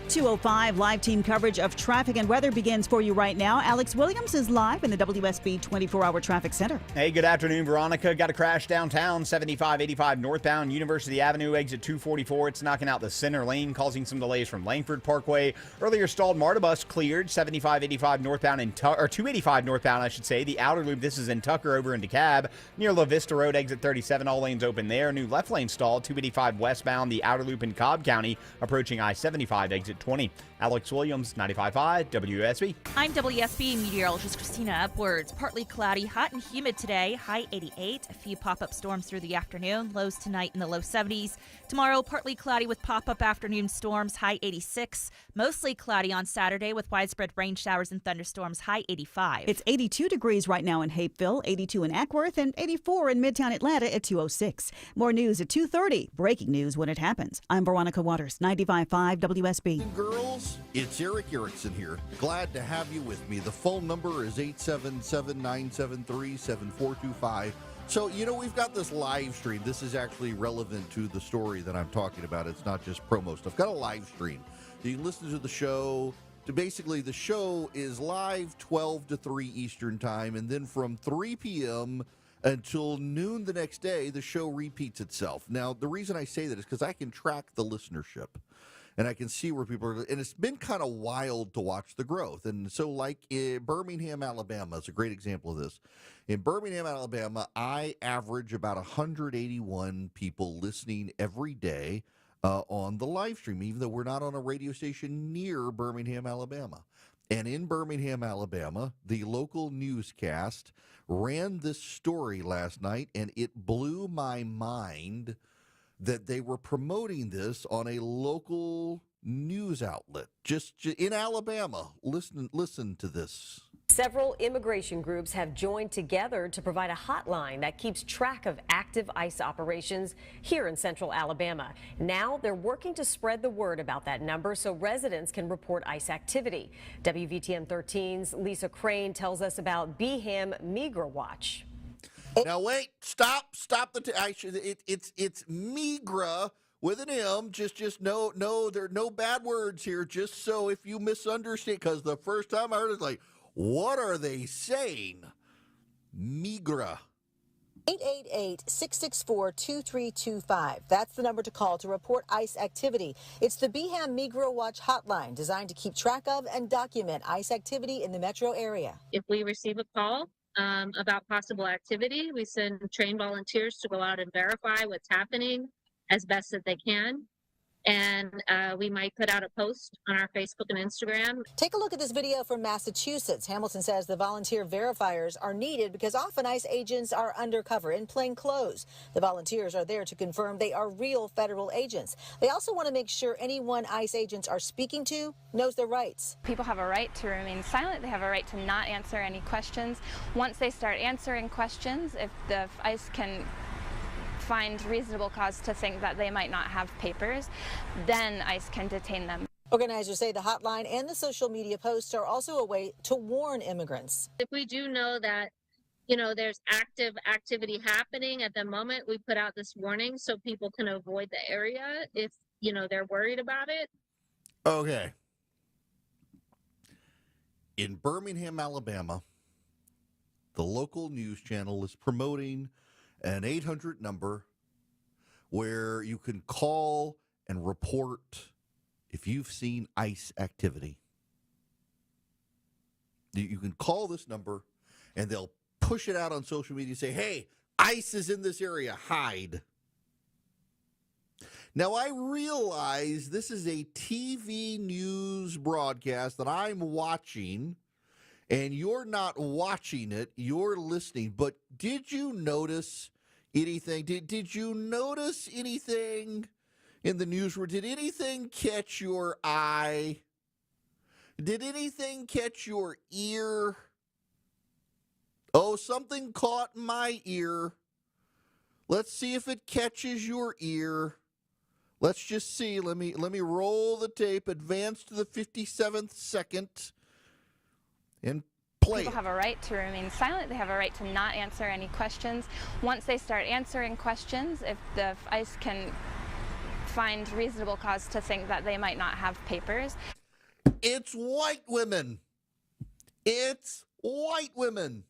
2:05 live team coverage of traffic and weather begins for you right now. Alex Williams is live in the WSB 24-hour traffic center. Hey, good afternoon, Veronica. Got a crash downtown, 7585 northbound University Avenue, exit 244. It's knocking out the center lane, causing some delays from Langford Parkway. Earlier stalled MARTA bus cleared, 7585 northbound or 285 northbound, I should say. The outer loop, this is in Tucker over into DeKalb. Near La Vista Road, exit 37, all lanes open there. New left lane stalled, 285 westbound, the outer loop in Cobb County, approaching I-75 exit 20. Alex Williams, 95.5 WSB. I'm WSB meteorologist Christina Upwards. Partly cloudy, hot and humid today, high 88. A few pop-up storms through the afternoon, lows tonight in the low 70s. Tomorrow, partly cloudy with pop-up afternoon storms, high 86. Mostly cloudy on Saturday with widespread rain showers and thunderstorms, high 85. It's 82 degrees right now in Hapeville, 82 in Ackworth, and 84 in Midtown Atlanta at 2:06. More news at 2:30. Breaking news when it happens. I'm Veronica Waters, 95.5 WSB. Girls, it's Eric Erickson here. Glad to have you with me. The phone number is 877-973-7425. So, we've got this live stream. This is actually relevant to the story that I'm talking about. It's not just promo stuff. Got a live stream. You can listen to the show. Basically, the show is live 12 to 3 Eastern time, and then from 3 p.m. until noon the next day, the show repeats itself. Now, the reason I say that is because I can track the listenership. And I can see where people are, and it's been kind of wild to watch the growth. And so, like in Birmingham, Alabama is a great example of this. In Birmingham, Alabama, I average about 181 people listening every day on the live stream, even though we're not on a radio station near Birmingham, Alabama. And in Birmingham, Alabama, the local newscast ran this story last night, and it blew my mind that they were promoting this on a local news outlet just in Alabama. Listen to this. Several immigration groups have joined together to provide a hotline that keeps track of active ICE operations here in central Alabama. Now they're working to spread the word about that number so residents can report ICE activity. WVTM 13's Lisa Crane tells us about BHAM Migra Watch. Now wait, stop it's Migra with an M. Just no, there are no bad words here. Just so if you misunderstand, because the first time I heard it, like, what are they saying? Migra. 888-664-2325. That's the number to call to report ICE activity. It's the BHAM Migra Watch hotline designed to keep track of and document ICE activity in the metro area. If we receive a call about possible activity, we send trained volunteers to go out and verify what's happening as best that they can. And we might put out a post on our Facebook and Instagram. Take a look at this video from Massachusetts. Hamilton says the volunteer verifiers are needed because often ICE agents are undercover in plain clothes. The volunteers are there to confirm they are real federal agents. They also want to make sure anyone ICE agents are speaking to knows their rights. People have a right to remain silent. They have a right to not answer any questions. Once they start answering questions, if the ICE can find reasonable cause to think that they might not have papers, then ICE can detain them. Organizers say the hotline and the social media posts are also a way to warn immigrants. If we do know that, there's active activity happening at the moment, we put out this warning so people can avoid the area if, they're worried about it. Okay. In Birmingham, Alabama, the local news channel is promoting an 800 number where you can call and report if you've seen ICE activity. You can call this number and they'll push it out on social media and say, hey, ICE is in this area, hide. Now, I realize this is a TV news broadcast that I'm watching, and you're not watching it, you're listening. But did you notice anything? Did you notice anything in the newsroom? Did anything catch your eye? Did anything catch your ear? Oh, something caught my ear. Let's see if it catches your ear. Let's just see. Let me roll the tape, advance to the 57th second, and play. People have a right to remain silent. They have a right to not answer any questions. Once they start answering questions, if the ICE can find reasonable cause to think that they might not have papers. It's white women. It's white women.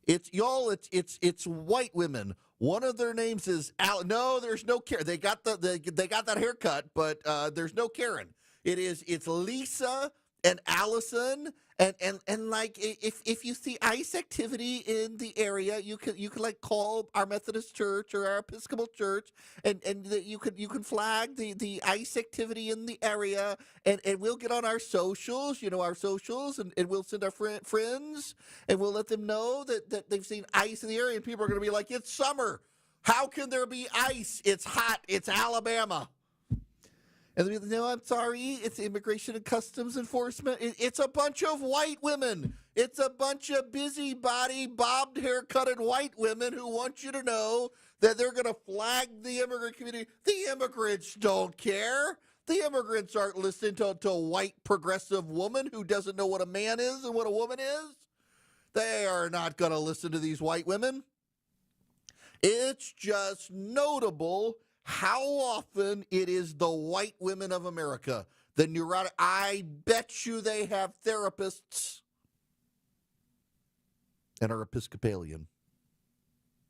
It's white women. One of their names is Al. No, there's no Karen. They got that haircut, but there's no Karen. It's Lisa and Allison, and like if you see ICE activity in the area, you can like call our Methodist church or our Episcopal church, and you can flag the ICE activity in the area, and we'll get on our socials, and we'll send our friends, and we'll let them know that they've seen ICE in the area, and people are going to be like, it's summer, how can there be ICE? It's hot, it's Alabama. And they'll be like, no, I'm sorry, it's Immigration and Customs Enforcement. It's a bunch of white women. It's a bunch of busybody, bobbed haircutted white women who want you to know that they're going to flag the immigrant community. The immigrants don't care. The immigrants aren't listening to a white progressive woman who doesn't know what a man is and what a woman is. They are not going to listen to these white women. It's just notable how often it is the white women of America, the neurotic. I bet you they have therapists and are Episcopalian.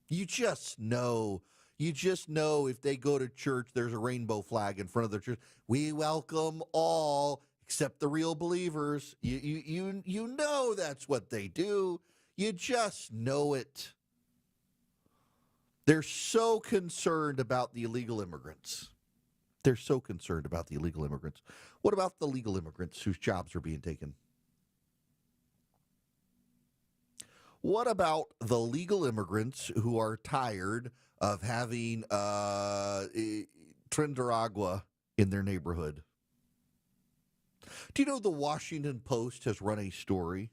You just know if they go to church, there's a rainbow flag in front of their church. We welcome all except the real believers. You know that's what they do. You just know it. They're so concerned about the illegal immigrants. They're so concerned about the illegal immigrants. What about the legal immigrants whose jobs are being taken? What about the legal immigrants who are tired of having Trinidad in their neighborhood? Do you know the Washington Post has run a story?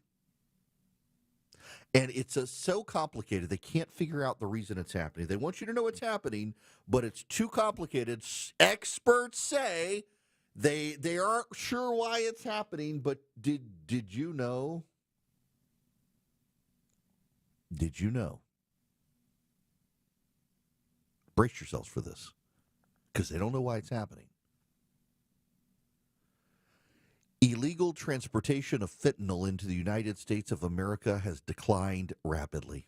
And it's so complicated, they can't figure out the reason it's happening. They want you to know it's happening, but it's too complicated. Experts say they aren't sure why it's happening, but did you know? Did you know? Brace yourselves for this, because they don't know why it's happening. Illegal transportation of fentanyl into the United States of America has declined rapidly.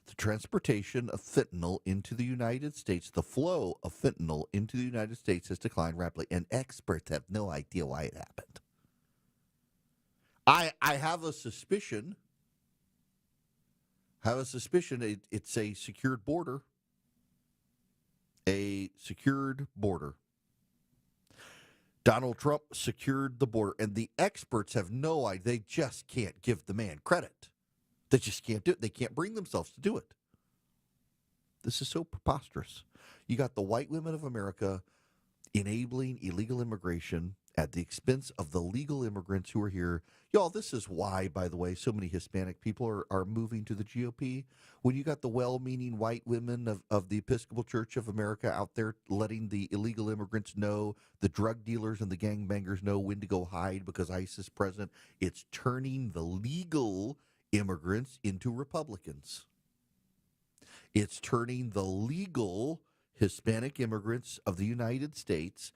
The transportation of fentanyl into the United States, the flow of fentanyl into the United States has declined rapidly, and experts have no idea why it happened. I have a suspicion. It's a secured border. A secured border. Donald Trump secured the border, and the experts have no idea. They just can't give the man credit. They just can't do it. They can't bring themselves to do it. This is so preposterous. You got the white women of America enabling illegal immigration at the expense of the legal immigrants who are here. Y'all, this is why, by the way, so many Hispanic people are moving to the GOP. When you got the well-meaning white women of the Episcopal Church of America out there letting the illegal immigrants know, the drug dealers and the gangbangers know when to go hide because ICE is present, it's turning the legal immigrants into Republicans. It's turning the legal Hispanic immigrants of the United States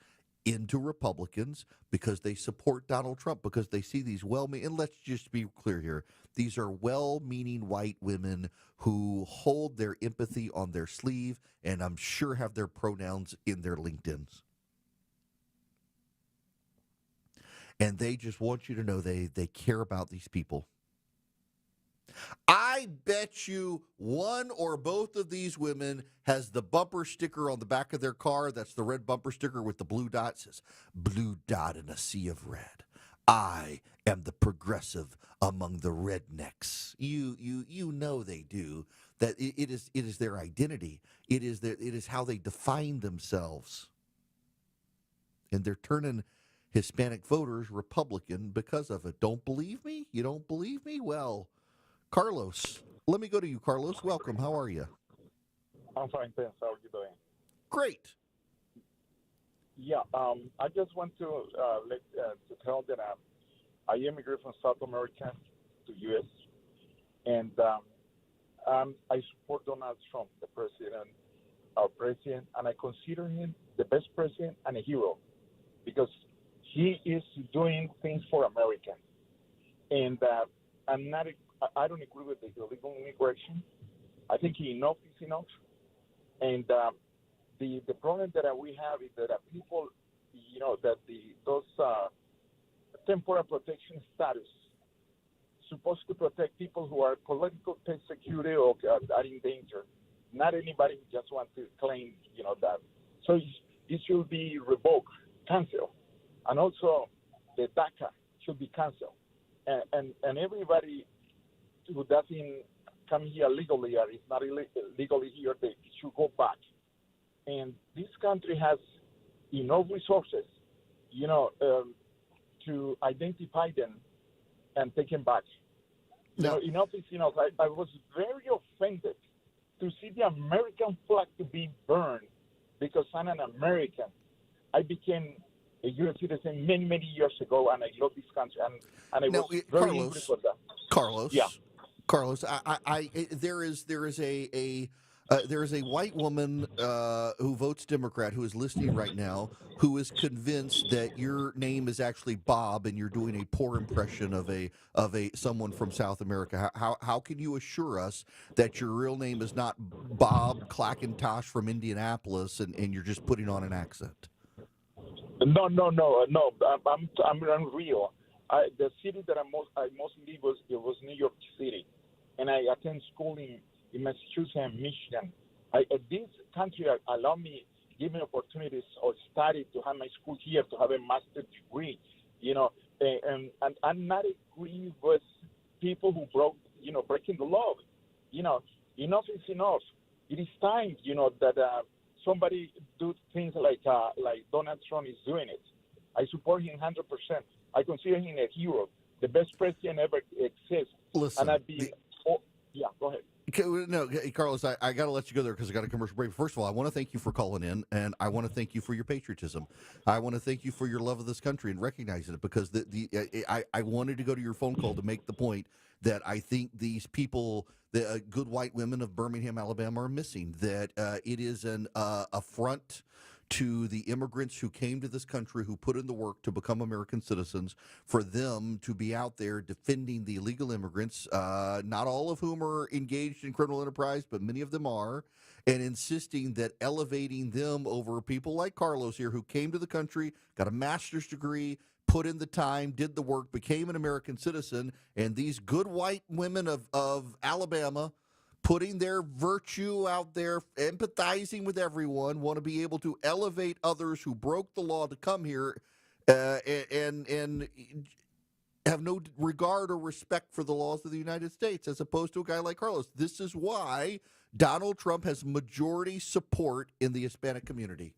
into Republicans because they support Donald Trump, because they see these well-meaning, and let's just be clear here, these are well-meaning white women who hold their empathy on their sleeve and I'm sure have their pronouns in their LinkedIns. And they just want you to know they care about these people. I bet you one or both of these women has the bumper sticker on the back of their car. That's the red bumper sticker with the blue dot. It says, "Blue dot in a sea of red. I am the progressive among the rednecks." You know they do. That it is their identity. It is how they define themselves. And they're turning Hispanic voters Republican because of it. Don't believe me? You don't believe me? Well, Carlos, let me go to you, Carlos. Welcome. How are you? I'm fine, thanks. How are you doing? Great. Yeah, I just want to tell that I immigrated from South America to U.S. and I support Donald Trump, the president, our president, and I consider him the best president and a hero because he is doing things for America. And I don't agree with the illegal immigration. I think enough is enough. And the problem that we have is that people, that those temporary protection status supposed to protect people who are political persecuted or are in danger. Not anybody who just wants to claim, that. So it should be revoked, canceled. And also the DACA should be canceled. And everybody who doesn't come here legally or is not legally here, they should go back. And this country has enough resources, to identify them and take them back. No. Enough is enough. I was very offended to see the American flag to be burned because I'm an American. I became a U.S. citizen many, many years ago, and I love this country. And I was very angry for that. Carlos. Yeah. Carlos, there is a white woman who votes Democrat who is listening right now who is convinced that your name is actually Bob and you're doing a poor impression of someone from South America. How can you assure us that your real name is not Bob Clackintosh from Indianapolis and you're just putting on an accent? No. I'm real. The city that I mostly was New York City, and I attend school in Massachusetts and Michigan. This country allowed me, give me opportunities or study to have my school here, to have a master's degree. and I'm not agree with people who breaking the law. Enough is enough. It is time, that somebody do things like Donald Trump is doing it. I support him 100%. I consider him a hero, the best president ever exists. Listen, and yeah, go ahead. No, Carlos, I got to let you go there because I got a commercial break. First of all, I want to thank you for calling in, and I want to thank you for your patriotism. I want to thank you for your love of this country and recognizing it, because I wanted to go to your phone call to make the point that I think these people, the good white women of Birmingham, Alabama, are missing. That it is an affront to the immigrants who came to this country, who put in the work to become American citizens, for them to be out there defending the illegal immigrants, not all of whom are engaged in criminal enterprise, but many of them are, and insisting that elevating them over people like Carlos here, who came to the country, got a master's degree, put in the time, did the work, became an American citizen, and these good white women of Alabama, putting their virtue out there, empathizing with everyone, want to be able to elevate others who broke the law to come here and have no regard or respect for the laws of the United States, as opposed to a guy like Carlos. This is why Donald Trump has majority support in the Hispanic community.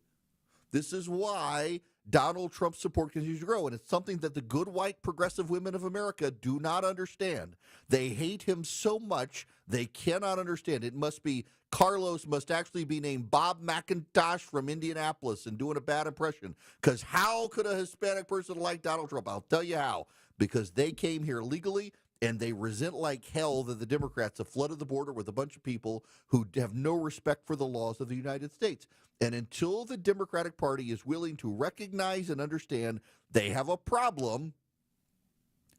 This is why Donald Trump's support continues to grow, and it's something that the good white progressive women of America do not understand. They hate him so much they cannot understand. It must be Carlos must actually be named Bob McIntosh from Indianapolis and doing a bad impression, because how could a Hispanic person like Donald Trump? I'll tell you how. Because they came here legally, and they resent like hell that the Democrats have flooded the border with a bunch of people who have no respect for the laws of the United States. And until the Democratic Party is willing to recognize and understand they have a problem,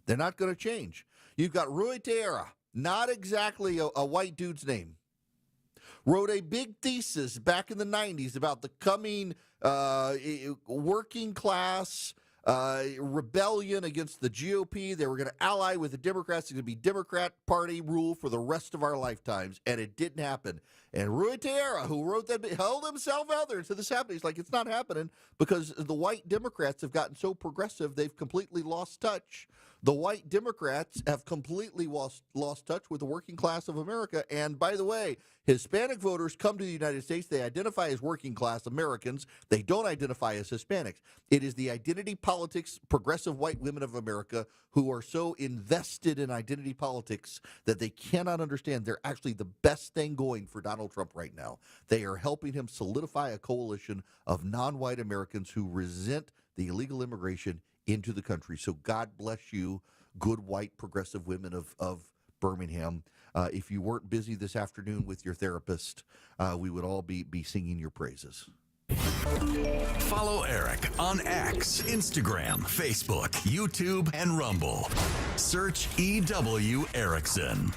they're not going to change. You've got Rui Teixeira, not exactly a white dude's name, wrote a big thesis back in the 90s about the coming working class rebellion against the GOP. They were going to ally with the Democrats. It's going to be Democrat Party rule for the rest of our lifetimes, and it didn't happen. And Rui Teixeira, who wrote that, held himself out there until this happened. He's like, it's not happening because the white Democrats have gotten so progressive, they've completely lost touch. The white Democrats have completely lost touch with the working class of America. And by the way, Hispanic voters come to the United States. They identify as working class Americans. They don't identify as Hispanics. It is the identity politics, progressive white women of America who are so invested in identity politics that they cannot understand they're actually the best thing going for Donald Trump right now. They are helping him solidify a coalition of non-white Americans who resent the illegal immigration into the country. So God bless you, good white progressive women of Birmingham. If you weren't busy this afternoon with your therapist, we would all be singing your praises. Follow Eric on X, Instagram, Facebook, YouTube, and Rumble. Search EW Erickson.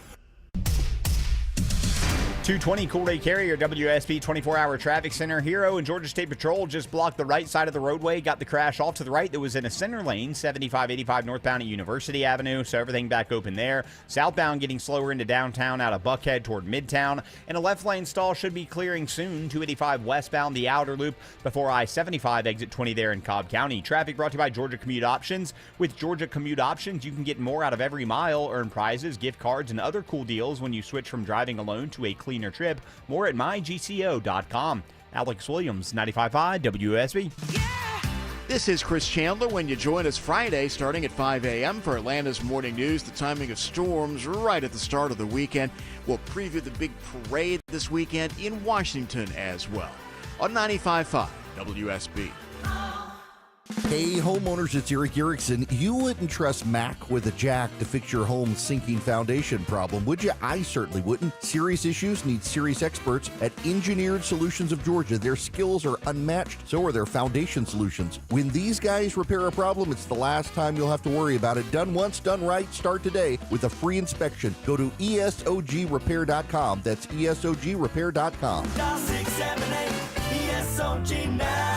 220 Cool Day Carrier, WSB 24-hour traffic center. Hero and Georgia State Patrol just blocked the right side of the roadway, got the crash off to the right that was in a center lane, 7585 northbound at University Avenue, so everything back open there. Southbound getting slower into downtown out of Buckhead toward Midtown, and a left lane stall should be clearing soon, 285 westbound, the outer loop before I-75 exit 20 there in Cobb County. Traffic brought to you by Georgia Commute Options. With Georgia Commute Options, you can get more out of every mile, earn prizes, gift cards, and other cool deals when you switch from driving alone to a cleaner trip. More at mygco.com. Alex Williams, 95.5 WSB. This is Chris Chandler when you join us Friday starting at 5 a.m. for Atlanta's Morning News. The timing of storms right at the start of the weekend. We'll preview the big parade this weekend in Washington as well. On 95.5 WSB. Hey homeowners, it's Eric Erickson. You wouldn't trust Mac with a jack to fix your home's sinking foundation problem, would you? I certainly wouldn't. Serious issues need serious experts at Engineered Solutions of Georgia. Their skills are unmatched, so are their foundation solutions. When these guys repair a problem, it's the last time you'll have to worry about it. Done once, done right. Start today with a free inspection. Go to ESOGrepair.com. That's ESOGrepair.com. Dial 678 ESOG now.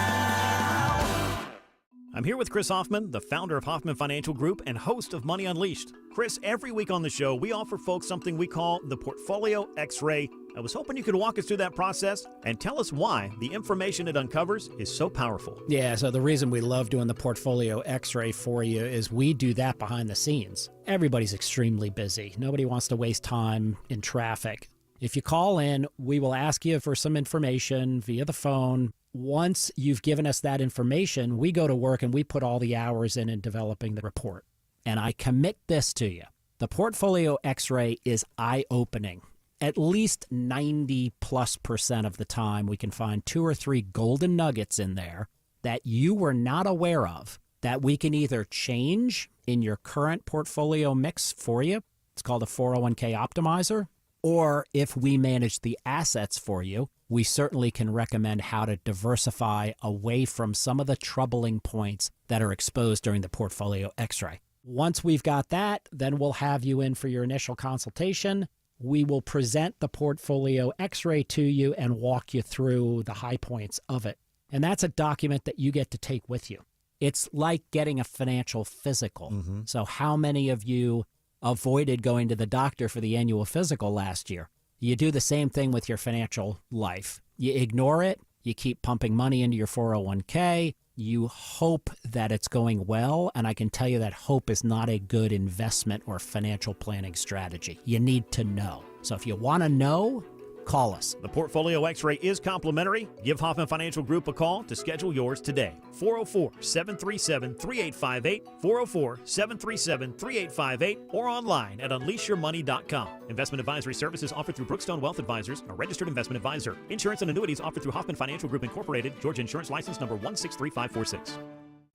I'm here with Chris Hoffman, the founder of Hoffman Financial Group and host of Money Unleashed. Chris, every week on the show, we offer folks something we call the Portfolio X-Ray I was hoping you could walk us through that process and tell us why the information it uncovers is so powerful. Yeah, so the reason we love doing the portfolio x-ray for you is we do that behind the scenes. Everybody's extremely busy. Nobody wants to waste time in traffic. If you call in, we will ask you for some information via the phone. Once you've given us that information, we go to work and we put all the hours in developing the report. And I commit this to you. The portfolio x-ray is eye-opening. At least 90+% of the time, we can find 2 or 3 golden nuggets in there that you were not aware of that we can either change in your current portfolio mix for you. It's called a 401k optimizer. Or if we manage the assets for you, we certainly can recommend how to diversify away from some of the troubling points that are exposed during the portfolio x-ray. Once we've got that, then we'll have you in for your initial consultation. We will present the portfolio x-ray to you and walk you through the high points of it. And that's a document that you get to take with you. It's like getting a financial physical. So how many of you avoided going to the doctor for the annual physical last year? You do the same thing with your financial life. You ignore it. You keep pumping money into your 401k. You hope that it's going well, and I can tell you that hope is not a good investment or financial planning strategy. You need to know. So if you want to know, call us. The Portfolio X-ray is complimentary. Give Hoffman Financial Group a call to schedule yours today. 404-737-3858, 404-737-3858, or online at unleashyourmoney.com. Investment advisory services offered through Brookstone Wealth Advisors, a registered investment advisor. Insurance and annuities offered through Hoffman Financial Group Incorporated, Georgia Insurance License number 163546.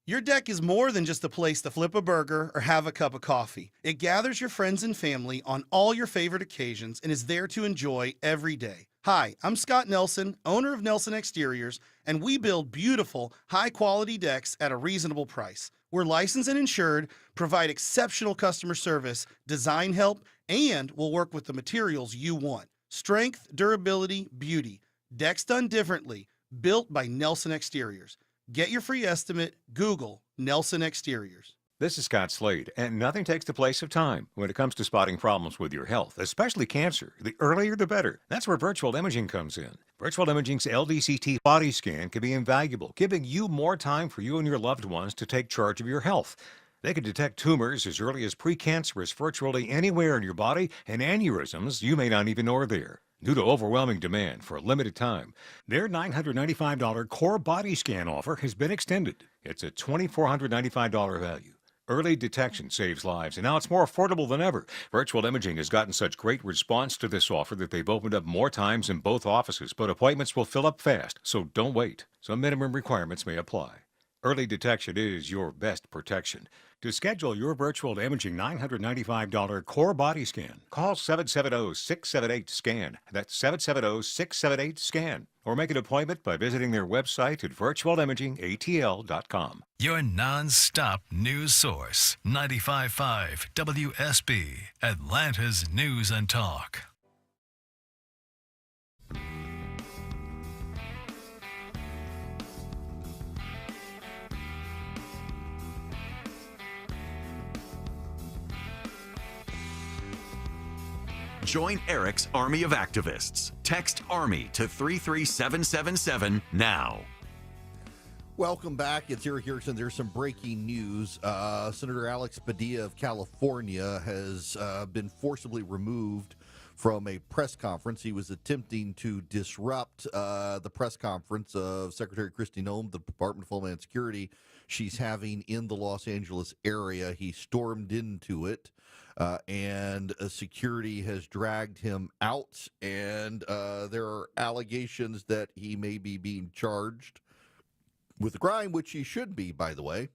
Your deck is more than just a place to flip a burger or have a cup of coffee. It gathers your friends and family on all your favorite occasions and is there to enjoy every day. Hi, I'm Scott Nelson, owner of Nelson Exteriors, and we build beautiful, high-quality decks at a reasonable price. We're licensed and insured, provide exceptional customer service, design help, and we'll work with the materials you want. Strength, durability, beauty. Decks done differently. Built by Nelson Exteriors. Get your free estimate. Google Nelson Exteriors. This is Scott Slade, and nothing takes the place of time when it comes to spotting problems with your health, especially cancer. The earlier, the better. That's where virtual imaging comes in. Virtual imaging's LDCT body scan can be invaluable, giving you more time for you and your loved ones to take charge of your health. They can detect tumors as early as precancerous virtually anywhere in your body, and aneurysms you may not even know are there. Due to overwhelming demand for a limited time, their $995 core body scan offer has been extended. It's a $2,495 value. Early detection saves lives, and now it's more affordable than ever. Virtual Imaging has gotten such great response to this offer that they've opened up more times in both offices, but appointments will fill up fast, so don't wait. Some minimum requirements may apply. Early detection is your best protection. To schedule your virtual imaging $995 core body scan, call 770-678-SCAN. That's 770-678-SCAN. Or make an appointment by visiting their website at virtualimagingatl.com. Your non-stop news source, 95.5 WSB, Atlanta's News and Talk. Join Eric's Army of Activists. Text ARMY to 33777 now. Welcome back. It's Eric Erickson. There's some breaking news. Senator Alex Padilla of California has been forcibly removed from a press conference. He was attempting to disrupt the press conference of Secretary Kristi Noem, the Department of Homeland Security, she's having in the Los Angeles area. He stormed into it. And security has dragged him out, and there are allegations that he may be being charged with a crime, which he should be, by the way.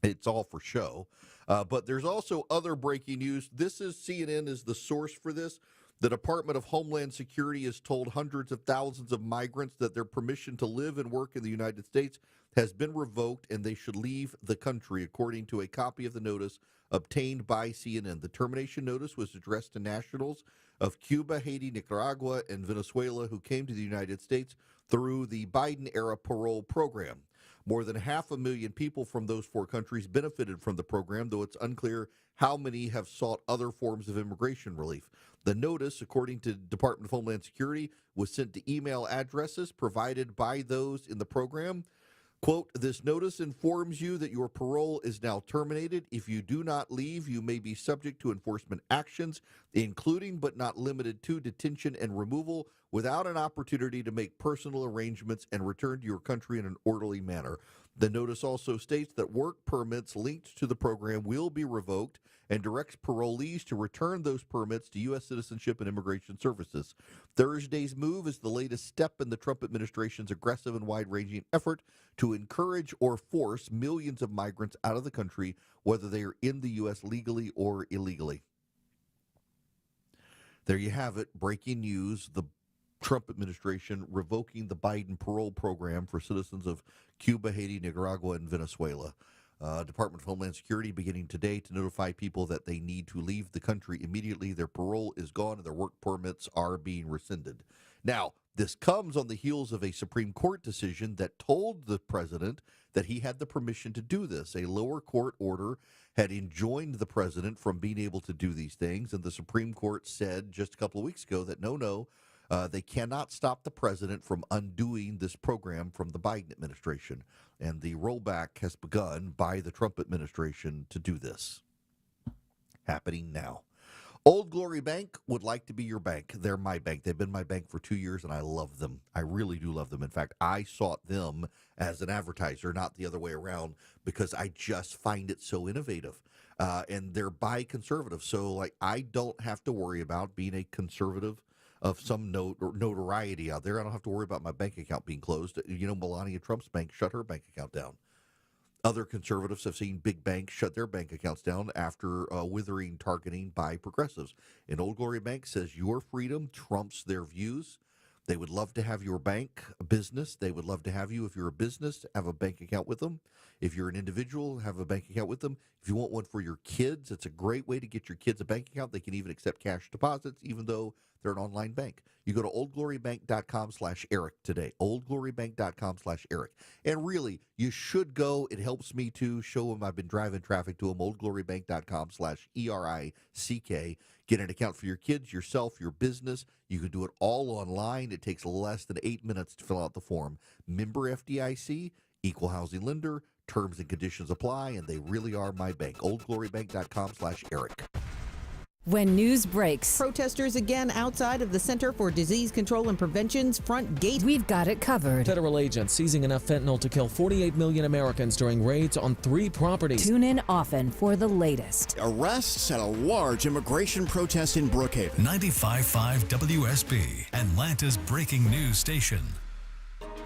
It's all for show. But there's also other breaking news. CNN is the source for this. The Department of Homeland Security has told hundreds of thousands of migrants that their permission to live and work in the United States has been revoked and they should leave the country, according to a copy of the notice obtained by CNN. The termination notice was addressed to nationals of Cuba, Haiti, Nicaragua, and Venezuela who came to the United States through the Biden-era parole program. More than 500,000 people from those 4 countries benefited from the program, though it's unclear how many have sought other forms of immigration relief. The notice, according to Department of Homeland Security, was sent to email addresses provided by those in the program. Quote, this notice informs you that your parole is now terminated. If you do not leave, you may be subject to enforcement actions, including but not limited to detention and removal, without an opportunity to make personal arrangements and return to your country in an orderly manner. The notice also states that work permits linked to the program will be revoked and directs parolees to return those permits to U.S. Citizenship and Immigration Services. Thursday's move is the latest step in the Trump administration's aggressive and wide-ranging effort to encourage or force millions of migrants out of the country, whether they are in the U.S. legally or illegally. There you have it, breaking news. The Trump administration revoking the Biden parole program for citizens of Cuba, Haiti, Nicaragua, and Venezuela. Department of Homeland Security beginning today to notify people that they need to leave the country immediately. Their parole is gone and their work permits are being rescinded. Now, this comes on the heels of a Supreme Court decision that told the president that he had the permission to do this. A lower court order had enjoined the president from being able to do these things, and the Supreme Court said just a couple of weeks ago that no, they cannot stop the president from undoing this program from the Biden administration. And the rollback has begun by the Trump administration to do this. Happening now. Old Glory Bank would like to be your bank. They're my bank. They've been my bank for 2 years, and I love them. I really do love them. In fact, I sought them as an advertiser, not the other way around, because I just find it so innovative. And they're buy conservative. So, like, I don't have to worry about being a conservative of some notoriety out there. I don't have to worry about my bank account being closed. You know, Melania Trump's bank shut her bank account down. Other conservatives have seen big banks shut their bank accounts down after withering targeting by progressives. And Old Glory Bank says your freedom trumps their views. They would love to have your bank a business. They would love to have you, if you're a business, have a bank account with them. If you're an individual, have a bank account with them. If you want one for your kids, it's a great way to get your kids a bank account. They can even accept cash deposits, even though they're an online bank. You go to oldglorybank.com/Eric today. Oldglorybank.com/Eric. And really, you should go. It helps me to show them I've been driving traffic to them. Oldglorybank.com/ERICK. Get an account for your kids, yourself, your business. You can do it all online. It takes less than 8 minutes to fill out the form. Member FDIC, equal housing lender. Terms and conditions apply, and they really are my bank. Oldglorybank.com/Eric. When news breaks, protesters again outside of the Center for Disease Control and Prevention's front gate. We've got it covered. Federal agents seizing enough fentanyl to kill 48 million Americans during raids on 3 properties. Tune in often for the latest. Arrests at a large immigration protest in Brookhaven. 95.5 WSB, Atlanta's breaking news station.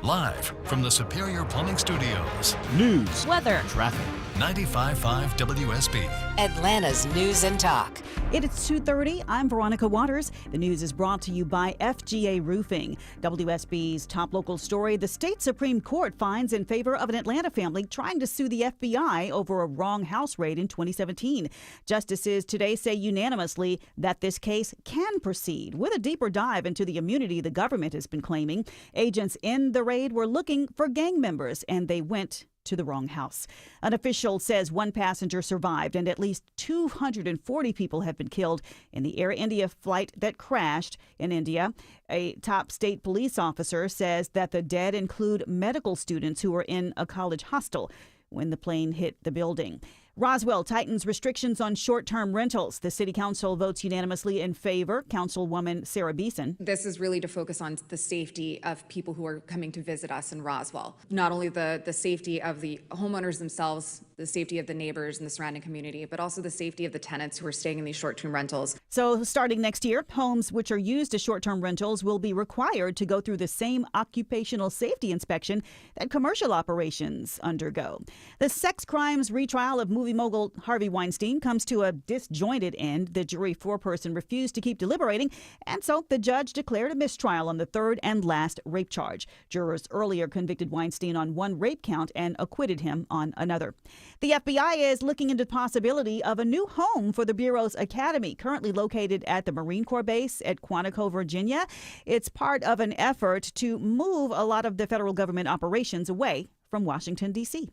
Live from the Superior Plumbing Studios. News, weather, traffic. 95.5 WSB. Atlanta's News and Talk. It's 2:30. I'm Veronica Waters. The news is brought to you by FGA Roofing. WSB's top local story: the state Supreme Court finds in favor of an Atlanta family trying to sue the FBI over a wrong house raid in 2017. Justices today say unanimously that this case can proceed. With a deeper dive into the immunity the government has been claiming, agents in the raid were looking for gang members, and they went to the wrong house. An official says one passenger survived and at least 240 people have been killed in the Air India flight that crashed in India. A top state police officer says that the dead include medical students who were in a college hostel when the plane hit the building. Roswell tightens restrictions on short-term rentals. The city council votes unanimously in favor. Councilwoman Sarah Beeson. This is really to focus on the safety of people who are coming to visit us in Roswell. Not only the safety of the homeowners themselves, the safety of the neighbors and the surrounding community, but also the safety of the tenants who are staying in these short-term rentals. So starting next year, homes which are used as short-term rentals will be required to go through the same occupational safety inspection that commercial operations undergo. The sex crimes retrial of movie mogul Harvey Weinstein comes to a disjointed end. The jury foreperson refused to keep deliberating, and so the judge declared a mistrial on the third and last rape charge. Jurors earlier convicted Weinstein on one rape count and acquitted him on another. The FBI is looking into the possibility of a new home for the Bureau's academy, currently located at the Marine Corps base at Quantico, Virginia. It's part of an effort to move a lot of the federal government operations away from Washington, D.C.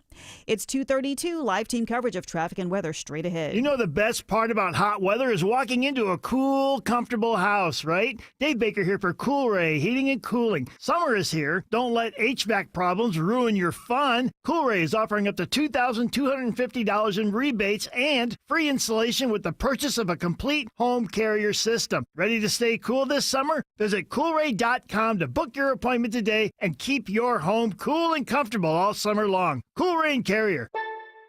It's 2:32. Live team coverage of traffic and weather straight ahead. You know the best part about hot weather is walking into a cool, comfortable house, right? Dave Baker here for Coolray Heating and Cooling. Summer is here. Don't let HVAC problems ruin your fun. Coolray is offering up to $2,250 in rebates and free installation with the purchase of a complete home carrier system. Ready to stay cool this summer? Visit Coolray.com to book your appointment today and keep your home cool and comfortable all summer long. Coolray and Carrier.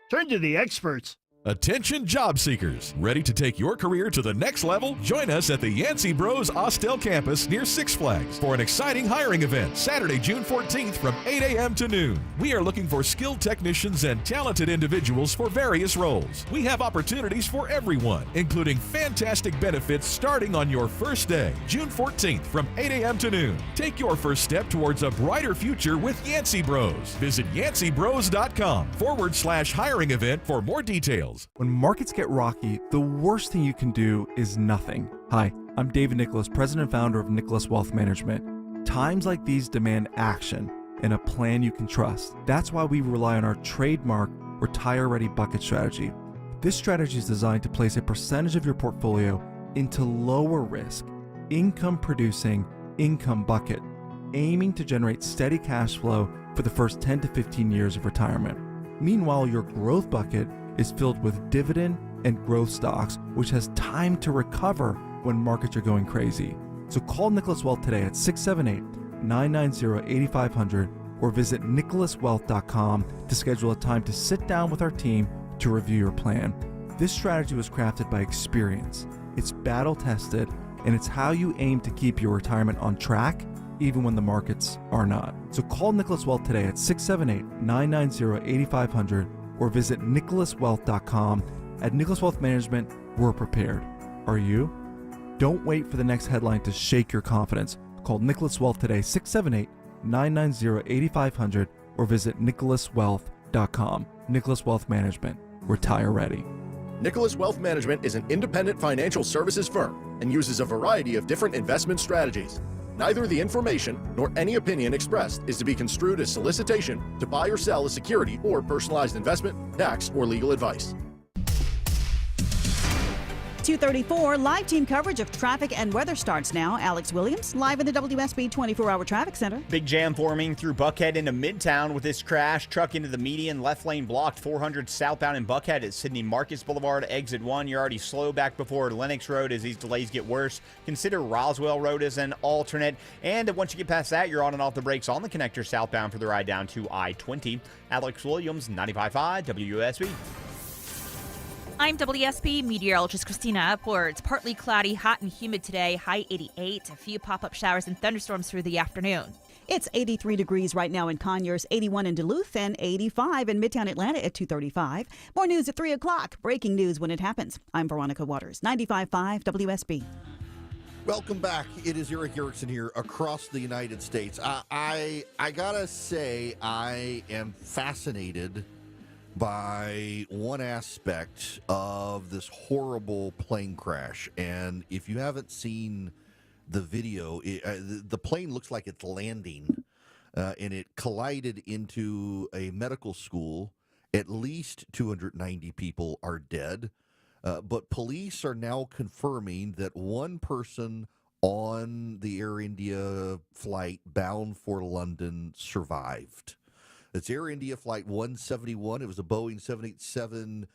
Turn to the experts. Attention job seekers. Ready to take your career to the next level? Join us at the Yancey Bros Austell campus near Six Flags for an exciting hiring event Saturday, June 14th from 8 a.m. to noon. We are looking for skilled technicians and talented individuals for various roles. We have opportunities for everyone, including fantastic benefits starting on your first day, June 14th from 8 a.m. to noon. Take your first step towards a brighter future with Yancey Bros. Visit yancey-bros.com/hiring event for more details. When markets get rocky, the worst thing you can do is nothing. Hi, I'm David Nicholas, president and founder of Nicholas Wealth Management. Times like these demand action and a plan you can trust. That's why we rely on our trademark Retire Ready Bucket strategy. This strategy is designed to place a percentage of your portfolio into lower risk, income producing income bucket, aiming to generate steady cash flow for the first 10 to 15 years of retirement. Meanwhile, your growth bucket is filled with dividend and growth stocks, which has time to recover when markets are going crazy. So call Nicholas Wealth today at 678-990-8500 or visit nicholaswealth.com to schedule a time to sit down with our team to review your plan. This strategy was crafted by experience. It's battle tested, and it's how you aim to keep your retirement on track even when the markets are not. So call Nicholas Wealth today at 678-990-8500 or visit nicholaswealth.com. At Nicholas Wealth Management, we're prepared. Are you? Don't wait for the next headline to shake your confidence. Call Nicholas Wealth today, 678-990-8500 or visit nicholaswealth.com. Nicholas Wealth Management. Retire ready. Nicholas Wealth Management is an independent financial services firm and uses a variety of different investment strategies. Neither the information nor any opinion expressed is to be construed as solicitation to buy or sell a security or personalized investment, tax, or legal advice. 2:34. Live team coverage of traffic and weather starts now. Alex Williams, live in the WSB 24-hour traffic center. Big jam forming through Buckhead into Midtown with this crash. Truck into the median, left lane blocked. 400 southbound in Buckhead at Sidney Marcus Boulevard, exit 1. You're already slow back before Lenox Road as these delays get worse. Consider Roswell Road as an alternate. And once you get past that, you're on and off the brakes on the connector southbound for the ride down to I-20. Alex Williams, 95.5 WSB. I'm WSB meteorologist Christina Upwards. Partly cloudy, hot and humid today, high 88. A few pop-up showers and thunderstorms through the afternoon. It's 83 degrees right now in Conyers, 81 in Duluth, and 85 in Midtown Atlanta at 2:35. More news at 3 o'clock. Breaking news when it happens. I'm Veronica Waters, 95.5 WSB. Welcome back. It is Eric Erickson here across the United States. I gotta say, I am fascinated by one aspect of this horrible plane crash. And if you haven't seen the video, the plane looks like it's landing, and it collided into a medical school. At least 290 people are dead. But police are now confirming that one person on the Air India flight bound for London survived. It's Air India Flight 171. It was a Boeing 787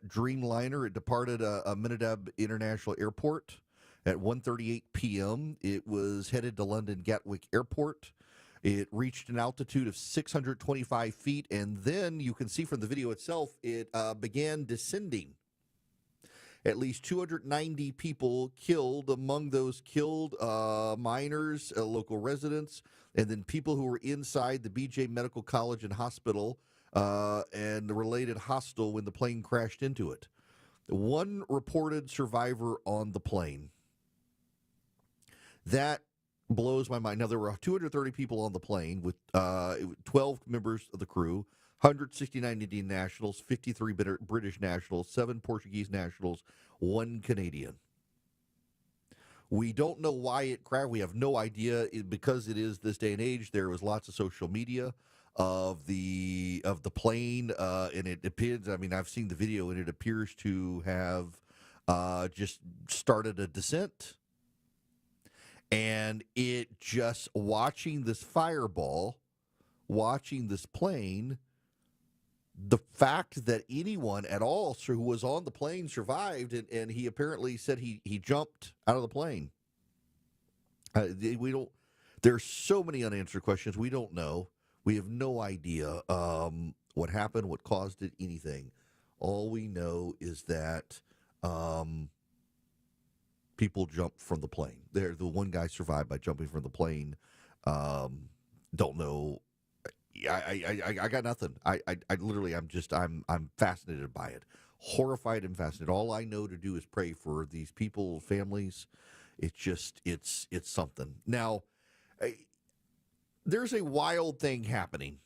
Dreamliner. It departed Aminadab International Airport at 1:38 p.m. It was headed to London Gatwick Airport. It reached an altitude of 625 feet, and then you can see from the video itself, it began descending. At least 290 people killed. Among those killed, minors, local residents, and then people who were inside the BJ Medical College and Hospital and the related hostel when the plane crashed into it. One reported survivor on the plane. That blows my mind. Now, there were 230 people on the plane with 12 members of the crew, 169 Indian nationals, 53 British nationals, 7 Portuguese nationals, 1 Canadian. We don't know why it crashed. We have no idea. Because it is this day and age, there was lots of social media of the plane, and it depends. I mean, I've seen the video, and it appears to have just started a descent. And it just watching this fireball, watching this plane, the fact that anyone at all who was on the plane survived, and he apparently said he jumped out of the plane. We don't. There's so many unanswered questions. We don't know. We have no idea what happened, what caused it, anything. All we know is that people jumped from the plane. The one guy survived by jumping from the plane. Don't know. I got nothing. I literally, I'm fascinated by it. Horrified and fascinated. All I know to do is pray for these people, families. It's something. Now, there's a wild thing happening.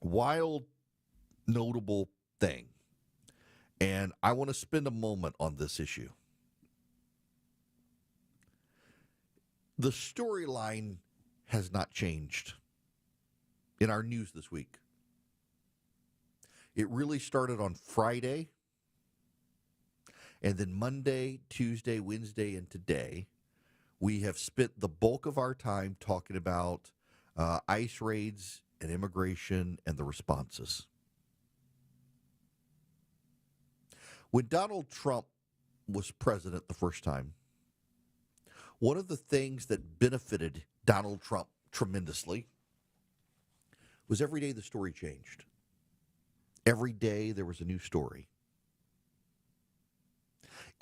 Wild, notable thing. And I want to spend a moment on this issue. The storyline has not changed in our news this week. It really started on Friday, and then Monday, Tuesday, Wednesday, and today, we have spent the bulk of our time talking about ICE raids and immigration and the responses. When Donald Trump was president the first time, one of the things that benefited Donald Trump tremendously was every day the story changed. Every day there was a new story.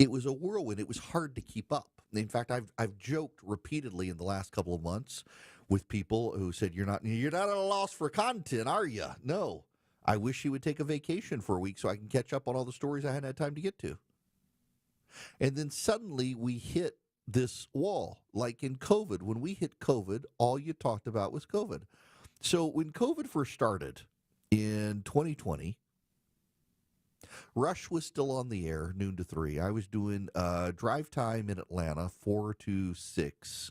It was a whirlwind. It was hard to keep up. In fact, I've joked repeatedly in the last couple of months with people who said, you're not at a loss for content, are you? No. I wish he would take a vacation for a week so I can catch up on all the stories I hadn't had time to get to. And then suddenly we hit this wall. Like in COVID, when we hit COVID, all you talked about was COVID. So when COVID first started in 2020, Rush was still on the air, noon to 3. I was doing drive time in Atlanta, 4 to 6.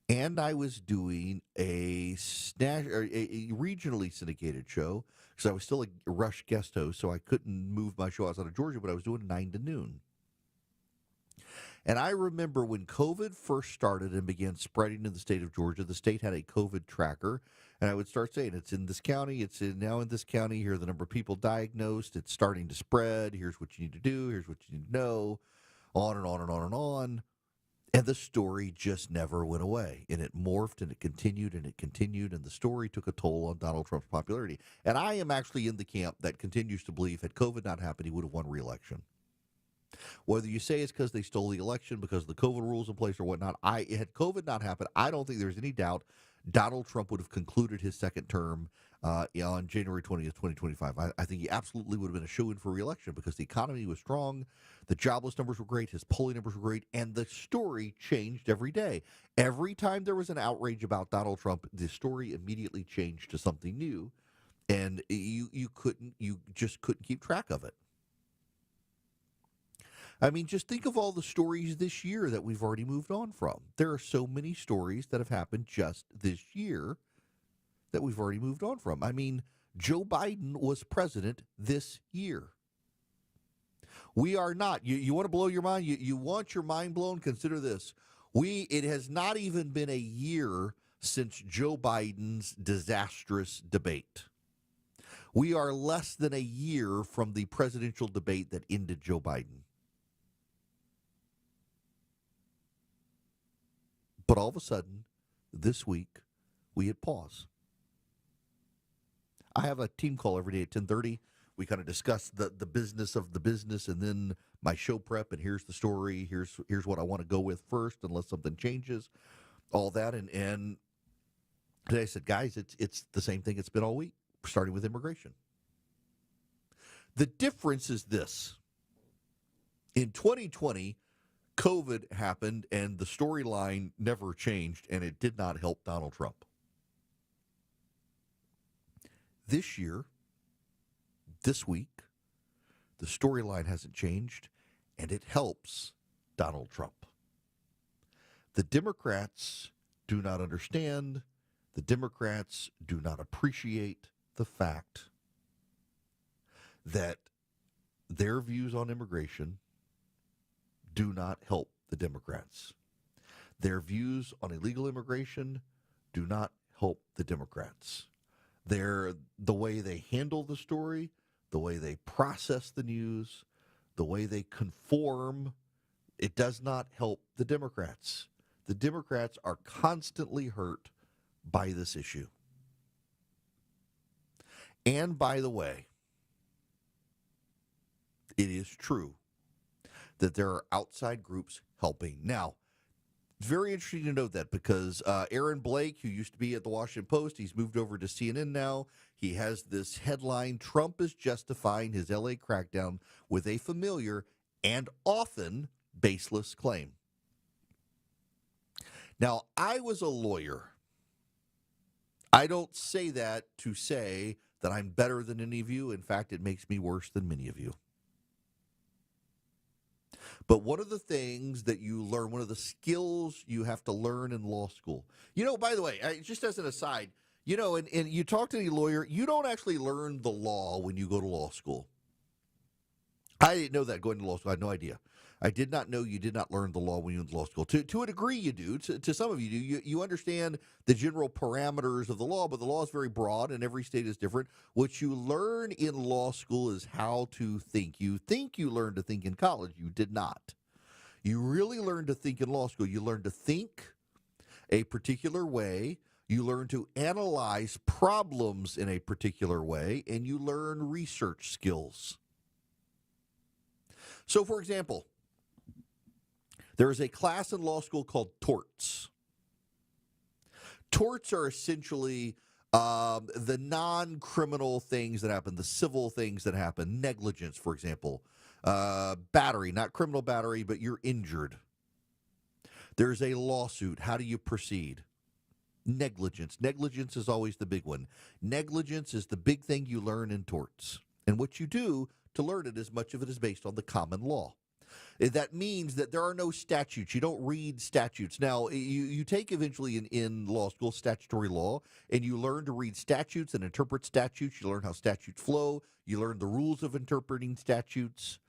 And I was doing a regionally syndicated show because I was still a Rush guest host, so I couldn't move my show outside of Georgia, but I was doing 9 to noon. And I remember when COVID first started and began spreading in the state of Georgia, the state had a COVID tracker, and I would start saying, it's in this county, now in this county, here are the number of people diagnosed, it's starting to spread, here's what you need to do, here's what you need to know, on and on and on and on. And the story just never went away. And it morphed and it continued, and the story took a toll on Donald Trump's popularity. And I am actually in the camp that continues to believe had COVID not happened, he would have won re-election. Whether you say it's because they stole the election, because of the COVID rules in place or whatnot, had COVID not happened, I don't think there's any doubt Donald Trump would have concluded his second term on January 20th, 2025. I think he absolutely would have been a shoo-in for re-election because the economy was strong, the jobless numbers were great, his polling numbers were great, and the story changed every day. Every time there was an outrage about Donald Trump, the story immediately changed to something new, and you just couldn't keep track of it. I mean, just think of all the stories this year that we've already moved on from. There are so many stories that have happened just this year that we've already moved on from. I mean, Joe Biden was president this year. We are not. You want to blow your mind? You want your mind blown? Consider this. It has not even been a year since Joe Biden's disastrous debate. We are less than a year from the presidential debate that ended Joe Biden. But all of a sudden, this week, we hit pause. I have a team call every day at 10:30. We kind of discuss the business of the business, and then my show prep, and here's the story, here's what I want to go with first, unless something changes, all that. And today I said, guys, it's the same thing it's been all week, starting with immigration. The difference is this. In 2020, COVID happened, and the storyline never changed, and it did not help Donald Trump. This year, this week, the storyline hasn't changed, and it helps Donald Trump. The Democrats do not understand The Democrats do not appreciate the fact that their views on immigration do not help the Democrats. Their views on illegal immigration do not help the Democrats. The way they handle the story, the way they process the news, the way they conform, it does not help the Democrats. The Democrats are constantly hurt by this issue. And by the way, it is true that there are outside groups helping. Now, it's very interesting to note that because Aaron Blake, who used to be at the Washington Post, he's moved over to CNN now. He has this headline, Trump is justifying his LA crackdown with a familiar and often baseless claim. Now, I was a lawyer. I don't say that to say that I'm better than any of you. In fact, it makes me worse than many of you. But one of the things that you learn, one of the skills you have to learn in law school, by the way, just as an aside, and you talk to any lawyer, you don't actually learn the law when you go to law school. I didn't know that going to law school. I had no idea. I did not know you did not learn the law when you went to law school. To a degree you do. To some of you do. You understand the general parameters of the law, but the law is very broad and every state is different. What you learn in law school is how to think. You think you learned to think in college. You did not. You really learn to think in law school. You learn to think a particular way. You learn to analyze problems in a particular way, and you learn research skills. So, for example, there is a class in law school called torts. Torts are essentially the non-criminal things that happen, the civil things that happen, negligence, for example, battery, not criminal battery, but you're injured. There's a lawsuit. How do you proceed? Negligence. Negligence is always the big one. Negligence is the big thing you learn in torts. And what you do to learn it, as much of it is based on the common law. That means that there are no statutes. You don't read statutes. Now, you take eventually in law school statutory law, and you learn to read statutes and interpret statutes. You learn how statutes flow. You learn the rules of interpreting statutes.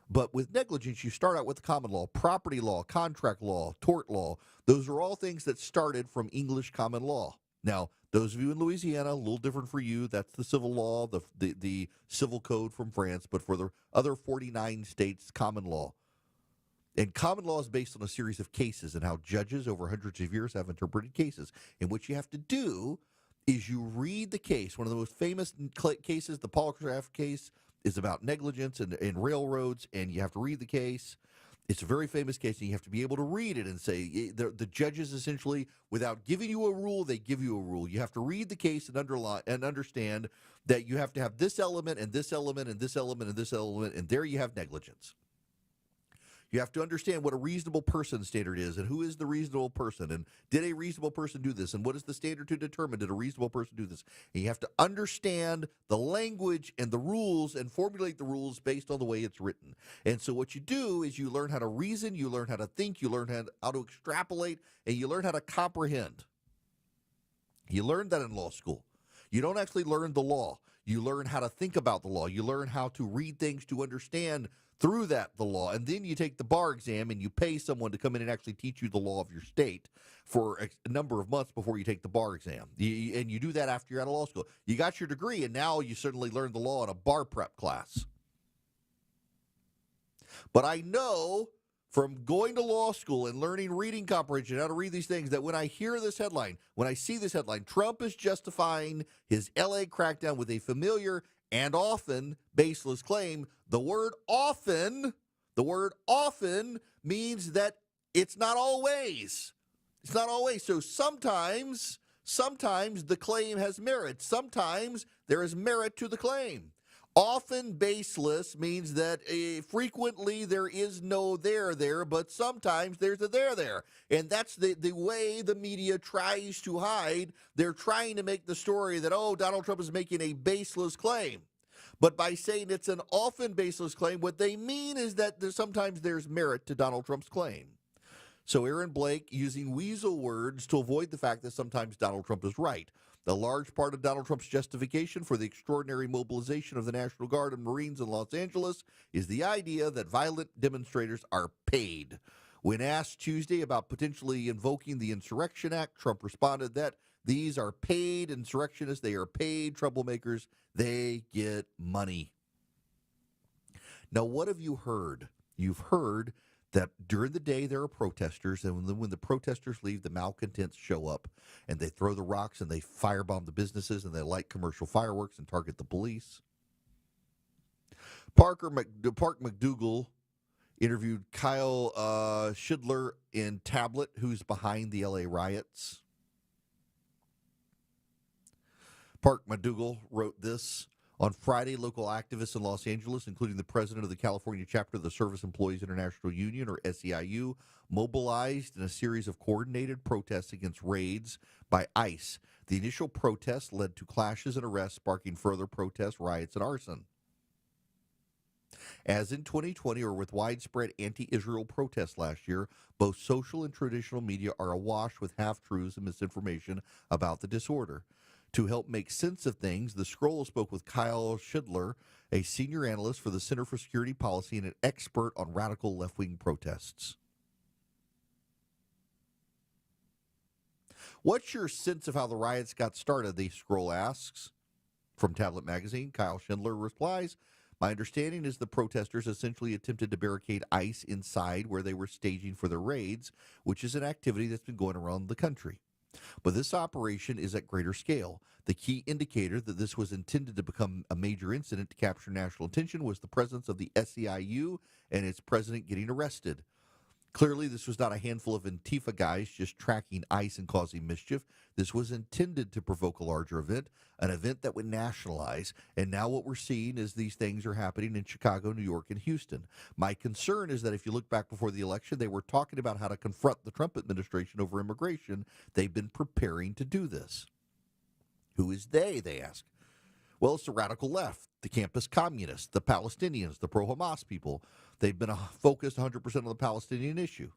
But with negligence, you start out with the common law, property law, contract law, tort law. Those are all things that started from English common law. Now, those of you in Louisiana, a little different for you. That's the civil law, the civil code from France. But for the other 49 states, common law. And common law is based on a series of cases and how judges over hundreds of years have interpreted cases. And what you have to do is you read the case. One of the most famous cases, the Polygraph case, is about negligence in railroads, and you have to read the case. It's a very famous case, and you have to be able to read it and say, the judges essentially, without giving you a rule, they give you a rule. You have to read the case and understand that you have to have this element and this element and this element and this element, and there you have negligence. You have to understand what a reasonable person standard is and who is the reasonable person and did a reasonable person do this and what is the standard to determine did a reasonable person do this. And you have to understand the language and the rules and formulate the rules based on the way it's written. And so what you do is you learn how to reason, you learn how to think, you learn how to extrapolate, and you learn how to comprehend. You learn that in law school. You don't actually learn the law. You learn how to think about the law. You learn how to read things to understand through that the law, and then you take the bar exam and you pay someone to come in and actually teach you the law of your state for a number of months before you take the bar exam. And you do that after you're out of law school. You got your degree, and now you certainly learned the law in a bar prep class. But I know from going to law school and learning reading comprehension, how to read these things, that when I hear this headline, when I see this headline, Trump is justifying his LA crackdown with a familiar and often baseless claim. The word often means that it's not always. It's not always. So sometimes the claim has merit. Sometimes there is merit to the claim. Often baseless means that frequently there is no there, but sometimes there's a there. And that's the way the media tries to hide. They're trying to make the story that, Donald Trump is making a baseless claim. But by saying it's an often baseless claim, what they mean is that sometimes there's merit to Donald Trump's claim. So Aaron Blake using weasel words to avoid the fact that sometimes Donald Trump is right. A large part of Donald Trump's justification for the extraordinary mobilization of the National Guard and Marines in Los Angeles is the idea that violent demonstrators are paid. When asked Tuesday about potentially invoking the Insurrection Act, Trump responded that these are paid insurrectionists, they are paid troublemakers, they get money. Now, what have you heard? You've heard that during the day there are protesters, and when the protesters leave, the malcontents show up, and they throw the rocks, and they firebomb the businesses, and they light commercial fireworks and target the police. Park McDougal interviewed Kyle Schindler in Tablet, who's behind the LA riots. Park McDougal wrote this. On Friday, local activists in Los Angeles, including the president of the California chapter of the Service Employees International Union, or SEIU, mobilized in a series of coordinated protests against raids by ICE. The initial protests led to clashes and arrests, sparking further protests, riots, and arson. As in 2020, or with widespread anti-Israel protests last year, both social and traditional media are awash with half-truths and misinformation about the disorder. To help make sense of things, the Scroll spoke with Kyle Schindler, a senior analyst for the Center for Security Policy and an expert on radical left-wing protests. What's your sense of how the riots got started, the Scroll asks. From Tablet Magazine, Kyle Schindler replies, my understanding is the protesters essentially attempted to barricade ICE inside where they were staging for their raids, which is an activity that's been going around the country. But this operation is at greater scale. The key indicator that this was intended to become a major incident to capture national attention was the presence of the SEIU and its president getting arrested. Clearly, this was not a handful of Antifa guys just tracking ICE and causing mischief. This was intended to provoke a larger event, an event that would nationalize. And now what we're seeing is these things are happening in Chicago, New York, and Houston. My concern is that if you look back before the election, they were talking about how to confront the Trump administration over immigration. They've been preparing to do this. Who is they ask. Well, it's the radical left, the campus communists, the Palestinians, the pro-Hamas people. They've been focused 100% on the Palestinian issue.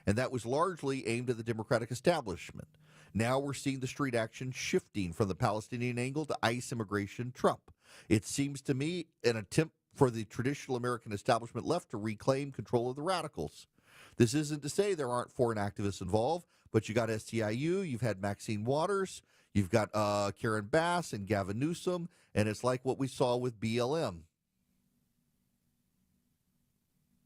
And that was largely aimed at the Democratic establishment. Now we're seeing the street action shifting from the Palestinian angle to ICE immigration Trump. It seems to me an attempt for the traditional American establishment left to reclaim control of the radicals. This isn't to say there aren't foreign activists involved, but you got SEIU, you've had Maxine Waters, you've got Karen Bass and Gavin Newsom, and it's like what we saw with BLM.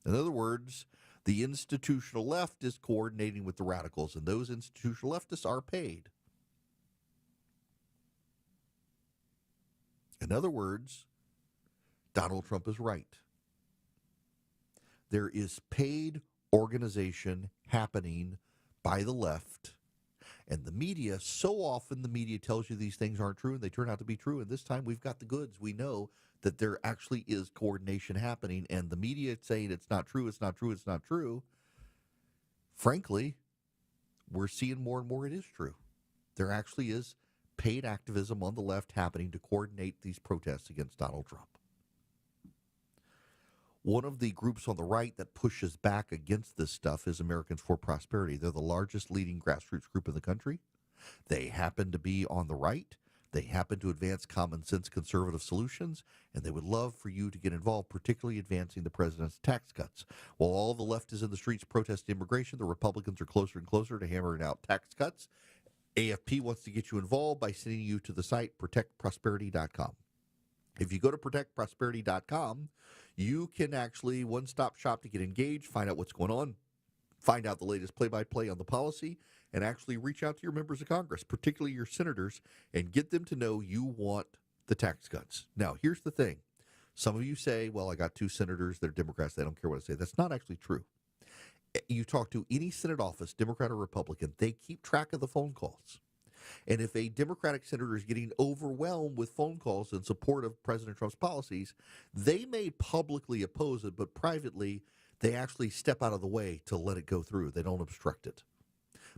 In other words, the institutional left is coordinating with the radicals, and those institutional leftists are paid. In other words, Donald Trump is right. There is paid organization happening by the left. And the media, so often the media tells you these things aren't true, and they turn out to be true. And this time we've got the goods. We know that there actually is coordination happening, and the media saying it's not true, it's not true, it's not true. Frankly, we're seeing more and more it is true. There actually is paid activism on the left happening to coordinate these protests against Donald Trump. One of the groups on the right that pushes back against this stuff is Americans for Prosperity. They're the largest leading grassroots group in the country. They happen to be on the right. They happen to advance common sense conservative solutions, and they would love for you to get involved, particularly advancing the president's tax cuts. While all the left is in the streets protesting immigration, the Republicans are closer and closer to hammering out tax cuts. AFP wants to get you involved by sending you to the site protectprosperity.com. If you go to protectprosperity.com, you can actually one-stop shop to get engaged, find out what's going on, find out the latest play-by-play on the policy, and actually reach out to your members of Congress, particularly your senators, and get them to know you want the tax cuts. Now, here's the thing. Some of you say, well, I got two senators, they're Democrats, they don't care what I say. That's not actually true. You talk to any Senate office, Democrat or Republican, they keep track of the phone calls. And if a Democratic senator is getting overwhelmed with phone calls in support of President Trump's policies, they may publicly oppose it, but privately, they actually step out of the way to let it go through. They don't obstruct it.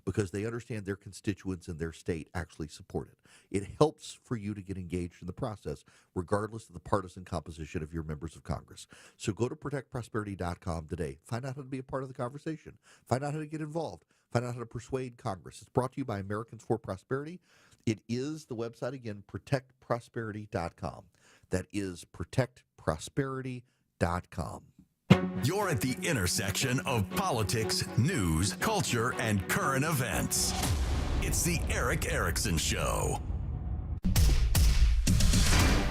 because they understand their constituents in their state actually support it. It helps for you to get engaged in the process, regardless of the partisan composition of your members of Congress. So go to protectprosperity.com today. Find out how to be a part of the conversation. Find out how to get involved. Find out how to persuade Congress. It's brought to you by Americans for Prosperity. It is the website again, protectprosperity.com. That is protectprosperity.com. You're at the intersection of politics, news, culture, and current events. It's the Erick Erickson Show.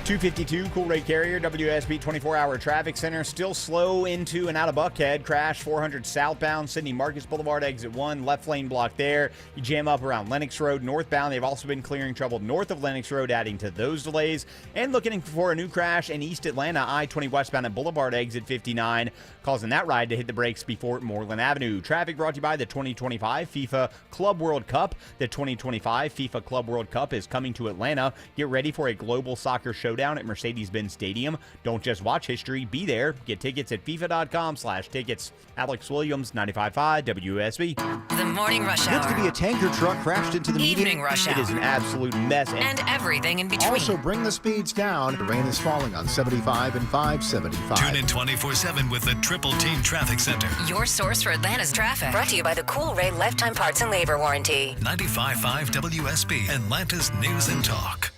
252, Cool Ray Carrier, WSB 24-hour traffic center. Still slow into and out of Buckhead. Crash 400 southbound, Sidney Marcus Boulevard, exit 1, left lane block there. You jam up around Lenox Road northbound. They've also been clearing trouble north of Lenox Road, adding to those delays. And looking for a new crash in East Atlanta, I-20 westbound at Boulevard, exit 59, causing that ride to hit the brakes before Moreland Avenue. Traffic brought to you by the 2025 FIFA Club World Cup. The 2025 FIFA Club World Cup is coming to Atlanta. Get ready for a global soccer showdown at Mercedes-Benz Stadium. Don't just watch history, be there. Get tickets at FIFA.com/tickets. Alex Williams, 95.5 WSB. The morning rush hour. Looks to be a tanker truck crashed into the Evening median. rush It is hour. an absolute mess. And everything in between. Also, bring the speeds down. The rain is falling on 75 and 575. Tune in 24/7 with the Triple Team Traffic Center. Your source for Atlanta's traffic. Brought to you by the Cool Ray Lifetime Parts and Labor Warranty. 95.5 WSB, Atlanta's News and Talk.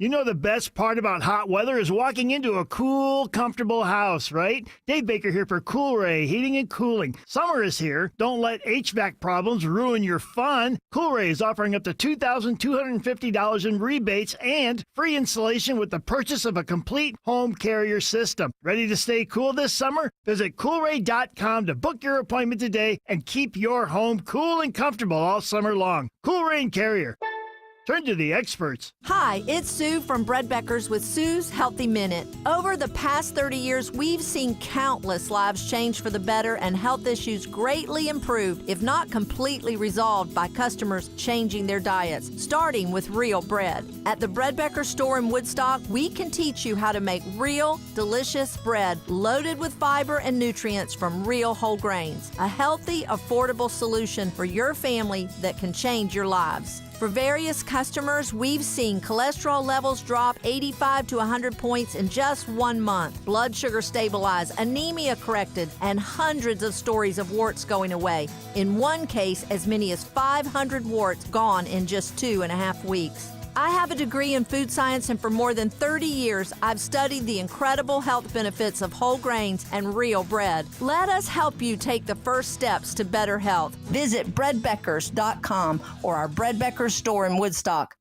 You know the best part about hot weather is walking into a cool, comfortable house, right? Dave Baker here for Cool Ray Heating and Cooling. Summer is here. Don't let HVAC problems ruin your fun. Cool Ray is offering up to $2,250 in rebates and free installation with the purchase of a complete home carrier system. Ready to stay cool this summer? Visit coolray.com to book your appointment today and keep your home cool and comfortable all summer long. Cool Rain Carrier. Turn to the experts. Hi, it's Sue from Bread Beckers with Sue's Healthy Minute. Over the past 30 years, we've seen countless lives change for the better and health issues greatly improved, if not completely resolved, by customers changing their diets, starting with real bread. At the Bread Becker store in Woodstock, we can teach you how to make real, delicious bread loaded with fiber and nutrients from real whole grains. A healthy, affordable solution for your family that can change your lives. For various customers, we've seen cholesterol levels drop 85 to 100 points in just 1 month, blood sugar stabilized, anemia corrected, and hundreds of stories of warts going away. In one case, as many as 500 warts gone in just 2.5 weeks. I have a degree in food science, and for more than 30 years, I've studied the incredible health benefits of whole grains and real bread. Let us help you take the first steps to better health. Visit breadbeckers.com or our Bread Beckers store in Woodstock.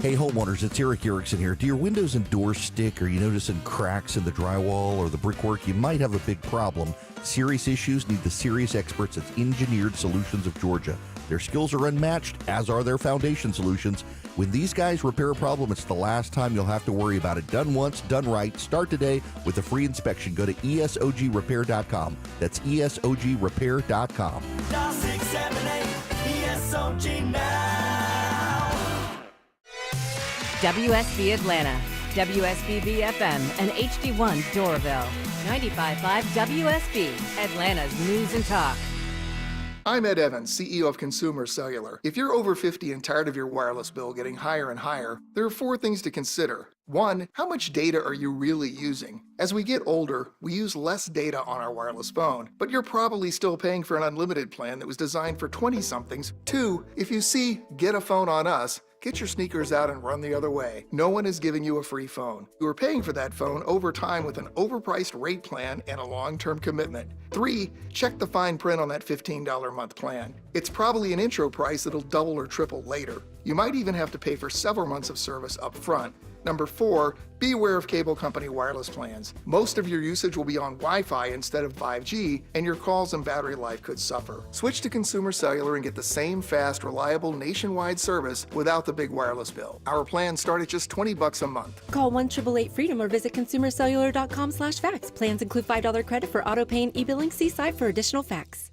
Hey homeowners, it's Erick Erickson here. Do your windows and doors stick? Are you noticing cracks in the drywall or the brickwork? You might have a big problem. Serious issues need the serious experts at Engineered Solutions of Georgia. Their skills are unmatched, as are their foundation solutions. When these guys repair a problem, it's the last time you'll have to worry about it. Done once, done right. Start today with a free inspection. Go to ESOGrepair.com. That's ESOGrepair.com. Dial 678 ESOG now. WSB Atlanta, WSB BFM, and HD1 Doraville. 95.5 WSB, Atlanta's News and Talk. I'm Ed Evans, CEO of Consumer Cellular. If you're over 50 and tired of your wireless bill getting higher and higher, there are 4 things to consider. 1, how much data are you really using? As we get older, we use less data on our wireless phone, but you're probably still paying for an unlimited plan that was designed for 20-somethings. 2, if you see "Get a phone on us," get your sneakers out and run the other way. No one is giving you a free phone. You are paying for that phone over time with an overpriced rate plan and a long-term commitment. 3, check the fine print on that $15 a month plan. It's probably an intro price that'll double or triple later. You might even have to pay for several months of service up front. Number 4, be aware of cable company wireless plans. Most of your usage will be on Wi-Fi instead of 5G, and your calls and battery life could suffer. Switch to Consumer Cellular and get the same fast, reliable nationwide service without the big wireless bill. Our plans start at just $20 a month. Call 1-888-FREEDOM or visit consumercellular.com/facts. Plans include $5 credit for auto pay and e-billing. See site for additional facts.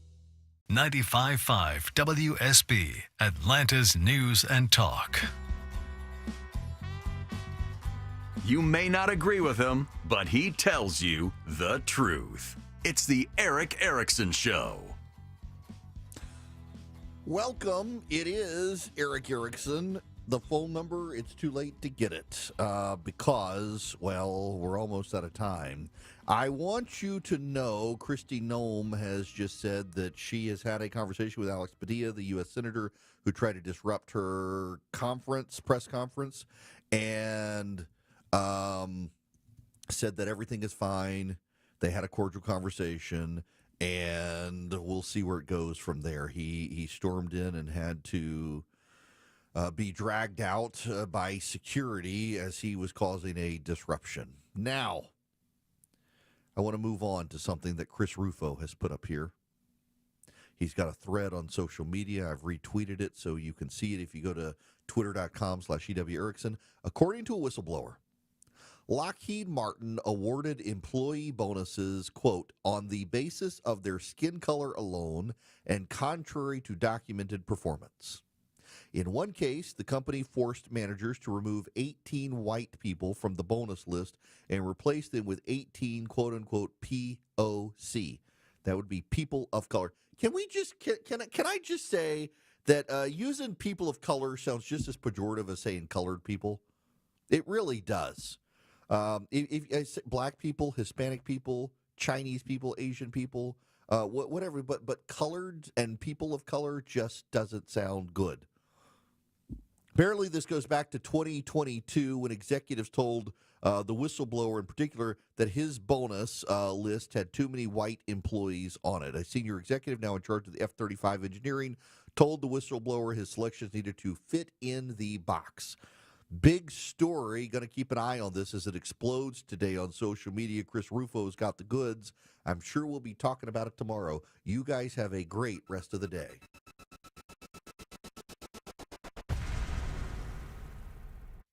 95.5 WSB, Atlanta's News and Talk. You may not agree with him, but he tells you the truth. It's the Erick Erickson Show. Welcome. It is Eric Erickson. The phone number, it's too late to get it because, well, we're almost out of time. I want you to know Kristi Noem has just said that she has had a conversation with Alex Padilla, the U.S. Senator, who tried to disrupt her press conference, and said that everything is fine. They had a cordial conversation, and we'll see where it goes from there. He stormed in and had to be dragged out by security as he was causing a disruption. Now, I want to move on to something that Chris Rufo has put up here. He's got a thread on social media. I've retweeted it so you can see it if you go to twitter.com/EW Erickson. According to a whistleblower, Lockheed Martin awarded employee bonuses, quote, on the basis of their skin color alone and contrary to documented performance. In one case, the company forced managers to remove 18 white people from the bonus list and replace them with 18 quote-unquote POC. That would be people of color. Can I just say that using people of color sounds just as pejorative as saying colored people? It really does. If I say black people, Hispanic people, Chinese people, Asian people, whatever, but colored and people of color just doesn't sound good. Apparently, this goes back to 2022 when executives told the whistleblower in particular that his bonus list had too many white employees on it. A senior executive now in charge of the F-35 engineering told the whistleblower his selections needed to fit in the box. Big story. Going to keep an eye on this as it explodes today on social media. Chris Rufo's got the goods. I'm sure we'll be talking about it tomorrow. You guys have a great rest of the day.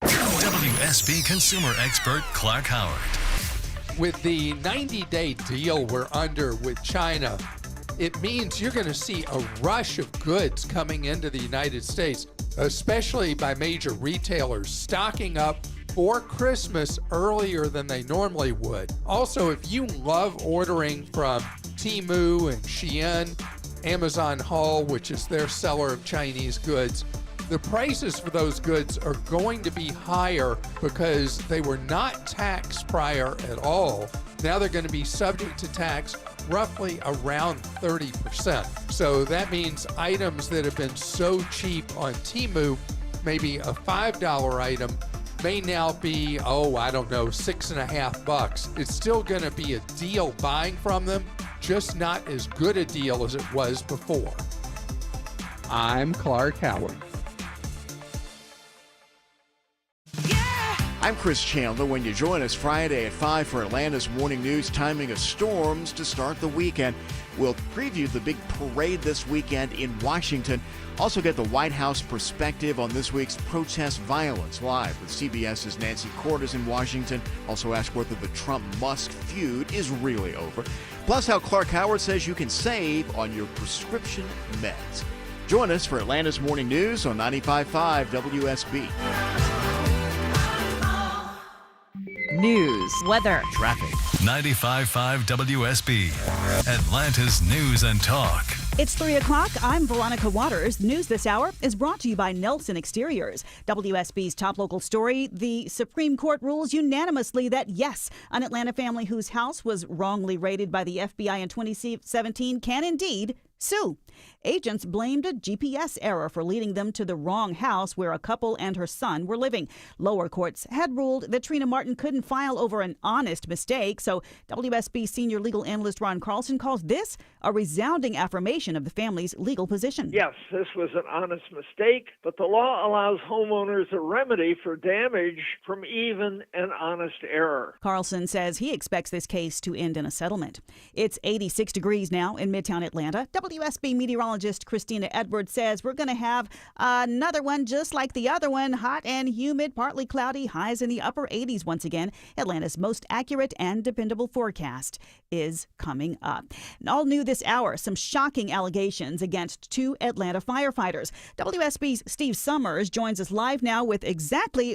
WSB consumer expert Clark Howard. With the 90-day deal we're under with China, it means you're going to see a rush of goods coming into the United States, especially by major retailers stocking up for Christmas earlier than they normally would. Also, if you love ordering from Temu and Shein, Amazon Haul, which is their seller of Chinese goods, the prices for those goods are going to be higher because they were not taxed prior at all. Now they're going to be subject to tax roughly around 30%. So that means items that have been so cheap on Temu, maybe a $5 item, may now be, $6.50. It's still going to be a deal buying from them, just not as good a deal as it was before. I'm Clark Howard. I'm Chris Chandler. When you join us Friday at 5 for Atlanta's Morning News, timing of storms to start the weekend. We'll preview the big parade this weekend in Washington. Also get the White House perspective on this week's protest violence live with CBS's Nancy Cordes in Washington. Also ask whether the Trump-Musk feud is really over. Plus how Clark Howard says you can save on your prescription meds. Join us for Atlanta's Morning News on 95.5 WSB. News, weather, traffic. 95.5 WSB, Atlanta's News and Talk. It's 3 o'clock. I'm Veronica Waters. News this hour is brought to you by Nelson Exteriors. WSB's top local story, the Supreme Court rules unanimously that yes, an Atlanta family whose house was wrongly raided by the FBI in 2017 can indeed sue. Agents blamed a GPS error for leading them to the wrong house where a couple and her son were living. Lower courts had ruled that Trina Martin couldn't file over an honest mistake, so WSB senior legal analyst Ron Carlson calls this a resounding affirmation of the family's legal position. Yes, this was an honest mistake, but the law allows homeowners a remedy for damage from even an honest error. Carlson says he expects this case to end in a settlement. It's 86 degrees now in Midtown Atlanta. WSB meteorologist Christina Edwards says we're going to have another one just like the other one, hot and humid, partly cloudy, highs in the upper 80s once again. Atlanta's most accurate and dependable forecast is coming up. All new this hour, some shocking allegations against 2 Atlanta firefighters. WSB's Steve Summers joins us live now with exactly